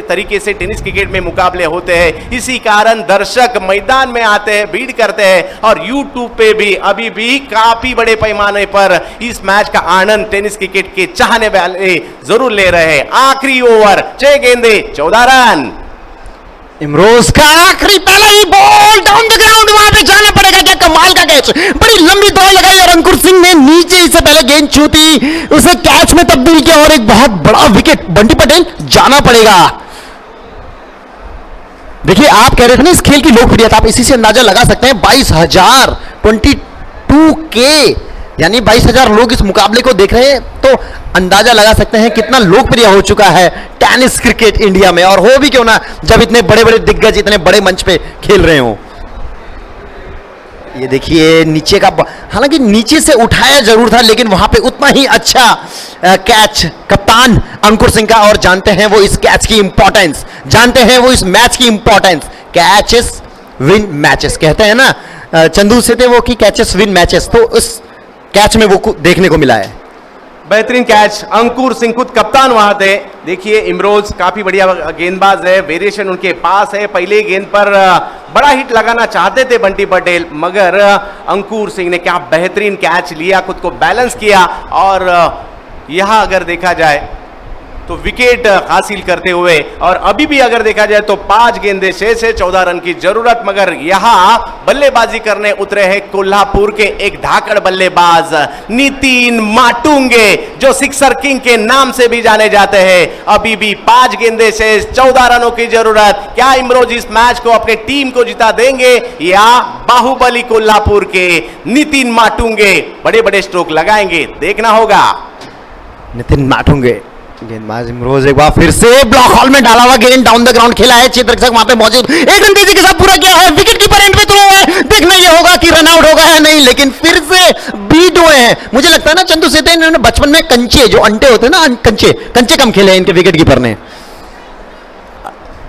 तरीके से टेनिस क्रिकेट में मुकाबले होते हैं, इसी कारण दर्शक मैदान में आते हैं, भीड़ करते हैं और यूट्यूब पे भी अभी भी काफी बड़े पैमाने पर इस मैच का आनंद टेनिस क्रिकेट के चाहने वाले जरूर ले रहे हैं। आखिरी ओवर, 6 गेंदें 14 रन। इमरोज का आखिरी पहला ही बॉल डाउन द ग्राउंड, वहां पे जाना पड़ेगा। क्या कमाल का कैच, बड़ी लंबी दौड़ लगाई और अंकुर सिंह ने नीचे इससे पहले गेंद छूती उसे कैच में तब्दील किया और एक बहुत बड़ा विकेट। बंटी पटेल जाना पड़ेगा। देखिए, आप कह रहे थे ना इस खेल की लोकप्रियता, आप इसी से अंदाजा लगा सकते हैं। 22,000 22K यानी 22,000 लोग इस मुकाबले को देख रहे हैं, तो अंदाजा लगा सकते हैं कितना लोकप्रिय हो चुका है टेनिस क्रिकेट इंडिया में। और हो भी क्यों ना, जब इतने बड़े बड़े दिग्गज इतने बड़े मंच पे खेल रहे हो। ये देखिए नीचे का, हालांकि नीचे से उठाया जरूर था, लेकिन वहां पे उतना ही अच्छा कैच कप्तान अंकुर सिंह का। और जानते हैं वो इस कैच की इंपॉर्टेंस, जानते हैं वो इस मैच की इंपॉर्टेंस। कैचेस विन मैचेस कहते हैं ना, चंदू से थे वो कि कैचेस विन मैचेस, तो उस कैच में वो देखने को मिला है। बेहतरीन कैच, अंकुर सिंह खुद कप्तान वहां थे। देखिए इमरोज काफी बढ़िया गेंदबाज है, वेरिएशन उनके पास है। पहले गेंद पर बड़ा हिट लगाना चाहते थे बंटी पटेल, मगर अंकुर सिंह ने क्या बेहतरीन कैच लिया, खुद को बैलेंस किया और यहां अगर देखा जाए तो विकेट हासिल करते हुए, और अभी भी अगर देखा जाए तो 5 गेंदें शेष है, 14 रन की जरूरत। मगर यहां बल्लेबाजी करने उतरे हैं कोल्हापुर के एक धाकड़ बल्लेबाज नितिन माटुंगे, जो सिक्सर किंग के नाम से भी जाने जाते हैं। अभी भी 5 गेंदें शेष, 14 रनों की जरूरत। क्या इमरोज इस मैच को अपने टीम को जिता देंगे, या बाहुबली कोल्हापुर के नितिन माटुंगे बड़े बड़े स्ट्रोक लगाएंगे, देखना होगा। नितिन माटुंगे गेंदबाज इमरोज एक बार फिर से ब्लॉक हॉल में डाला हुआ गेंद डाउन द ग्राउंड खेला है। चित्रक्षक वहां पे मौजूद, एक रन तेजी के साथ पूरा किया है। विकेट कीपर एंड पे थ्रो है, देखना ये होगा कि रन आउट होगा या नहीं, लेकिन फिर से बीट हुए हैं। मुझे लगता है ना चंदू सेते इन्होंने बचपन में कंचे जो अंटे होते हैं ना, कंचे कम खेले हैं इनके विकेट कीपर ने।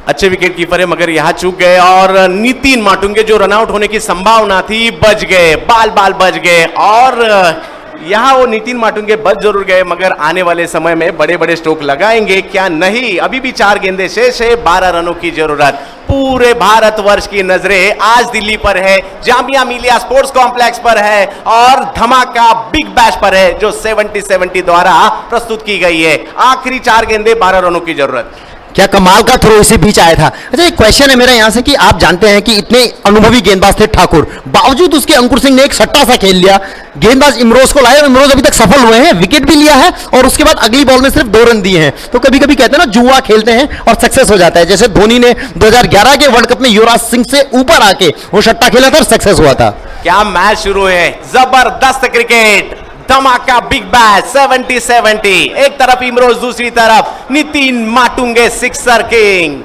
अच्छे विकेट कीपर है, मगर यहां चूक गए और नितिन माटुंगे जो रन आउट होने की संभावना थी बच गए, बाल बच गए। और यहां वो नितिन माटुंगे बच जरूर गए, मगर आने वाले समय में बड़े बड़े स्ट्रोक लगाएंगे क्या नहीं। अभी भी 4 गेंदें शेष है, 12 रनों की जरूरत। पूरे भारतवर्ष की नजरें आज दिल्ली पर है, जामिया मिलिया स्पोर्ट्स कॉम्प्लेक्स पर है और धमाका बिग बैश पर है, जो 70-70 द्वारा प्रस्तुत की गई है। आखिरी 4 गेंदें, 12 रनों की जरूरत। क्या कमाल का थ्रो इसी बीच आया था। अच्छा, एक क्वेश्चन है मेरा यहां से कि आप जानते हैं कि इतने अनुभवी गेंदबाज थे ठाकुर, बावजूद उसके अंकुर सिंह ने एक सट्टा सा खेल लिया, गेंदबाज इमरोज को लाया। इमरोज अभी तक सफल हुए हैं, विकेट भी लिया है और उसके बाद अगली बॉल में सिर्फ 2 रन दिए हैं। तो कभी कभी कहते हैं ना जुआ खेलते हैं और सक्सेस हो जाता है, जैसे धोनी ने 2011 के वर्ल्ड कप में युवराज सिंह से ऊपर आके वो सट्टा खेला था और सक्सेस हुआ था। क्या मैच शुरू है, जबरदस्त क्रिकेट, धमाका बिग बैश 70-70। एक तरफ इमरोज, दूसरी तरफ Nitin Matunge sixer king.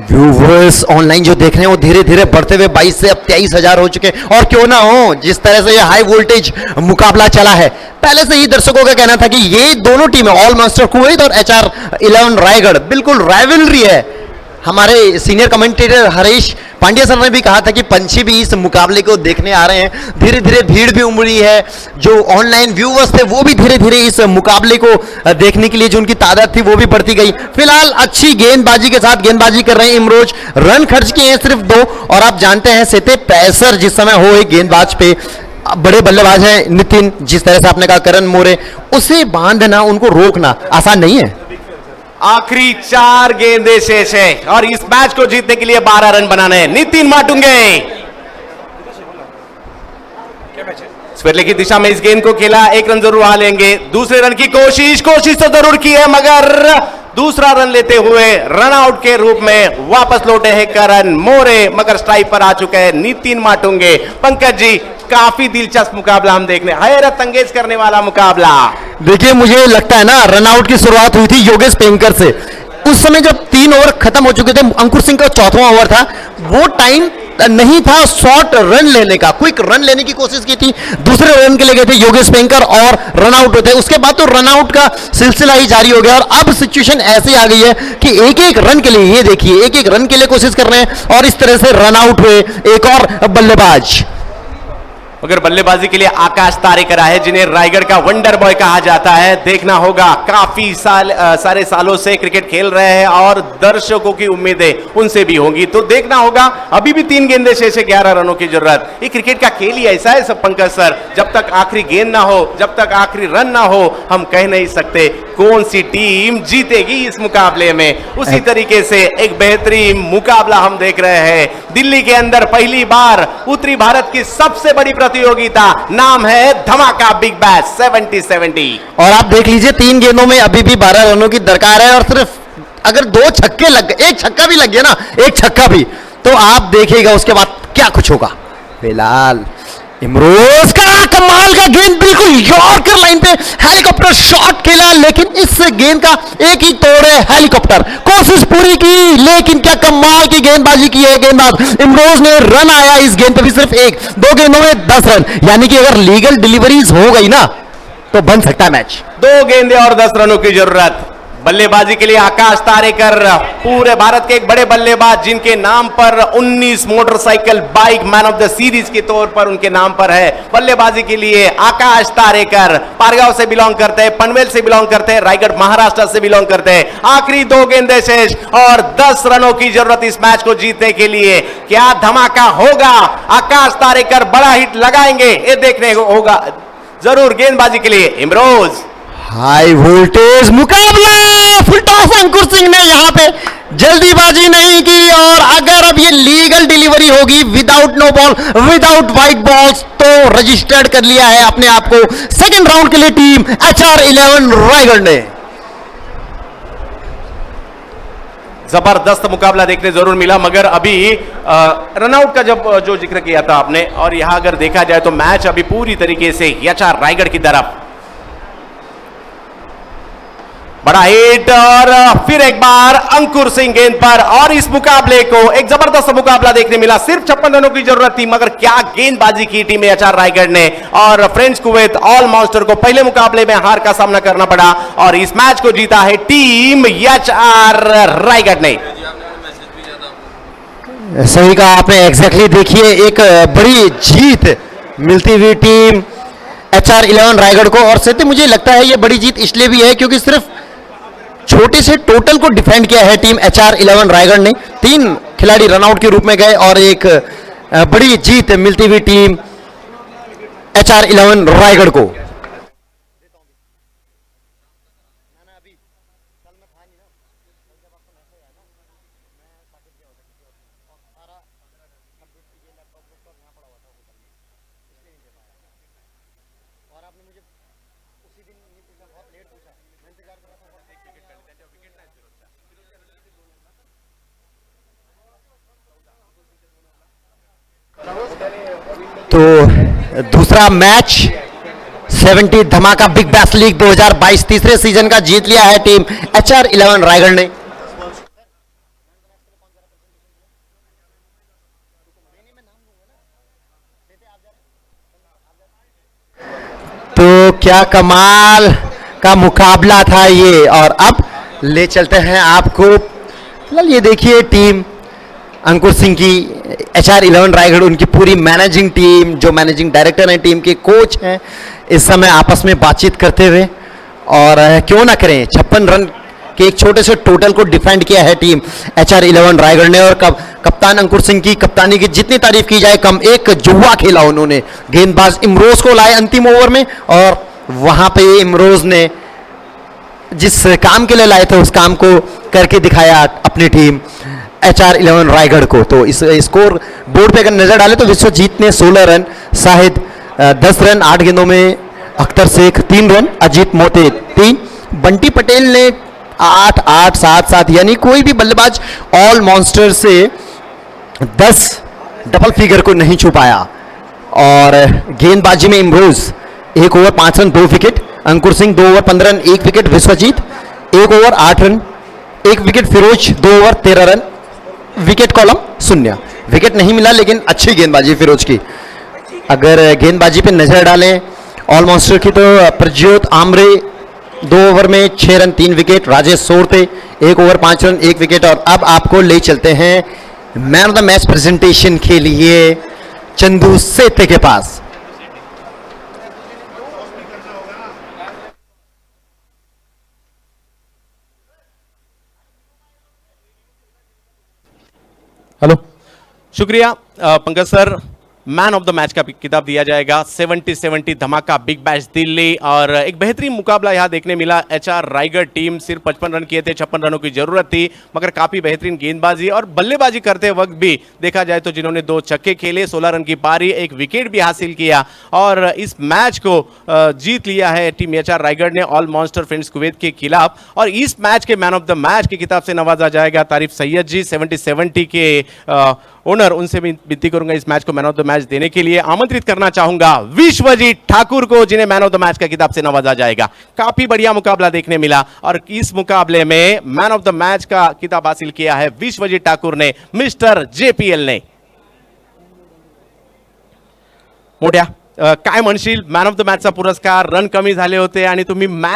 Viewers online जो देख रहे हैं वो धीरे धीरे बढ़ते हुए 22 से अब 23,000 हो चुके हैं। और क्यों ना हो, जिस तरह से ये हाई वोल्टेज मुकाबला चला है, पहले से ही दर्शकों का कहना था कि ये दोनों टीमें ऑल मास्टर कुवैत और HR-11 रायगढ़ बिल्कुल राइवलरी है। हमारे senior commentator Harish Pandya sir ने भी कहा था कि पंछी भी इस मुकाबले को देखने आ रहे हैं। धीरे धीरे भीड़ भी उमड़ी है, जो ऑनलाइन व्यूवर्स थे वो भी धीरे धीरे इस मुकाबले को देखने के लिए जो उनकी तादाद थी वो भी बढ़ती गई। फिलहाल अच्छी गेंदबाजी के साथ गेंदबाजी कर रहे हैं इमरोज, रन खर्च किए हैं सिर्फ 2। और आप जानते हैं सेते पैसर जिस समय हो एक गेंदबाज पे, बड़े बल्लेबाज हैं नितिन, जिस तरह से आपने कहा करण मोरे, उसे बांधना, उनको रोकना आसान नहीं है। आखिरी 4 गेंदें शेष है और इस मैच को जीतने के लिए 12 रन बनाने हैं। नितिन माटुंगे स्वेरले की दिशा में इस गेंद को खेला, 1 रन जरूर आ लेंगे। दूसरे रन की कोशिश तो जरूर की है, मगर दूसरा रन लेते हुए रन आउट के रूप में वापस लौटे हैं करण मोरे, मगर स्ट्राइक पर आ चुके हैं नितिन माटुंगे। पंकज जी, काफी दिलचस्प मुकाबला हम देखने, हैरत अंगेज करने वाला मुकाबला। देखिए, मुझे लगता है ना रन आउट की शुरुआत हुई थी योगेश पेंकर से, उस समय जब 3 ओवर खत्म हो चुके थे, अंकुर सिंह का 4वां ओवर था, वो टाइम नहीं था शॉर्ट रन लेने का, क्विक रन लेने की कोशिश की थी, दूसरे रन के लिए गए थे योगेश पेंकर और रन आउट होते, उसके बाद तो रन आउट का सिलसिला ही जारी हो गया और अब सिचुएशन ऐसी आ गई है कि एक एक रन के लिए, ये देखिए एक एक रन के लिए कोशिश कर रहे हैं और इस तरह से रन आउट हुए एक और बल्लेबाज। मगर बल्लेबाजी के लिए आकाश तारेकर है, जिन्हें रायगढ़ का वंडर बॉय कहा जाता है। देखना होगा, काफी सारे सालों से क्रिकेट खेल रहे हैं और दर्शकों की उम्मीदें उनसे भी होंगी, तो देखना होगा। अभी भी 3 गेंदें शेष है, 11 रनों की जरूरत। ये क्रिकेट का खेल ही ऐसा है सब पंकज सर, जब तक आखिरी गेंद ना हो, जब तक आखिरी रन ना हो, हम कह नहीं सकते कौन सी टीम जीतेगी इस मुकाबले में। उसी तरीके से एक बेहतरीन मुकाबला हम देख रहे हैं। दिल्ली के अंदर पहली बार उत्तरी भारत की सबसे बड़ी प्रतियोगिता, नाम है धमाका बिग बैश 70-70। और आप देख लीजिए 3 गेंदों में अभी भी 12 रनों की दरकार है और सिर्फ अगर 2 छक्के लग गए, एक छक्का भी लग गया ना, एक छक्का भी, तो आप देखिएगा उसके बाद क्या कुछ होगा। फिलहाल इमरोज का कमाल का गेंद, बिल्कुल यॉर्कर लाइन पे हेलीकॉप्टर शॉट खेला, लेकिन इस गेंद का एक ही तोड़ है हेलीकॉप्टर। कोशिश पूरी की, लेकिन क्या कमाल की गेंदबाजी की है गेंदबाज इमरोज ने। रन आया इस गेंद पे भी सिर्फ 1, 2 गेंदों में 10 रन, यानी कि अगर लीगल डिलीवरीज हो गई ना तो बन सकता है मैच। 2 गेंदें और 10 रनों की जरूरत। बल्लेबाजी के लिए आकाश तारेकर, पूरे भारत के एक बड़े बल्लेबाज, जिनके नाम पर 19 motorcycle bike man of the series के तौर पर उनके नाम पर है। बल्लेबाजी के लिए आकाश तारेकर पारगांव से बिलोंग करते हैं, पनवेल से बिलोंग करते हैं, रायगढ़ महाराष्ट्र से बिलोंग करते हैं। आखिरी 2 गेंदें शेष और 10 रनों की जरूरत इस मैच को जीतने के लिए। क्या धमाका होगा? आकाश तारेकर बड़ा हिट लगाएंगे, ये देखने को होगा जरूर। गेंदबाजी के लिए इमरोज, हाई वोल्टेज मुकाबला, फुल टॉस अंकुर सिंह ने यहां पे जल्दीबाजी नहीं की और अगर अब ये लीगल डिलीवरी होगी without no ball, without wide balls, तो रजिस्टर्ड कर लिया है अपने आप को सेकंड राउंड के लिए टीम HR-11 रायगढ़ ने। जबरदस्त मुकाबला देखने जरूर मिला, मगर अभी रनआउट का जब जो जिक्र किया था आपने, और यहां अगर देखा जाए तो मैच अभी पूरी तरीके से HR रायगढ़ की तरफ। बड़ा हिट और फिर एक बार अंकुर सिंह गेंद पर, और इस मुकाबले को एक जबरदस्त मुकाबला देखने मिला। सिर्फ 56 रनों की जरूरत थी, मगर क्या गेंदबाजी की टीम HR रायगढ़ ने। और फ्रेंच कुवैत ऑल मॉन्स्टर को पहले मुकाबले में हार का सामना करना पड़ा और इस मैच को जीता है टीम HR रायगढ़ ने। सही कहा आपने, एग्जैक्टली। देखिए एक बड़ी जीत मिलती हुई टीम HR-11 रायगढ़ को, और सत्य मुझे लगता है ये बड़ी जीत इसलिए भी है क्योंकि सिर्फ छोटे से टोटल को डिफेंड किया है टीम HR-11 रायगढ़ ने। 3 खिलाड़ी रनआउट के रूप में गए और एक बड़ी जीत मिलती हुई टीम HR-11 रायगढ़ को। तो दूसरा मैच 70 धमाका बिग बैश लीग 2022 तीसरे सीजन का जीत लिया है टीम HR-11 रायगढ़ ने। तो क्या कमाल का मुकाबला था ये, और अब ले चलते हैं आपको। फिलहाल ये देखिए टीम अंकुर सिंह की HR-11 रायगढ़, उनकी पूरी मैनेजिंग टीम, जो मैनेजिंग डायरेक्टर हैं, टीम के कोच हैं, इस समय आपस में बातचीत करते हुए। और क्यों ना करें, 56 रन के एक छोटे से टोटल को डिफेंड किया है टीम HR-11 रायगढ़ ने। और कप्तान अंकुर सिंह की कप्तानी की जितनी तारीफ की जाए कम। एक जुआ खेला उन्होंने, गेंदबाज इमरोज को लाए अंतिम ओवर में और वहां पे इमरोज ने जिस काम के लिए लाए थे उस काम को करके दिखाया अपनी टीम HR-11 रायगढ़ को। तो इस स्कोर बोर्ड पे अगर नजर डाले तो विश्वजीत ने 16 रन, शाहिद 10 रन 8 गेंदों में, अख्तर शेख 3 रन, अजीत मोते 3, बंटी पटेल ने 8, 8, 7, 7, यानी कोई भी बल्लेबाज ऑल मॉन्स्टर से 10 डबल फिगर को नहीं छू पाया। और गेंदबाजी में Imroz 1 over 5 run 2 wicket, Ankur Singh 2 over 15 run 1 wicket, Vishwajeet 1 over 8 run 1 wicket Firoz, 2 over 13 run, wicket column 0। Wicket नहीं मिला लेकिन अच्छी गेंदबाजी फिरोज की। अगर गेंदबाजी पे नजर डालें ऑल मॉन्स्टर की तो प्रज्योत आमरे 2 ओवर में 6 run 3 wicket, Rajesh Sorte 1 over 5 run 1 wicket. और अब आपको ले चलते हैं man of the match presentation के लिए चंदू सेते के पास। हेलो, शुक्रिया Pankaj sir. Man of the match का किताब दिया जाएगा। 70-70 धमाका बिग बैश दिल्ली, और एक बेहतरीन मुकाबला यहां देखने मिला। एचआर रायगढ़ टीम सिर्फ 55 रन किए थे, 56 रनों की जरूरत थी, मगर काफी बेहतरीन गेंदबाजी और बल्लेबाजी करते वक्त भी देखा जाए तो जिन्होंने 2 छक्के खेले, 16 रन की पारी, 1 विकेट भी हासिल किया और इस मैच को जीत लिया है टीम एचआर रायगढ़ ने ऑल मॉन्स्टर फ्रेंड्स कुवैत के खिलाफ। और इस मैच के मैन ऑफ द मैच की किताब से नवाजा जाएगा तारिफ सैयद जी, 70-70 के ओनर। उनसे भी विनती करूंगा इस मैच को मैन ऑफ द मैच देने के लिए। आमंत्रित करना चाहूंगा विश्वजीत ठाकुर को, जिन्हें मैन ऑफ द मैच का किताब से नवाजा जाएगा। काफी बढ़िया मुकाबला देखने मिला और इस मुकाबले में मैन ऑफ द मैच का किताब हासिल किया है विश्वजीत ठाकुर ने, मिस्टर जेपीएल ने। मोठ्या काय म्हणशील, मॅन ऑफ द मॅचचा पुरस्कार, रन कमी झाले होते आणि तुम्ही मॅच